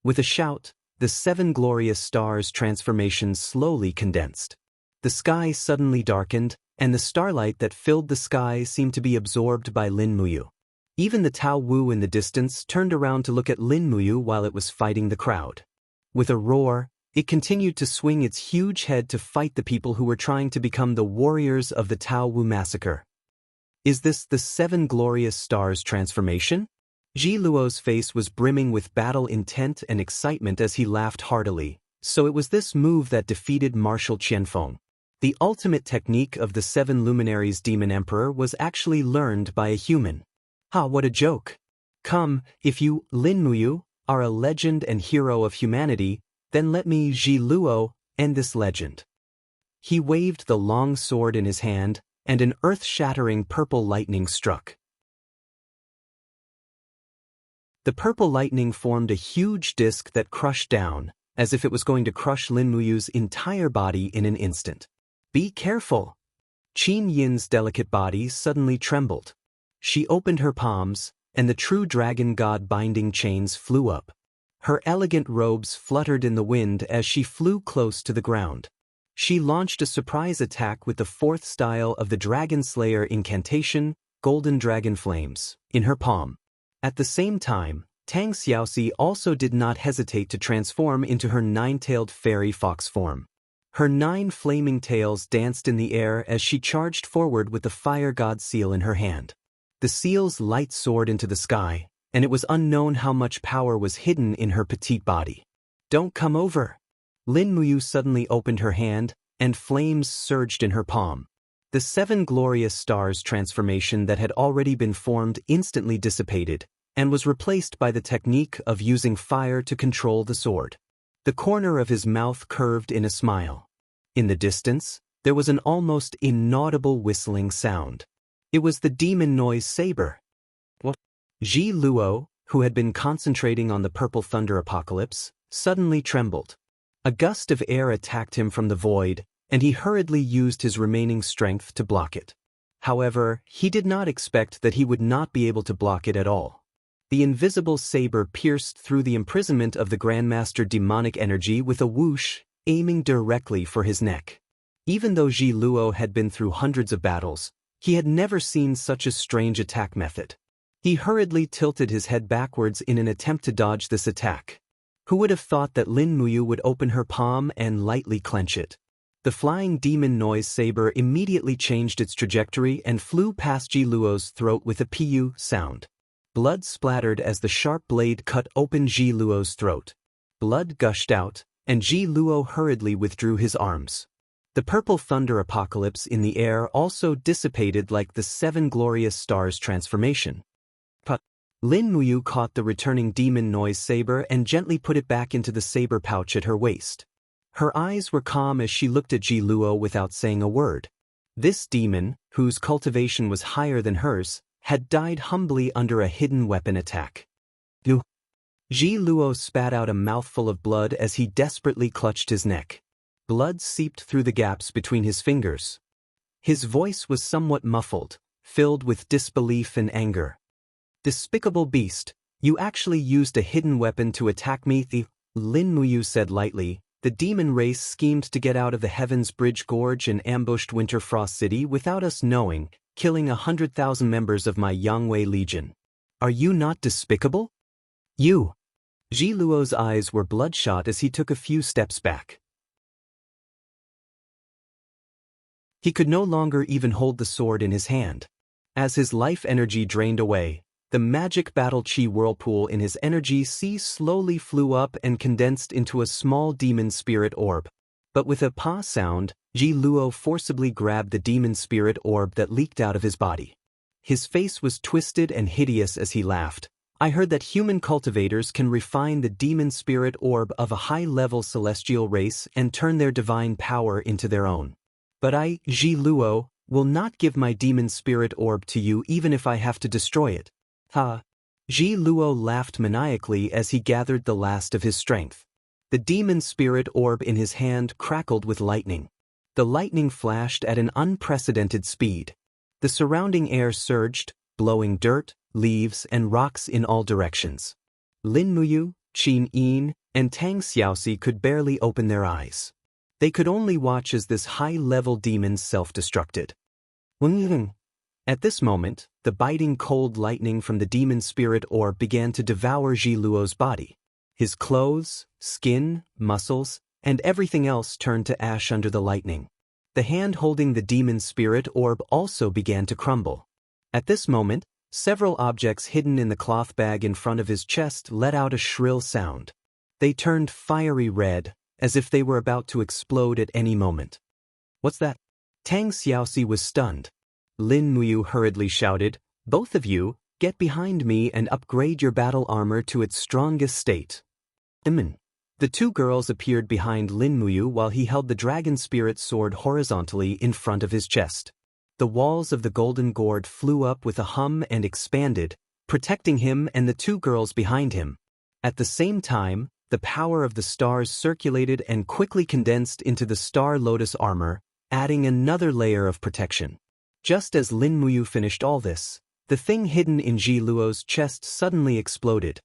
With a shout, the 7 glorious stars' transformation slowly condensed. The sky suddenly darkened, and the starlight that filled the sky seemed to be absorbed by Lin Muyu. Even the Tao Wu in the distance turned around to look at Lin Muyu while it was fighting the crowd. With a roar, it continued to swing its huge head to fight the people who were trying to become the warriors of the Tao Wu massacre. Is this the 7 glorious stars transformation? Ji Luo's face was brimming with battle intent and excitement as he laughed heartily. So it was this move that defeated Marshal Qianfeng. The ultimate technique of the 7 luminaries demon emperor was actually learned by a human. Ha, what a joke. Come, if you, Lin Muyu, are a legend and hero of humanity, then let me, Ji Luo, end this legend. He waved the long sword in his hand, and an earth-shattering purple lightning struck. The purple lightning formed a huge disc that crushed down, as if it was going to crush Lin Muyu's entire body in an instant. Be careful! Qin Yin's delicate body suddenly trembled. She opened her palms, and the true dragon god binding chains flew up. Her elegant robes fluttered in the wind as she flew close to the ground. She launched a surprise attack with the 4th style of the Dragon Slayer incantation, Golden Dragon Flames, in her palm. At the same time, Tang Xiaoxi also did not hesitate to transform into her 9-tailed fairy fox form. Her 9 flaming tails danced in the air as she charged forward with the fire god seal in her hand. The seal's light soared into the sky, and it was unknown how much power was hidden in her petite body. Don't come over! Lin Muyu suddenly opened her hand, and flames surged in her palm. The 7 glorious stars transformation that had already been formed instantly dissipated, and was replaced by the technique of using fire to control the sword. The corner of his mouth curved in a smile. In the distance, there was an almost inaudible whistling sound. It was the demon noise saber. What? Ji Luo, who had been concentrating on the purple thunder apocalypse, suddenly trembled. A gust of air attacked him from the void, and he hurriedly used his remaining strength to block it. However, he did not expect that he would not be able to block it at all. The invisible saber pierced through the imprisonment of the Grandmaster demonic energy with a whoosh, aiming directly for his neck. Even though Ji Luo had been through hundreds of battles, he had never seen such a strange attack method. He hurriedly tilted his head backwards in an attempt to dodge this attack. Who would have thought that Lin Muyu would open her palm and lightly clench it? The flying demon noise saber immediately changed its trajectory and flew past Ji Luo's throat with a pu sound. Blood splattered as the sharp blade cut open Ji Luo's throat. Blood gushed out, and Ji Luo hurriedly withdrew his arms. The purple thunder apocalypse in the air also dissipated like the 7 glorious stars transformation. Lin Muyu caught the returning demon noise saber and gently put it back into the saber pouch at her waist. Her eyes were calm as she looked at Ji Luo without saying a word. This demon, whose cultivation was higher than hers, had died humbly under a hidden weapon attack. Ji Luo spat out a mouthful of blood as he desperately clutched his neck. Blood seeped through the gaps between his fingers. His voice was somewhat muffled, filled with disbelief and anger. "Despicable beast, you actually used a hidden weapon to attack me." Lin Muyu said lightly. The demon race schemed to get out of the Heaven's Bridge Gorge and ambushed Winterfrost City without us knowing, killing 100,000 members of my Yangwei Legion. Are you not despicable? You! Ji Luo's eyes were bloodshot as he took a few steps back. He could no longer even hold the sword in his hand. As his life energy drained away, the magic battle chi whirlpool in his energy sea slowly flew up and condensed into a small demon spirit orb. But with a pa sound, Ji Luo forcibly grabbed the demon spirit orb that leaked out of his body. His face was twisted and hideous as he laughed. I heard that human cultivators can refine the demon spirit orb of a high-level celestial race and turn their divine power into their own. But I, Ji Luo, will not give my demon spirit orb to you even if I have to destroy it. Ha! Ji Luo laughed maniacally as he gathered the last of his strength. The demon spirit orb in his hand crackled with lightning. The lightning flashed at an unprecedented speed. The surrounding air surged, blowing dirt, leaves, and rocks in all directions. Lin Muyu, Qin Yin, and Tang Xiaoxi could barely open their eyes. They could only watch as this high-level demon self-destructed. At this moment, the biting cold lightning from the demon spirit orb began to devour Ji Luo's body. His clothes, skin, muscles, and everything else turned to ash under the lightning. The hand holding the demon spirit orb also began to crumble. At this moment, several objects hidden in the cloth bag in front of his chest let out a shrill sound. They turned fiery red, as if they were about to explode at any moment. What's that? Tang Xiaoxi was stunned. Lin Muyu hurriedly shouted, "Both of you, get behind me and upgrade your battle armor to its strongest state." The 2 girls appeared behind Lin Muyu while he held the dragon spirit sword horizontally in front of his chest. The walls of the golden gourd flew up with a hum and expanded, protecting him and the 2 girls behind him. At the same time, the power of the stars circulated and quickly condensed into the Star Lotus armor, adding another layer of protection. Just as Lin Muyu finished all this, the thing hidden in Ji Luo's chest suddenly exploded.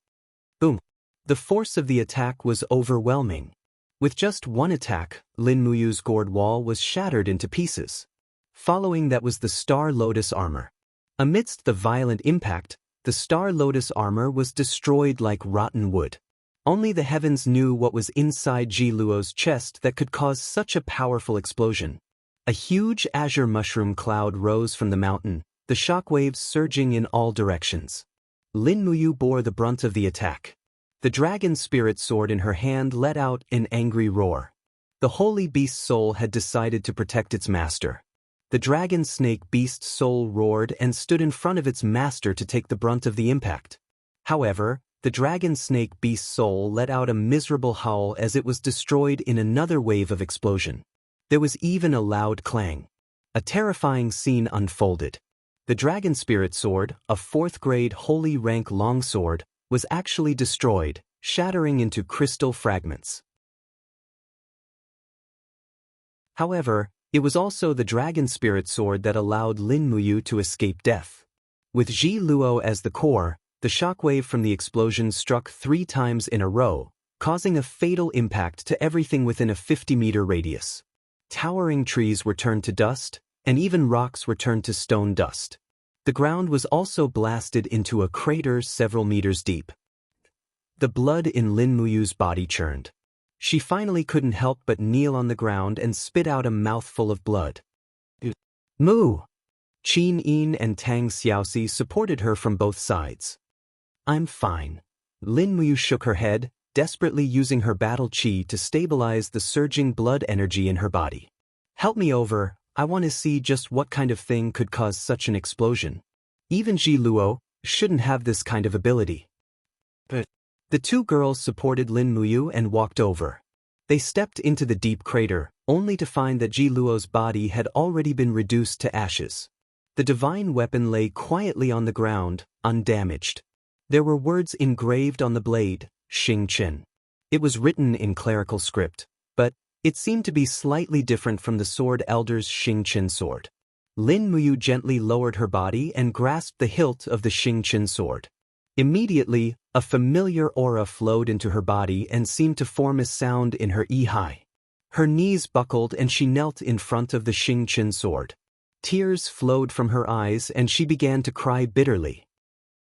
Boom! The force of the attack was overwhelming. With just one attack, Lin Muyu's gourd wall was shattered into pieces. Following that was the Star Lotus armor. Amidst the violent impact, the Star Lotus armor was destroyed like rotten wood. Only the heavens knew what was inside Ji Luo's chest that could cause such a powerful explosion. A huge azure mushroom cloud rose from the mountain, the shockwaves surging in all directions. Lin Muyu bore the brunt of the attack. The dragon spirit sword in her hand let out an angry roar. The holy beast soul had decided to protect its master. The dragon snake beast soul roared and stood in front of its master to take the brunt of the impact. However, the dragon snake beast soul let out a miserable howl as it was destroyed in another wave of explosion. There was even a loud clang. A terrifying scene unfolded. The dragon spirit sword, a 4th grade holy rank longsword, was actually destroyed, shattering into crystal fragments. However, it was also the dragon spirit sword that allowed Lin Muyu to escape death. With Ji Luo as the core, the shockwave from the explosion struck 3 times in a row, causing a fatal impact to everything within a 50-meter radius. Towering trees were turned to dust, and even rocks were turned to stone dust. The ground was also blasted into a crater several meters deep. The blood in Lin Muyu's body churned. She finally couldn't help but kneel on the ground and spit out a mouthful of blood. Mu! Qin Yin and Tang Xiaoxi supported her from both sides. I'm fine. Lin Muyu shook her head, desperately using her battle qi to stabilize the surging blood energy in her body. Help me over, I want to see just what kind of thing could cause such an explosion. Even Ji Luo shouldn't have this kind of ability. But the 2 girls supported Lin Muyu and walked over. They stepped into the deep crater, only to find that Ji Luo's body had already been reduced to ashes. The divine weapon lay quietly on the ground, undamaged. There were words engraved on the blade, Xingqian. It was written in clerical script, but it seemed to be slightly different from the sword elder's Xingqian sword. Lin Muyu gently lowered her body and grasped the hilt of the Xingqian sword. Immediately, a familiar aura flowed into her body and seemed to form a sound in her yi. Her knees buckled and she knelt in front of the Xingqian sword. Tears flowed from her eyes and she began to cry bitterly.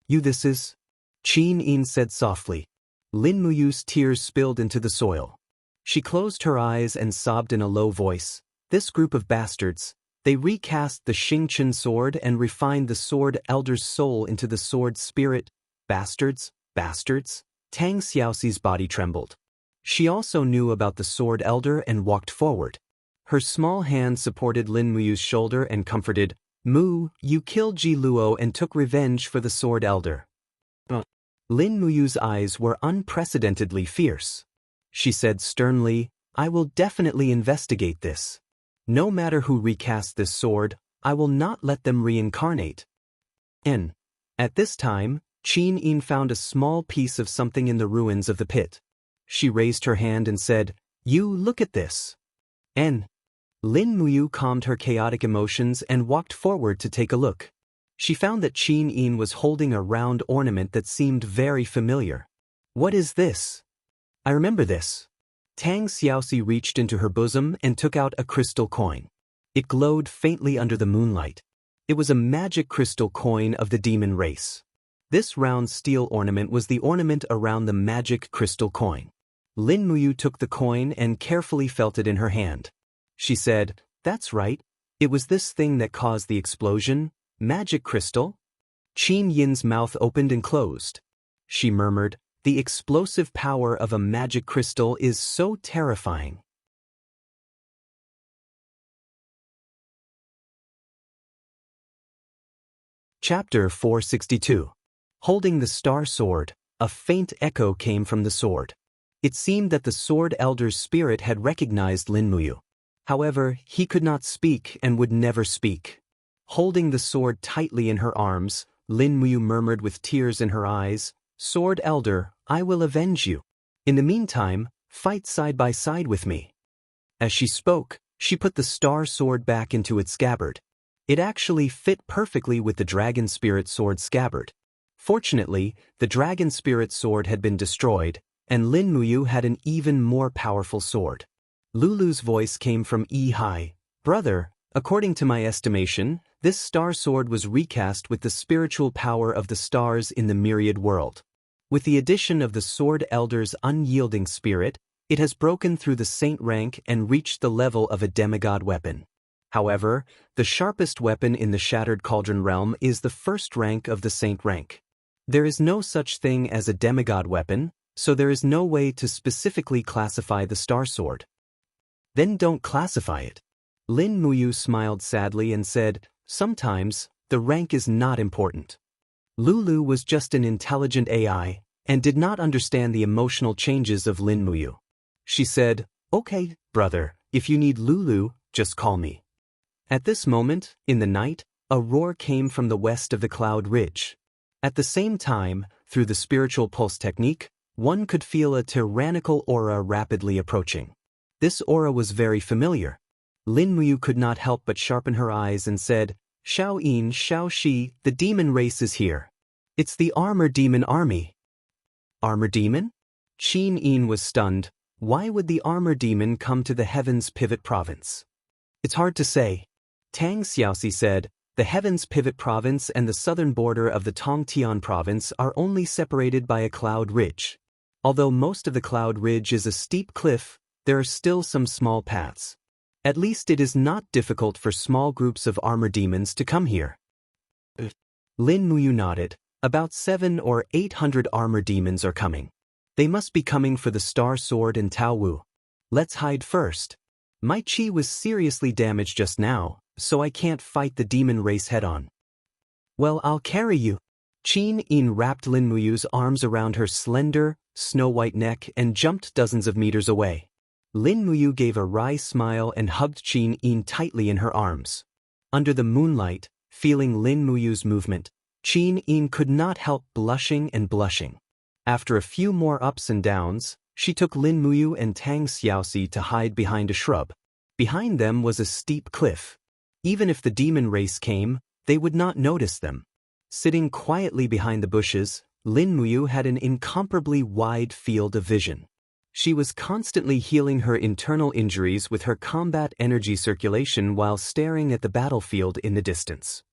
This is? Qin Yin said softly. Lin Muyu's tears spilled into the soil. She closed her eyes and sobbed in a low voice. This group of bastards, they recast the Xingqian sword and refined the sword elder's soul into the sword spirit. Bastards, bastards. Tang Xiaoxi's body trembled. She also knew about the sword elder and walked forward. Her small hand supported Lin Muyu's shoulder and comforted, Mu, you killed Ji Luo and took revenge for the sword elder. Lin Muyu's eyes were unprecedentedly fierce. She said sternly, I will definitely investigate this. No matter who recast this sword, I will not let them reincarnate. At this time, Qin Yin found a small piece of something in the ruins of the pit. She raised her hand and said, You look at this. Lin Muyu calmed her chaotic emotions and walked forward to take a look. She found that Qin Yin was holding a round ornament that seemed very familiar. What is this? I remember this. Tang Xiaoxi reached into her bosom and took out a crystal coin. It glowed faintly under the moonlight. It was a magic crystal coin of the demon race. This round steel ornament was the ornament around the magic crystal coin. Lin Muyu took the coin and carefully felt it in her hand. She said, That's right. It was this thing that caused the explosion. Magic crystal? Qin Yin's mouth opened and closed. She murmured, The explosive power of a magic crystal is so terrifying. Chapter 462. Holding the star sword, a faint echo came from the sword. It seemed that the sword elder's spirit had recognized Lin Muyu. However, he could not speak and would never speak. Holding the sword tightly in her arms, Lin Muyu murmured with tears in her eyes, Sword elder, I will avenge you. In the meantime, fight side by side with me. As she spoke, she put the star sword back into its scabbard. It actually fit perfectly with the dragon spirit sword scabbard. Fortunately, the dragon spirit sword had been destroyed, and Lin Muyu had an even more powerful sword. Lulu's voice came from Yi. Brother, according to my estimation, this star sword was recast with the spiritual power of the stars in the myriad world. With the addition of the sword elder's unyielding spirit, it has broken through the saint rank and reached the level of a demigod weapon. However, the sharpest weapon in the Shattered Cauldron realm is the first rank of the saint rank. There is no such thing as a demigod weapon, so there is no way to specifically classify the star sword. Then don't classify it. Lin Muyu smiled sadly and said, sometimes, the rank is not important. Lulu was just an intelligent AI, and did not understand the emotional changes of Lin Muyu. She said, okay, brother, if you need Lulu, just call me. At this moment, in the night, a roar came from the west of the cloud ridge. At the same time, through the spiritual pulse technique, one could feel a tyrannical aura rapidly approaching. This aura was very familiar. Lin Muyu could not help but sharpen her eyes and said, Xiao Yin, Xiao Shi, the demon race is here. It's the Armor Demon army. Armor Demon? Qin Yin was stunned. Why would the Armor Demon come to the Heaven's Pivot Province? It's hard to say. Tang Xiaoxi said, the Heaven's Pivot Province and the southern border of the Tongtian Province are only separated by a cloud ridge. Although most of the cloud ridge is a steep cliff, there are still some small paths. At least it is not difficult for small groups of armor demons to come here. Lin Muyu nodded. About 700 or 800 armor demons are coming. They must be coming for the Star Sword and Tao Wu. Let's hide first. My chi was seriously damaged just now, so I can't fight the demon race head-on. Well, I'll carry you. Qin Yin wrapped Lin Muyu's arms around her slender, snow-white neck and jumped dozens of meters away. Lin Muyu gave a wry smile and hugged Qin Yin tightly in her arms. Under the moonlight, feeling Lin Muyu's movement, Qin Yin could not help blushing and blushing. After a few more ups and downs, she took Lin Muyu and Tang Xiaoxi to hide behind a shrub. Behind them was a steep cliff. Even if the demon race came, they would not notice them. Sitting quietly behind the bushes, Lin Muyu had an incomparably wide field of vision. She was constantly healing her internal injuries with her combat energy circulation while staring at the battlefield in the distance.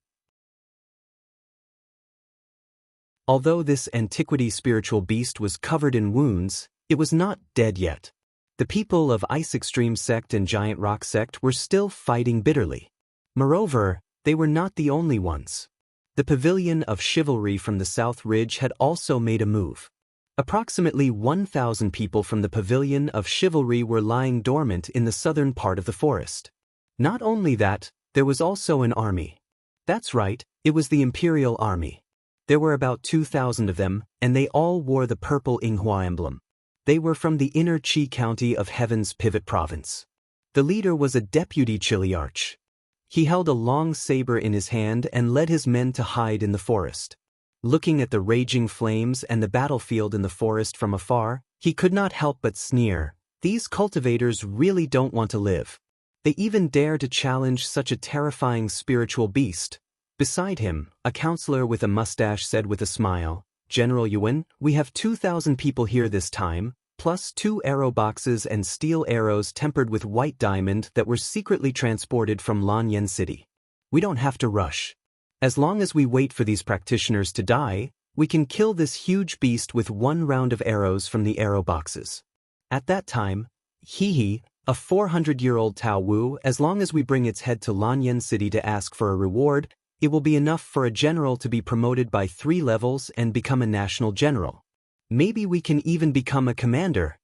Although this antiquity spiritual beast was covered in wounds, it was not dead yet. The people of Ice Extreme Sect and Giant Rock Sect were still fighting bitterly. Moreover, they were not the only ones. The Pavilion of Chivalry from the South Ridge had also made a move. Approximately 1,000 people from the Pavilion of Chivalry were lying dormant in the southern part of the forest. Not only that, there was also an army. That's right, it was the Imperial Army. There were about 2,000 of them, and they all wore the purple Yinghua emblem. They were from the inner Qi County of Heaven's Pivot Province. The leader was a deputy Chiliarch. He held a long saber in his hand and led his men to hide in the forest. Looking at the raging flames and the battlefield in the forest from afar, he could not help but sneer. These cultivators really don't want to live. They even dare to challenge such a terrifying spiritual beast. Beside him, a counselor with a mustache said with a smile, General Yuan, we have 2,000 people here this time, plus 2 arrow boxes and steel arrows tempered with white diamond that were secretly transported from Lanyan City. We don't have to rush. As long as we wait for these practitioners to die, we can kill this huge beast with 1 round of arrows from the arrow boxes. At that time, a 400-year-old Tao Wu, as long as we bring its head to Lanyan City to ask for a reward, it will be enough for a general to be promoted by 3 levels and become a national general. Maybe we can even become a commander.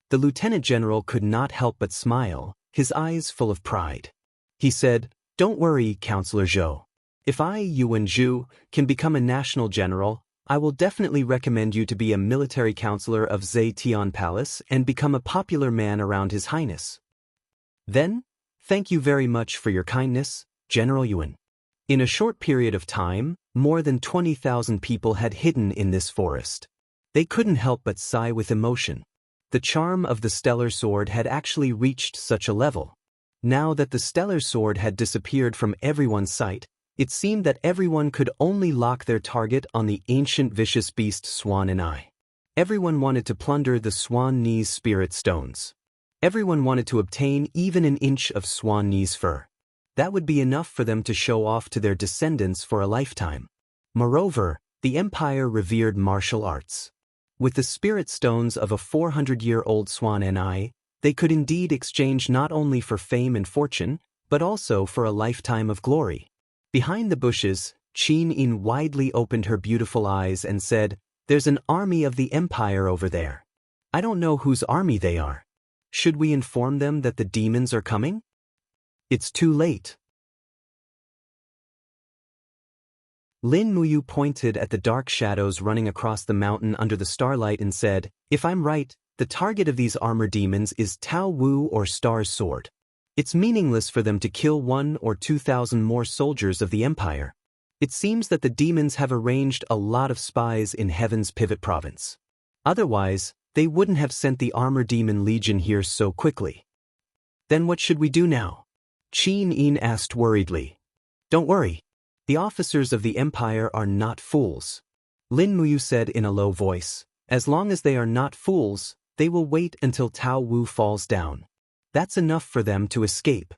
The lieutenant general could not help but smile, his eyes full of pride. He said, Don't worry, Counselor Zhou. If I, Yuan Zhu, can become a national general, I will definitely recommend you to be a military counselor of Zetian Palace and become a popular man around His Highness. Then, thank you very much for your kindness, General Yuan. In a short period of time, more than 20,000 people had hidden in this forest. They couldn't help but sigh with emotion. The charm of the stellar sword had actually reached such a level. Now that the stellar sword had disappeared from everyone's sight, it seemed that everyone could only lock their target on the ancient vicious beast Swan and Eye. Everyone wanted to plunder the Swan Knee's spirit stones. Everyone wanted to obtain even an inch of Swan Knee's fur. That would be enough for them to show off to their descendants for a lifetime. Moreover, the empire revered martial arts. With the spirit stones of a 400-year-old Swan and Eye, they could indeed exchange not only for fame and fortune, but also for a lifetime of glory. Behind the bushes, Qin Yin widely opened her beautiful eyes and said, There's an army of the empire over there. I don't know whose army they are. Should we inform them that the demons are coming? It's too late. Lin Muyu pointed at the dark shadows running across the mountain under the starlight and said, "If I'm right, the target of these armor demons is Tao Wu or Star's sword. It's meaningless for them to kill 1 or 2,000 more soldiers of the Empire. It seems that the demons have arranged a lot of spies in Heaven's Pivot Province. Otherwise, they wouldn't have sent the Armor Demon Legion here so quickly." "Then what should we do now?" Qin Yin asked worriedly. "Don't worry. The officers of the Empire are not fools," Lin Muyu said in a low voice. "As long as they are not fools, they will wait until Tao Wu falls down. That's enough for them to escape."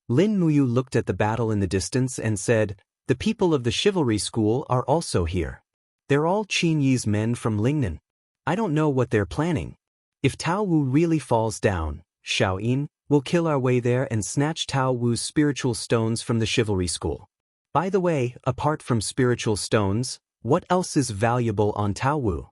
Lin Muyu looked at the battle in the distance and said, "The people of the chivalry school are also here. They're all Qin Yi's men from Lingnan. I don't know what they're planning. If Tao Wu really falls down, Xiao Yin will kill our way there and snatch Tao Wu's spiritual stones from the chivalry school. By the way, apart from spiritual stones, what else is valuable on Tao Wu?"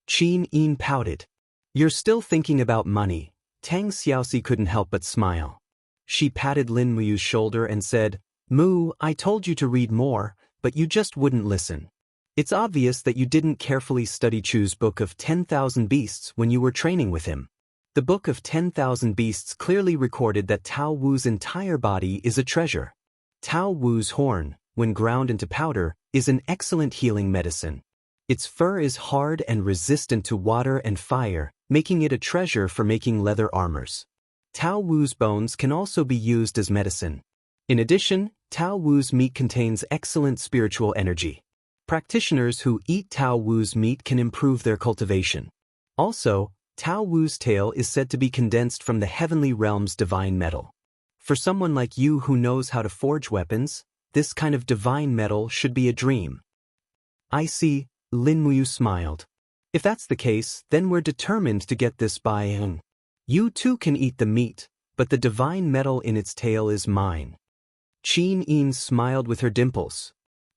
Qin Yin pouted. "You're still thinking about money." Tang Xiaoxi couldn't help but smile. She patted Lin Muyu's shoulder and said, "Mu, I told you to read more, but you just wouldn't listen. It's obvious that you didn't carefully study Chu's Book of 10,000 Beasts when you were training with him. The Book of 10,000 Beasts clearly recorded that Tao Wu's entire body is a treasure. Tao Wu's horn, when ground into powder, is an excellent healing medicine. Its fur is hard and resistant to water and fire, making it a treasure for making leather armors. Tao Wu's bones can also be used as medicine. In addition, Tao Wu's meat contains excellent spiritual energy. Practitioners who eat Tao Wu's meat can improve their cultivation. Also, Tao Wu's tail is said to be condensed from the heavenly realm's divine metal. For someone like you who knows how to forge weapons, this kind of divine metal should be a dream." "I see," Lin Muyu smiled. "If that's the case, then we're determined to get this by. You too can eat the meat, but the divine metal in its tail is mine." Qin Yin smiled with her dimples.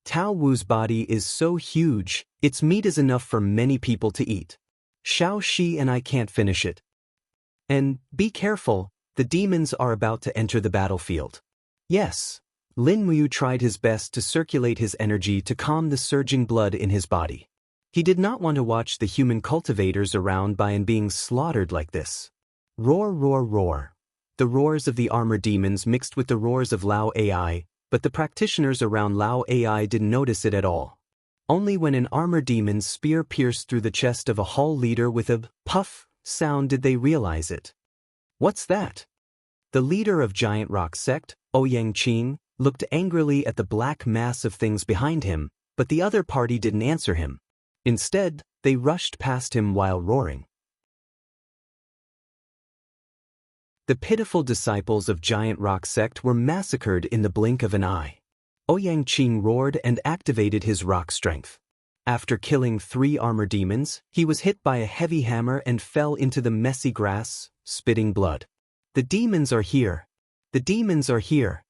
"Tao Wu's body is so huge, its meat is enough for many people to eat. Xiao Shi and I can't finish it. And, be careful, the demons are about to enter the battlefield." "Yes." Lin Muyu tried his best to circulate his energy to calm the surging blood in his body. He did not want to watch the human cultivators around by and being slaughtered like this. Roar, roar, roar. The roars of the armor demons mixed with the roars of Lao AI, but the practitioners around Lao AI didn't notice it at all. Only when an armor demon's spear pierced through the chest of a hall leader with a puff sound did they realize it. "What's that?" The leader of Giant Rock sect, Ouyang Qing, looked angrily at the black mass of things behind him, but the other party didn't answer him. Instead, they rushed past him while roaring. The pitiful disciples of Giant Rock sect were massacred in the blink of an eye. Ouyang Qing roared and activated his rock strength. After killing 3 armor demons, he was hit by a heavy hammer and fell into the messy grass, spitting blood. "The demons are here! The demons are here!"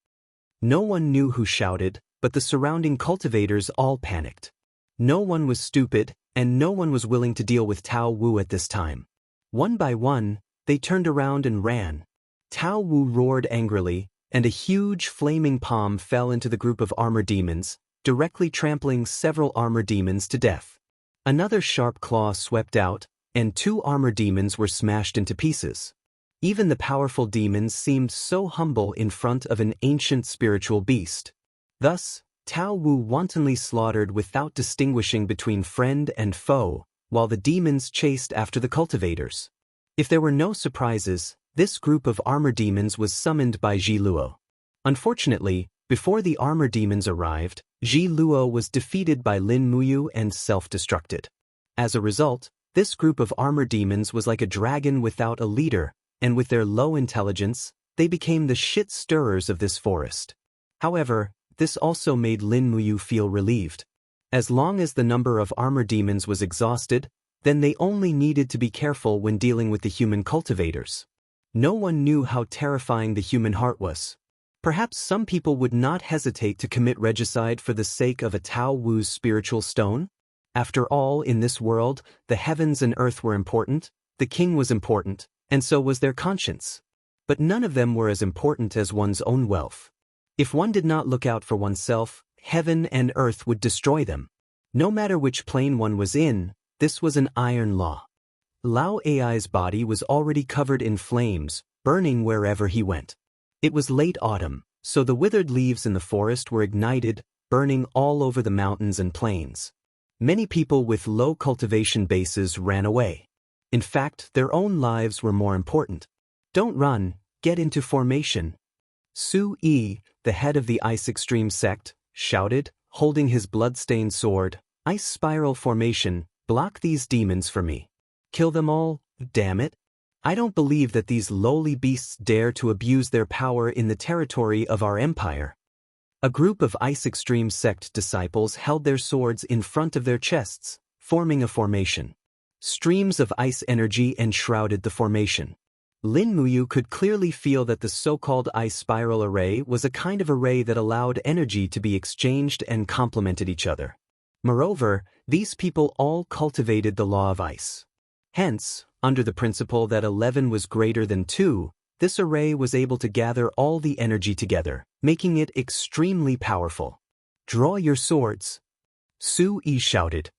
No one knew who shouted, but the surrounding cultivators all panicked. No one was stupid, and no one was willing to deal with Tao Wu at this time. One by one, they turned around and ran. Tao Wu roared angrily, and a huge flaming palm fell into the group of armor demons, directly trampling several armor demons to death. Another sharp claw swept out, and 2 armor demons were smashed into pieces. Even the powerful demons seemed so humble in front of an ancient spiritual beast. Thus, Tao Wu wantonly slaughtered without distinguishing between friend and foe, while the demons chased after the cultivators. If there were no surprises, this group of armor demons was summoned by Ji Luo. Unfortunately, before the armor demons arrived, Ji Luo was defeated by Lin Muyu and self-destructed. As a result, this group of armor demons was like a dragon without a leader, and with their low intelligence, they became the shit-stirrers of this forest. However, this also made Lin Muyu feel relieved. As long as the number of armor demons was exhausted, then they only needed to be careful when dealing with the human cultivators. No one knew how terrifying the human heart was. Perhaps some people would not hesitate to commit regicide for the sake of a Tao Wu's spiritual stone? After all, in this world, the heavens and earth were important. the king was important, and so was their conscience. But none of them were as important as one's own wealth. If one did not look out for oneself, heaven and earth would destroy them. No matter which plane one was in, this was an iron law. Lao Ai's body was already covered in flames, burning wherever he went. It was late autumn, so the withered leaves in the forest were ignited, burning all over the mountains and plains. Many people with low cultivation bases ran away. In fact, their own lives were more important. Don't run, get into formation. Su Yi, the head of the Ice Extreme sect, shouted, holding his blood-stained sword, "Ice spiral formation, block these demons for me. Kill them all, damn it. I don't believe that these lowly beasts dare to abuse their power in the territory of our empire." A group of Ice Extreme sect disciples held their swords in front of their chests, forming a formation. Streams of ice energy enshrouded the formation. Lin Muyu could clearly feel that the so-called ice spiral array was a kind of array that allowed energy to be exchanged and complemented each other. Moreover, these people all cultivated the law of ice. Hence, under the principle that 11 was greater than 2, this array was able to gather all the energy together, making it extremely powerful. "Draw your swords," Su Yi shouted.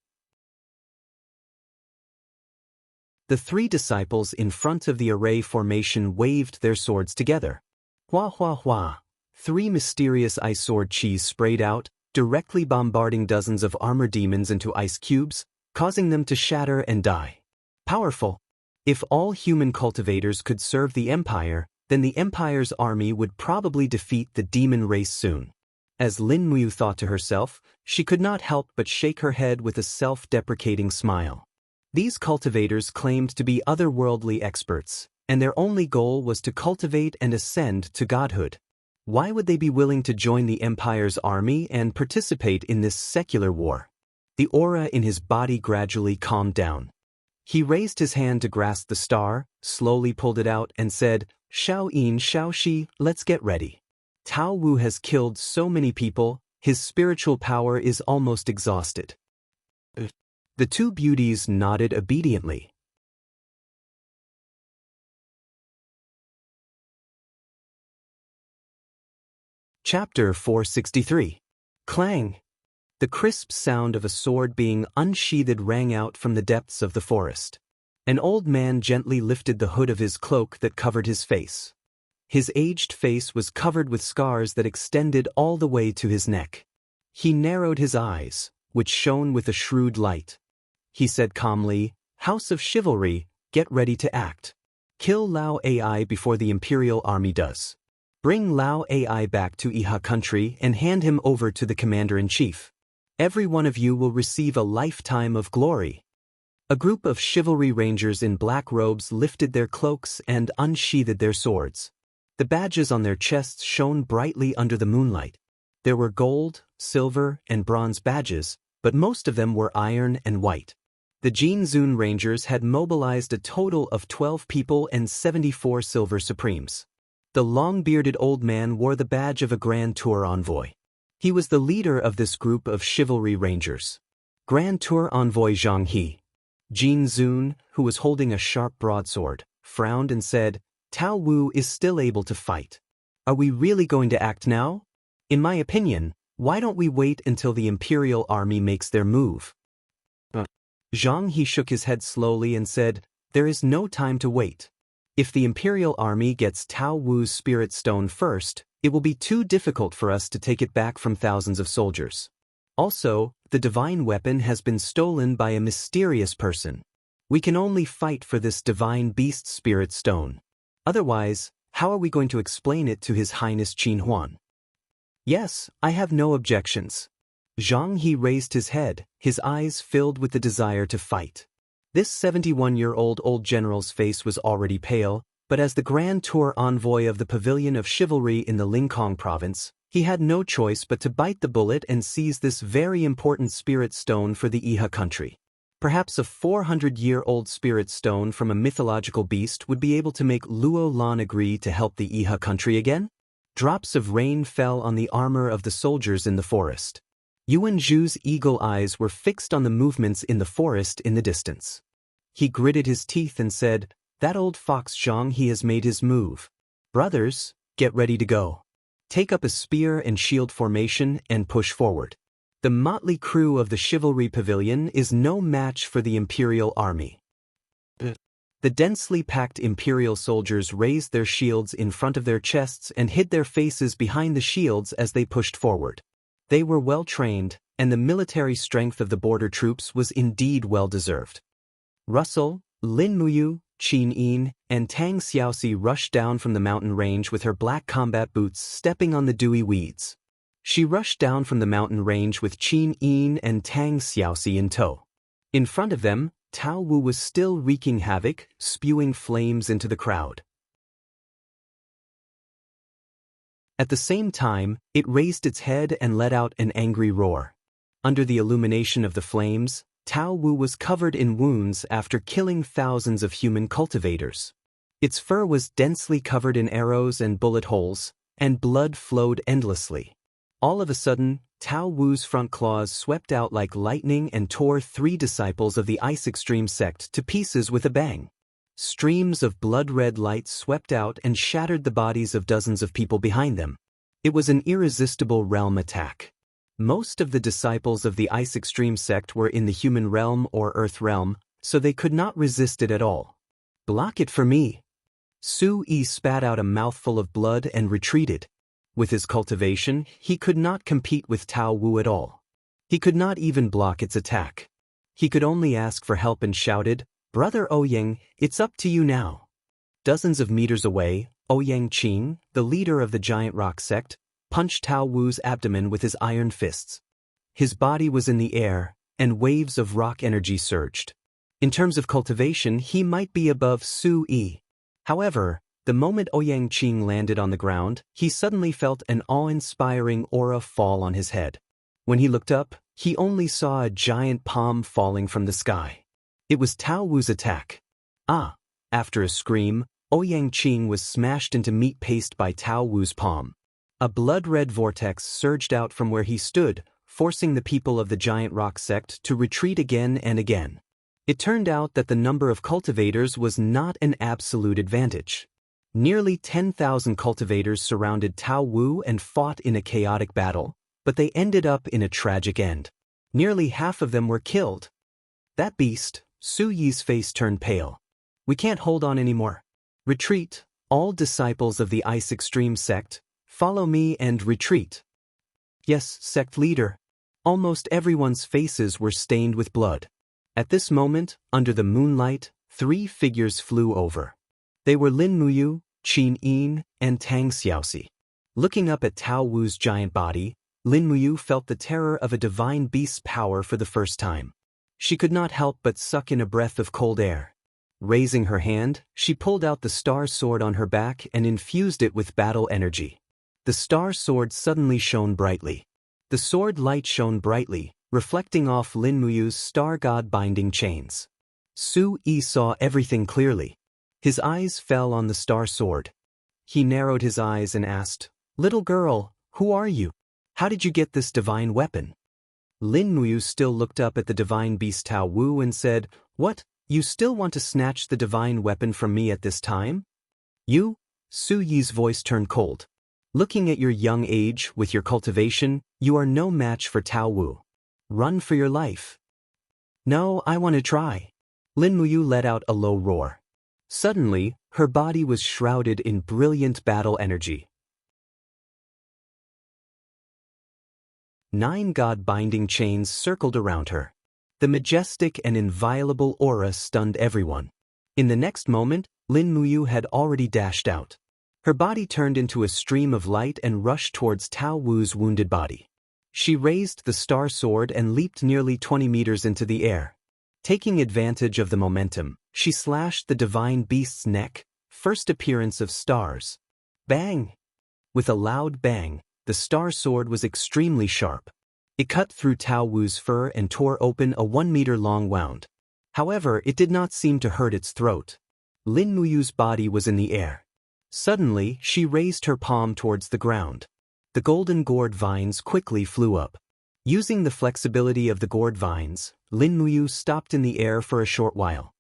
The 3 disciples in front of the array formation waved their swords together. Hua hua hua. 3 mysterious ice sword chis sprayed out, directly bombarding dozens of armor demons into ice cubes, causing them to shatter and die. Powerful. If all human cultivators could serve the empire, then the empire's army would probably defeat the demon race soon. As Lin Muyu thought to herself, she could not help but shake her head with a self-deprecating smile. These cultivators claimed to be otherworldly experts, and their only goal was to cultivate and ascend to godhood. Why would they be willing to join the empire's army and participate in this secular war? The aura in his body gradually calmed down. He raised his hand to grasp the star, slowly pulled it out, and said, "Xiao Yin, Xiao Shi, let's get ready." Tao Wu has killed so many people, his spiritual power is almost exhausted. The 2 beauties nodded obediently. Chapter 463. Clang! The crisp sound of a sword being unsheathed rang out from the depths of the forest. An old man gently lifted the hood of his cloak that covered his face. His aged face was covered with scars that extended all the way to his neck. He narrowed his eyes, which shone with a shrewd light. He said calmly, "House of Chivalry, get ready to act. Kill Lao Ai before the Imperial Army does. Bring Lao Ai back to Iha country and hand him over to the Commander-in-Chief. Every one of you will receive a lifetime of glory." A group of chivalry rangers in black robes lifted their cloaks and unsheathed their swords. The badges on their chests shone brightly under the moonlight. There were gold, silver, and bronze badges, but most of them were iron and white. The Jinzun Rangers had mobilized a total of 12 people and 74 silver supremes. The long-bearded old man wore the badge of a Grand Tour envoy. He was the leader of this group of chivalry rangers. Grand Tour envoy Zhang He. Jinzun, who was holding a sharp broadsword, frowned and said, "Tao Wu is still able to fight. Are we really going to act now? In my opinion, why don't we wait until the Imperial Army makes their move?" Zhang He shook his head slowly and said, "There is no time to wait. If the Imperial Army gets Tao Wu's Spirit Stone first, it will be too difficult for us to take it back from thousands of soldiers. Also, the divine weapon has been stolen by a mysterious person. We can only fight for this divine beast Spirit Stone. Otherwise, how are we going to explain it to His Highness Qin Huan?" "Yes, I have no objections." Zhang He raised his head, his eyes filled with the desire to fight. This 71-year-old old general's face was already pale, but as the Grand Tour envoy of the Pavilion of Chivalry in the Lincoln province, he had no choice but to bite the bullet and seize this very important spirit stone for the Iha country. Perhaps a 400-year-old spirit stone from a mythological beast would be able to make Luo Lan agree to help the Iha country again? Drops of rain fell on the armor of the soldiers in the forest. Yuan Zhu's eagle eyes were fixed on the movements in the forest in the distance. He gritted his teeth and said, "That old fox Zhang, he has made his move. Brothers, get ready to go. Take up a spear and shield formation and push forward. The motley crew of the Chivalry Pavilion is no match for the Imperial Army." The densely packed Imperial soldiers raised their shields in front of their chests and hid their faces behind the shields as they pushed forward. They were well trained, and the military strength of the border troops was indeed well deserved. Russell, Lin Muyu, Qin Yin, and Tang Xiaoxi rushed down from the mountain range with her black combat boots stepping on the dewy weeds. She rushed down from the mountain range with Qin Yin and Tang Xiaoxi in tow. In front of them, Tao Wu was still wreaking havoc, spewing flames into the crowd. At the same time, it raised its head and let out an angry roar. Under the illumination of the flames, Tao Wu was covered in wounds after killing thousands of human cultivators. Its fur was densely covered in arrows and bullet holes, and blood flowed endlessly. All of a sudden, Tao Wu's front claws swept out like lightning and tore 3 disciples of the Ice Extreme sect to pieces with a bang. Streams of blood-red light swept out and shattered the bodies of dozens of people behind them. It was an irresistible realm attack. Most of the disciples of the Ice Extreme sect were in the human realm or earth realm, so they could not resist it at all. "Block it for me." Su Yi spat out a mouthful of blood and retreated. With his cultivation, he could not compete with Tao Wu at all. He could not even block its attack. He could only ask for help and shouted, "Brother Ouyang, it's up to you now." Dozens of meters away, Ouyang Qing, the leader of the Giant Rock sect, punched Tao Wu's abdomen with his iron fists. His body was in the air, and waves of rock energy surged. In terms of cultivation, he might be above Su Yi. However, the moment Ouyang Qing landed on the ground, he suddenly felt an awe-inspiring aura fall on his head. When he looked up, he only saw a giant palm falling from the sky. It was Tao Wu's attack. Ah! After a scream, Ouyang Qing was smashed into meat paste by Tao Wu's palm. A blood-red vortex surged out from where he stood, forcing the people of the Giant Rock sect to retreat again and again. It turned out that the number of cultivators was not an absolute advantage. Nearly 10,000 cultivators surrounded Tao Wu and fought in a chaotic battle, but they ended up in a tragic end. Nearly half of them were killed. That beast, Su Yi's face turned pale. "We can't hold on anymore. Retreat, all disciples of the Ice Extreme sect, follow me and retreat." "Yes, sect leader." Almost everyone's faces were stained with blood. At this moment, under the moonlight, 3 figures flew over. They were Lin Muyu, Qin Yin, and Tang Xiaoxi. Looking up at Tao Wu's giant body, Lin Muyu felt the terror of a divine beast's power for the first time. She could not help but suck in a breath of cold air. Raising her hand, she pulled out the star sword on her back and infused it with battle energy. The star sword suddenly shone brightly. The sword light shone brightly, reflecting off Lin Muyu's star god binding chains. Su Yi saw everything clearly. His eyes fell on the star sword. He narrowed his eyes and asked, "Little girl, who are you? How did you get this divine weapon?" Lin Muyu still looked up at the divine beast Tao Wu and said, "What, you still want to snatch the divine weapon from me at this time? You?" Su Yi's voice turned cold. "Looking at your young age, with your cultivation, you are no match for Tao Wu. Run for your life." "No, I want to try." Lin Muyu let out a low roar. Suddenly, her body was shrouded in brilliant battle energy. 9 god-binding chains circled around her. The majestic and inviolable aura stunned everyone. In the next moment, Lin Muyu had already dashed out. Her body turned into a stream of light and rushed towards Tao Wu's wounded body. She raised the star sword and leaped nearly 20 meters into the air. Taking advantage of the momentum, she slashed the divine beast's neck, first appearance of stars. Bang! With a loud bang, the star sword was extremely sharp. It cut through Tao Wu's fur and tore open a 1-meter-long wound. However, it did not seem to hurt its throat. Lin Muyu's body was in the air. Suddenly, she raised her palm towards the ground. The golden gourd vines quickly flew up. Using the flexibility of the gourd vines, Lin Muyu stopped in the air for a short while.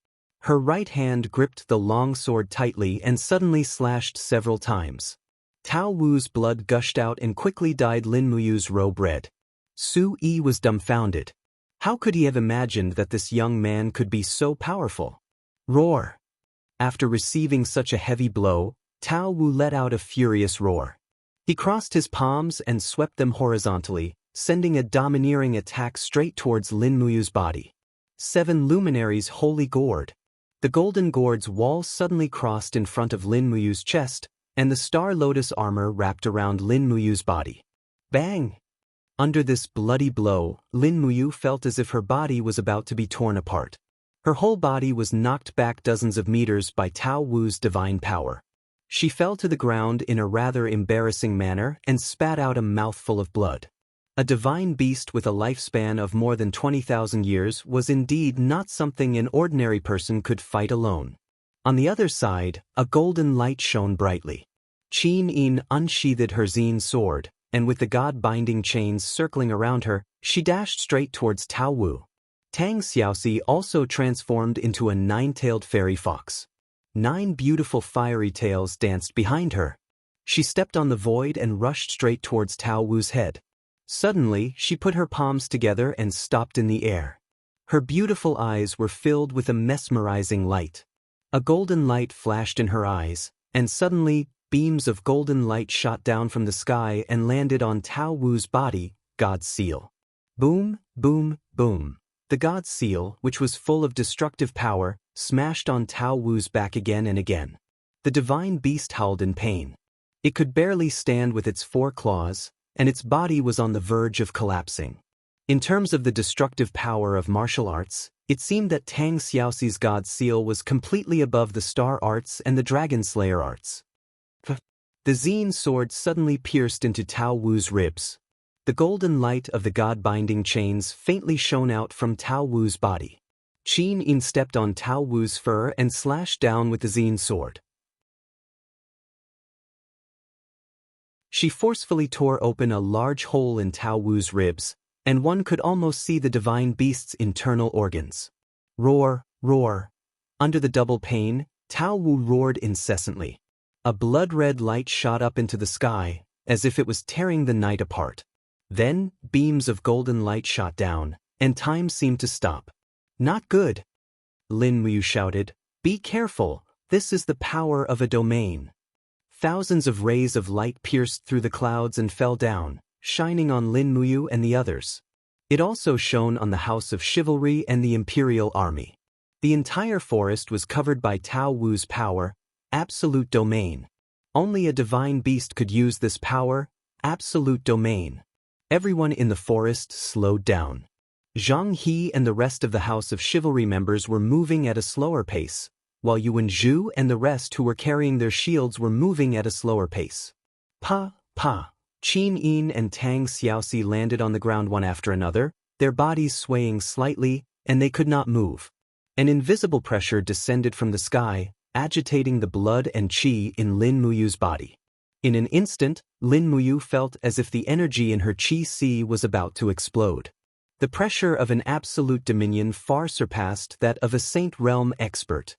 Her right hand gripped the long sword tightly and suddenly slashed several times. Tao Wu's blood gushed out and quickly dyed Lin Muyu's robe red. Su Yi was dumbfounded. How could he have imagined that this young man could be so powerful? Roar! After receiving such a heavy blow, Tao Wu let out a furious roar. He crossed his palms and swept them horizontally, sending a domineering attack straight towards Lin Muyu's body. 7 luminaries wholly gored. The golden gourd's wall suddenly crossed in front of Lin Muyu's chest, and the star lotus armor wrapped around Lin Muyu's body. Bang! Under this bloody blow, Lin Muyu felt as if her body was about to be torn apart. Her whole body was knocked back dozens of meters by Tao Wu's divine power. She fell to the ground in a rather embarrassing manner and spat out a mouthful of blood. A divine beast with a lifespan of more than 20,000 years was indeed not something an ordinary person could fight alone. On the other side, a golden light shone brightly. Qin Yin unsheathed her Xin sword, and with the god-binding chains circling around her, she dashed straight towards Tao Wu. Tang Xiaoxi also transformed into a 9-tailed fairy fox. 9 beautiful fiery tails danced behind her. She stepped on the void and rushed straight towards Tao Wu's head. Suddenly, she put her palms together and stopped in the air. Her beautiful eyes were filled with a mesmerizing light. A golden light flashed in her eyes, and suddenly, beams of golden light shot down from the sky and landed on Tao Wu's body, God's seal. Boom, boom, boom. The God's seal, which was full of destructive power, smashed on Tao Wu's back again and again. The divine beast howled in pain. It could barely stand with its 4 claws, and its body was on the verge of collapsing. In terms of the destructive power of martial arts, it seemed that Tang Xiaoxi's God's seal was completely above the star arts and the dragon slayer arts. The Xin sword suddenly pierced into Tao Wu's ribs. The golden light of the god-binding chains faintly shone out from Tao Wu's body. Qin Yin stepped on Tao Wu's fur and slashed down with the Xin sword. She forcefully tore open a large hole in Tao Wu's ribs, and one could almost see the divine beast's internal organs. Roar, roar. Under the double pain, Tao Wu roared incessantly. A blood-red light shot up into the sky, as if it was tearing the night apart. Then, beams of golden light shot down, and time seemed to stop. Not good. Lin Muyu shouted, "Be careful, this is the power of a domain." Thousands of rays of light pierced through the clouds and fell down, shining on Lin Muyu and the others. It also shone on the House of Chivalry and the Imperial Army. The entire forest was covered by Tao Wu's power, absolute domain. Only a divine beast could use this power, absolute domain. Everyone in the forest slowed down. Zhang He and the rest of the House of Chivalry members were moving at a slower pace, while Yuan Zhu and the rest who were carrying their shields were moving at a slower pace. Pa, pa. Qin Yin and Tang Xiaoxi landed on the ground one after another, their bodies swaying slightly, and they could not move. An invisible pressure descended from the sky, agitating the blood and qi in Lin Muyu's body. In an instant, Lin Muyu felt as if the energy in her qi sea was about to explode. The pressure of an absolute dominion far surpassed that of a saint realm expert.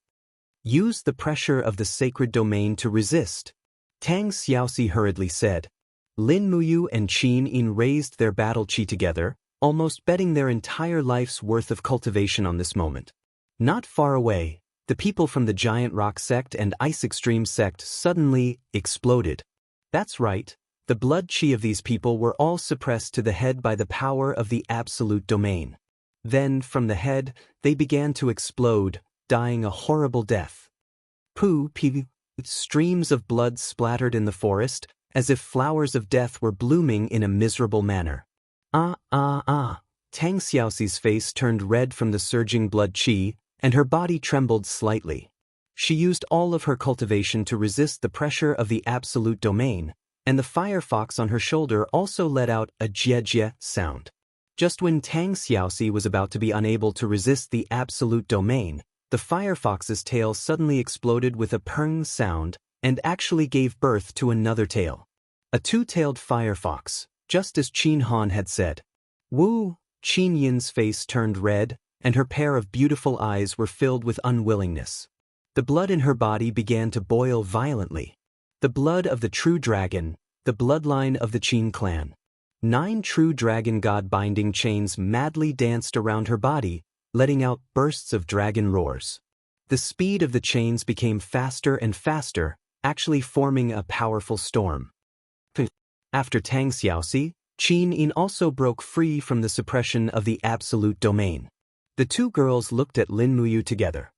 Use the pressure of the sacred domain to resist, Tang Xiaoxi hurriedly said. Lin Muyu and Qin Yin raised their battle qi together, almost betting their entire life's worth of cultivation on this moment. Not far away, the people from the Giant Rock sect and Ice Extreme sect suddenly exploded. That's right, the blood qi of these people were all suppressed to the head by the power of the absolute domain. Then, from the head, they began to explode, dying a horrible death. Pee. Streams of blood splattered in the forest, as if flowers of death were blooming in a miserable manner. Tang Xiaoxi's face turned red from the surging blood qi, and her body trembled slightly. She used all of her cultivation to resist the pressure of the absolute domain, and the firefox on her shoulder also let out a jie sound. Just when Tang Xiaoxi was about to be unable to resist the absolute domain, the firefox's tail suddenly exploded with a purring sound and actually gave birth to another tail. A 2-tailed firefox, just as Qin Han had said. Woo! Qin Yin's face turned red, and her pair of beautiful eyes were filled with unwillingness. The blood in her body began to boil violently. The blood of the true dragon, the bloodline of the Qin clan. 9 true dragon god-binding chains madly danced around her body, letting out bursts of dragon roars. The speed of the chains became faster and faster, actually forming a powerful storm. After Tang Xiaoxi, Qin Yin also broke free from the suppression of the absolute domain. The two girls looked at Lin Muyu together.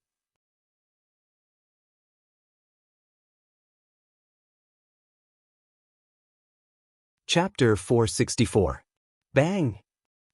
Chapter 464. Bang!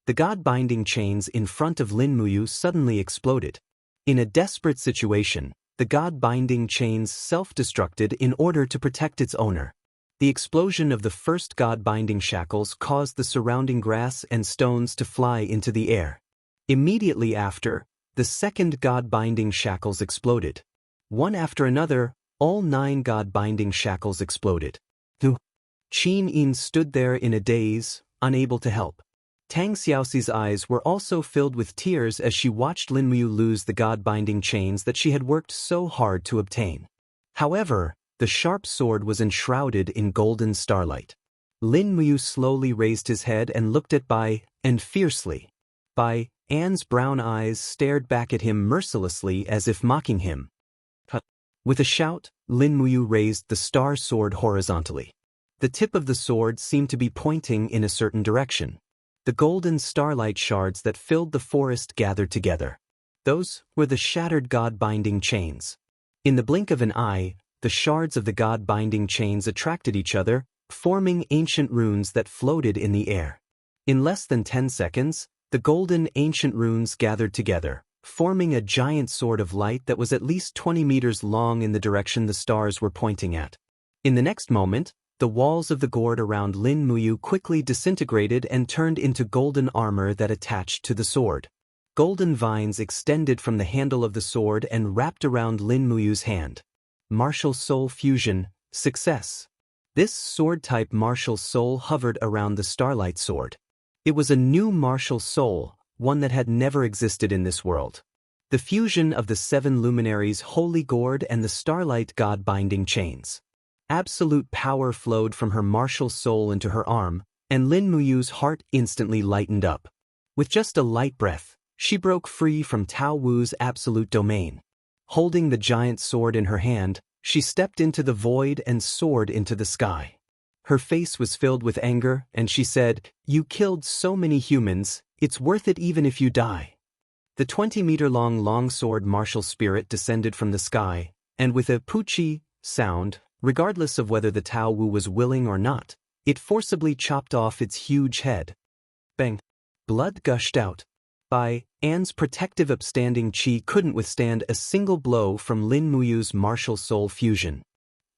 The god-binding chains in front of Lin Muyu suddenly exploded. In a desperate situation, the god-binding chains self-destructed in order to protect its owner. The explosion of the first god-binding shackles caused the surrounding grass and stones to fly into the air. Immediately after, the second god-binding shackles exploded. One after another, all 9 god-binding shackles exploded. Qin Yin stood there in a daze, unable to help. Tang Xiaoxi's eyes were also filled with tears as she watched Lin Muyu lose the god-binding chains that she had worked so hard to obtain. However, the sharp sword was enshrouded in golden starlight. Lin Muyu slowly raised his head and looked at Bai, and fiercely. Bai An's brown eyes stared back at him mercilessly as if mocking him. With a shout, Lin Muyu raised the star sword horizontally. The tip of the sword seemed to be pointing in a certain direction. The golden starlight shards that filled the forest gathered together. Those were the shattered god-binding chains. In the blink of an eye, the shards of the god-binding chains attracted each other, forming ancient runes that floated in the air. In less than 10 seconds, the golden ancient runes gathered together, forming a giant sword of light that was at least 20 meters long in the direction the stars were pointing at. In the next moment, the walls of the gourd around Lin Muyu quickly disintegrated and turned into golden armor that attached to the sword. Golden vines extended from the handle of the sword and wrapped around Lin Muyu's hand. Martial Soul Fusion, success. This sword-type martial soul hovered around the starlight sword. It was a new martial soul, one that had never existed in this world. The fusion of the 7 luminaries' holy gourd and the starlight god-binding chains. Absolute power flowed from her martial soul into her arm, and Lin Muyu's heart instantly lightened up. With just a light breath, she broke free from Tao Wu's absolute domain. Holding the giant sword in her hand, she stepped into the void and soared into the sky. Her face was filled with anger, and she said, "You killed so many humans, it's worth it even if you die." The 20-meter-long longsword martial spirit descended from the sky, and with a poochie sound, regardless of whether the Tao Wu was willing or not, it forcibly chopped off its huge head. Bang! Blood gushed out. Bai An's protective upstanding chi couldn't withstand a single blow from Lin Muyu's martial soul fusion.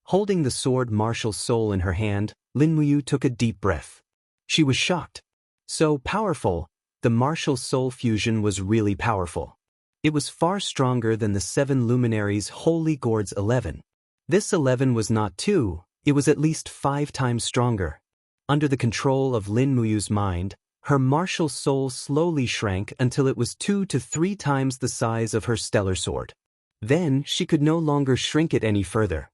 Holding the sword martial soul in her hand, Lin Muyu took a deep breath. She was shocked. So powerful, the martial soul fusion was really powerful. It was far stronger than the 7 luminaries' holy gourds 11. This 11 was not 2, it was at least 5 times stronger. Under the control of Lin Muyu's mind, her martial soul slowly shrank until it was 2 to 3 times the size of her stellar sword. Then she could no longer shrink it any further.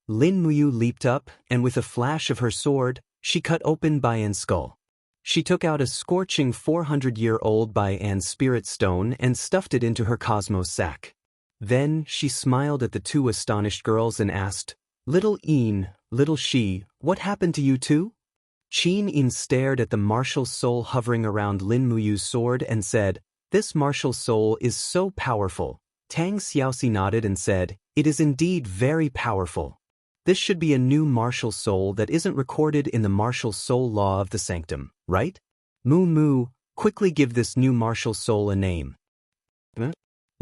Lin Muyu leaped up, and with a flash of her sword, she cut open Bai An's skull. She took out a scorching 400-year-old Bai An spirit stone and stuffed it into her cosmos sack. Then she smiled at the 2 astonished girls and asked, "Little Yin, little Shi, what happened to you too?" Qin Yin stared at the martial soul hovering around Lin Muyu's sword and said, "This martial soul is so powerful." Tang Xiaoxi nodded and said, "It is indeed very powerful. This should be a new martial soul that isn't recorded in the martial soul law of the sanctum, right? Mu Mu, quickly give this new martial soul a name."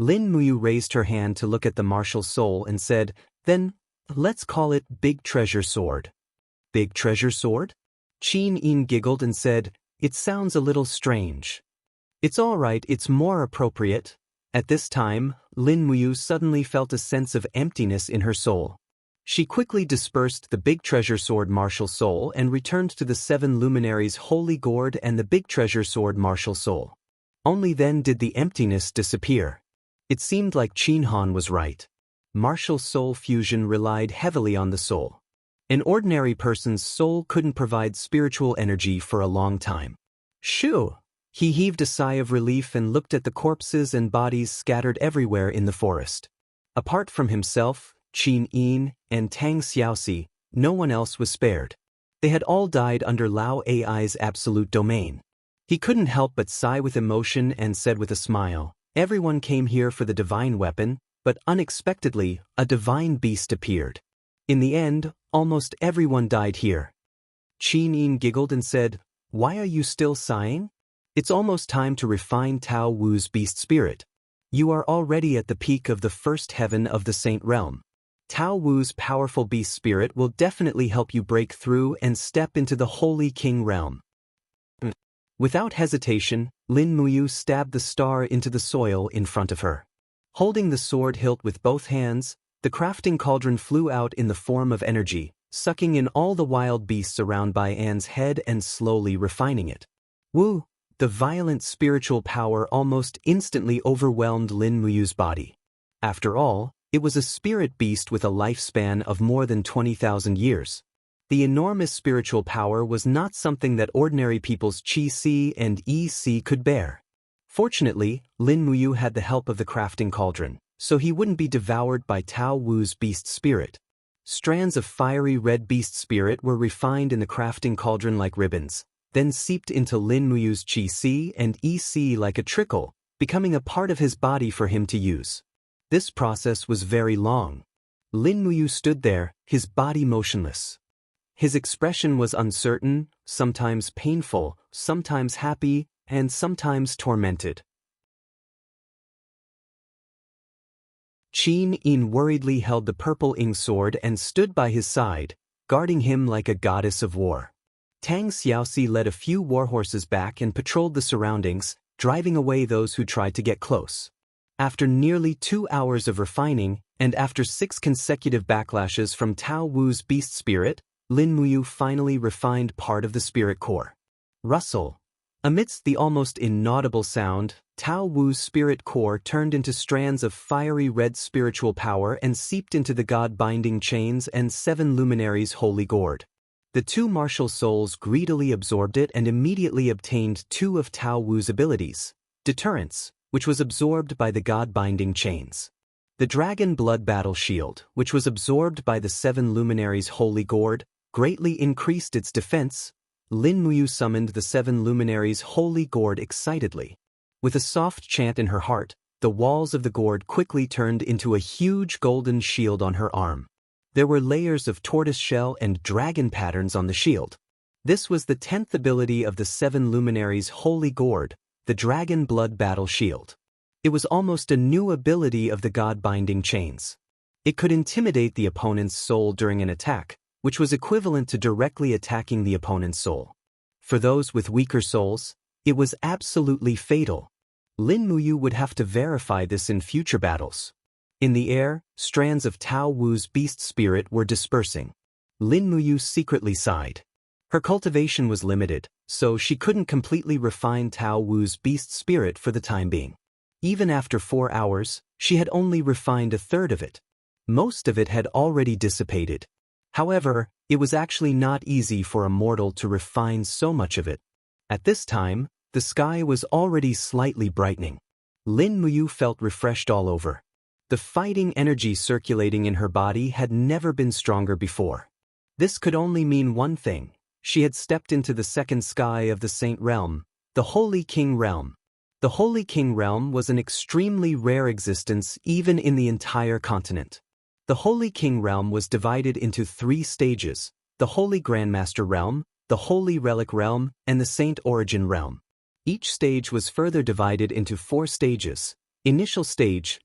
Lin Muyu raised her hand to look at the martial soul and said, "Then, let's call it Big Treasure Sword." Big Treasure Sword? Qin Yin giggled and said, "It sounds a little strange." "It's all right, it's more appropriate." At this time, Lin Muyu suddenly felt a sense of emptiness in her soul. She quickly dispersed the big treasure sword martial soul and returned to the 7 luminaries holy gourd and the big treasure sword martial soul. Only then did the emptiness disappear. It seemed like Qinhan was right. Martial soul fusion relied heavily on the soul. An ordinary person's soul couldn't provide spiritual energy for a long time. Shoo! He heaved a sigh of relief and looked at the corpses and bodies scattered everywhere in the forest. Apart from himself, Qin Yin, and Tang Xiaoxi, no one else was spared. They had all died under Lao Ai's absolute domain. He couldn't help but sigh with emotion and said with a smile, "Everyone came here for the divine weapon, but unexpectedly, a divine beast appeared. In the end, almost everyone died here." Qin Yin giggled and said, "Why are you still sighing? It's almost time to refine Tao Wu's beast spirit. You are already at the peak of the first heaven of the Saint Realm. Tao Wu's powerful beast spirit will definitely help you break through and step into the Holy King realm." Without hesitation, Lin Muyu stabbed the star into the soil in front of her. Holding the sword hilt with both hands, the crafting cauldron flew out in the form of energy, sucking in all the wild beasts around Bai An's head and slowly refining it. Wu! The violent spiritual power almost instantly overwhelmed Lin Muyu's body. After all, it was a spirit beast with a lifespan of more than 20,000 years. The enormous spiritual power was not something that ordinary people's Qi and Yi could bear. Fortunately, Lin Muyu had the help of the crafting cauldron, so he wouldn't be devoured by Tao Wu's beast spirit. Strands of fiery red beast spirit were refined in the crafting cauldron like ribbons, then seeped into Lin Muyu's Qi and Yi like a trickle, becoming a part of his body for him to use. This process was very long. Lin Muyu stood there, his body motionless. His expression was uncertain, sometimes painful, sometimes happy, and sometimes tormented. Qin Yin worriedly held the purple ink sword and stood by his side, guarding him like a goddess of war. Tang Xiaoxi led a few warhorses back and patrolled the surroundings, driving away those who tried to get close. After nearly 2 hours of refining, and after 6 consecutive backlashes from Tao Wu's beast spirit, Lin Muyu finally refined part of the spirit core. Rustle. Amidst the almost inaudible sound, Tao Wu's spirit core turned into strands of fiery red spiritual power and seeped into the god-binding chains and 7 luminaries' holy gourd. The 2 martial souls greedily absorbed it and immediately obtained 2 of Tao Wu's abilities: Deterrence, which was absorbed by the god-binding chains. The Dragon Blood Battle Shield, which was absorbed by the 7 luminaries' holy gourd, greatly increased its defense. Lin Muyu summoned the 7 luminaries' holy gourd excitedly. With a soft chant in her heart, the walls of the gourd quickly turned into a huge golden shield on her arm. There were layers of tortoiseshell and dragon patterns on the shield. This was the 10th ability of the 7 luminaries' holy gourd, the Dragon Blood Battle Shield. It was almost a new ability of the god-binding chains. It could intimidate the opponent's soul during an attack, which was equivalent to directly attacking the opponent's soul. For those with weaker souls, it was absolutely fatal. Lin Muyu would have to verify this in future battles. In the air, strands of Tao Wu's beast spirit were dispersing. Lin Muyu secretly sighed. Her cultivation was limited, so she couldn't completely refine Tao Wu's beast spirit for the time being. Even after 4 hours, she had only refined a third of it. Most of it had already dissipated. However, it was actually not easy for a mortal to refine so much of it. At this time, the sky was already slightly brightening. Lin Muyu felt refreshed all over. The fighting energy circulating in her body had never been stronger before. This could only mean one thing: she had stepped into the second sky of the Saint Realm, the Holy King Realm. The Holy King Realm was an extremely rare existence even in the entire continent. The Holy King Realm was divided into 3 stages: the Holy Grandmaster Realm, the Holy Relic Realm, and the Saint Origin Realm. Each stage was further divided into 4 stages: Initial Stage,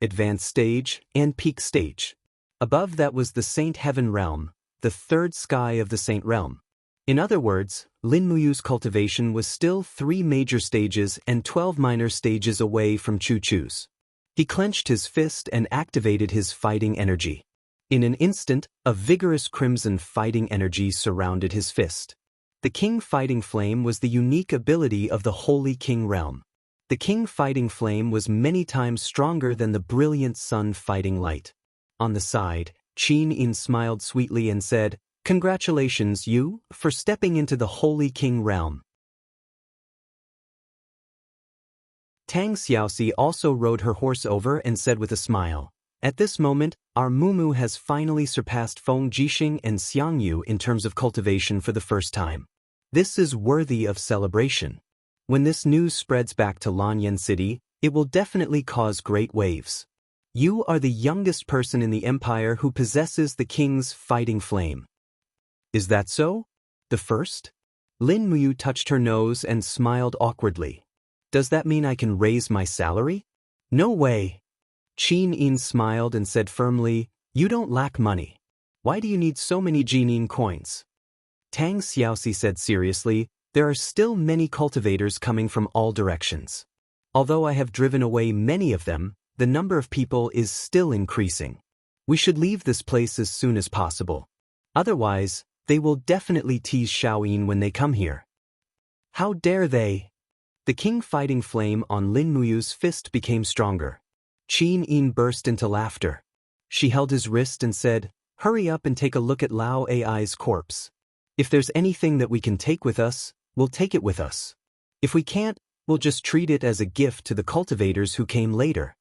Advanced Stage, and Peak Stage. Above that was the Saint Heaven Realm, the 3rd sky of the Saint Realm. In other words, Lin Muyu's cultivation was still 3 major stages and 12 minor stages away from Chu Chu's. He clenched his fist and activated his fighting energy. In an instant, a vigorous crimson fighting energy surrounded his fist. The King Fighting Flame was the unique ability of the Holy King realm. The King Fighting Flame was many times stronger than the brilliant sun fighting light. On the side, Qin Yin smiled sweetly and said, "Congratulations, you, for stepping into the Holy King realm." Tang Xiaoxi also rode her horse over and said with a smile, "At this moment, our Mumu has finally surpassed Feng Jixing and Xiangyu in terms of cultivation for the first time. This is worthy of celebration. When this news spreads back to Lanyan City, it will definitely cause great waves. You are the youngest person in the empire who possesses the King's Fighting Flame." "Is that so? The first?" Lin Muyu touched her nose and smiled awkwardly. "Does that mean I can raise my salary?" "No way." Qin Yin smiled and said firmly, "You don't lack money. Why do you need so many Jinin coins?" Tang Xiaoxi said seriously, "There are still many cultivators coming from all directions. Although I have driven away many of them, the number of people is still increasing. We should leave this place as soon as possible. Otherwise, they will definitely tease Shaoyin when they come here." "How dare they?" The King Fighting Flame on Lin Muyu's fist became stronger. Qin Yin burst into laughter. She held his wrist and said, "Hurry up and take a look at Lao Ai's corpse. If there's anything that we can take with us, we'll take it with us. If we can't, we'll just treat it as a gift to the cultivators who came later."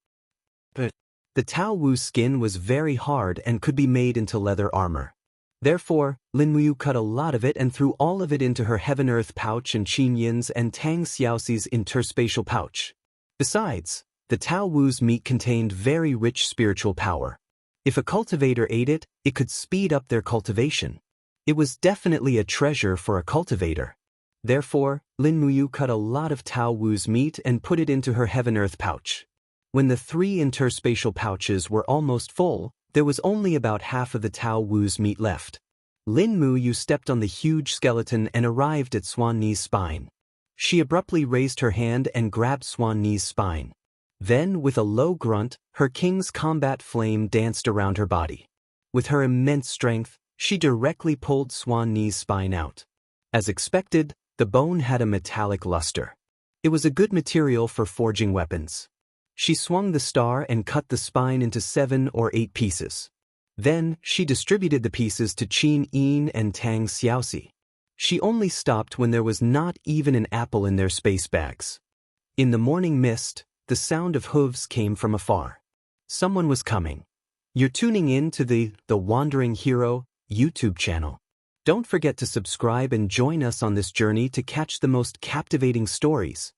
But the Tao Wu skin was very hard and could be made into leather armor. Therefore, Lin Muyu cut a lot of it and threw all of it into her Heaven-Earth pouch and Qin Yin's and Tang Xiaoxi's interspatial pouch. Besides, the Tao Wu's meat contained very rich spiritual power. If a cultivator ate it, it could speed up their cultivation. It was definitely a treasure for a cultivator. Therefore, Lin Muyu cut a lot of Tao Wu's meat and put it into her Heaven-Earth pouch. When the 3 interspatial pouches were almost full, there was only about half of the Tao Wu's meat left. Lin Muyu stepped on the huge skeleton and arrived at Swan Ni's spine. She abruptly raised her hand and grabbed Swan Ni's spine. Then, with a low grunt, her king's combat flame danced around her body. With her immense strength, she directly pulled Swan Ni's spine out. As expected, the bone had a metallic luster. It was a good material for forging weapons. She swung the star and cut the spine into 7 or 8 pieces. Then, she distributed the pieces to Qin Yin and Tang Xiaoxi. She only stopped when there was not even an apple in their space bags. In the morning mist, the sound of hooves came from afar. Someone was coming. You're tuning in to the Wandering Hero YouTube channel. Don't forget to subscribe and join us on this journey to catch the most captivating stories.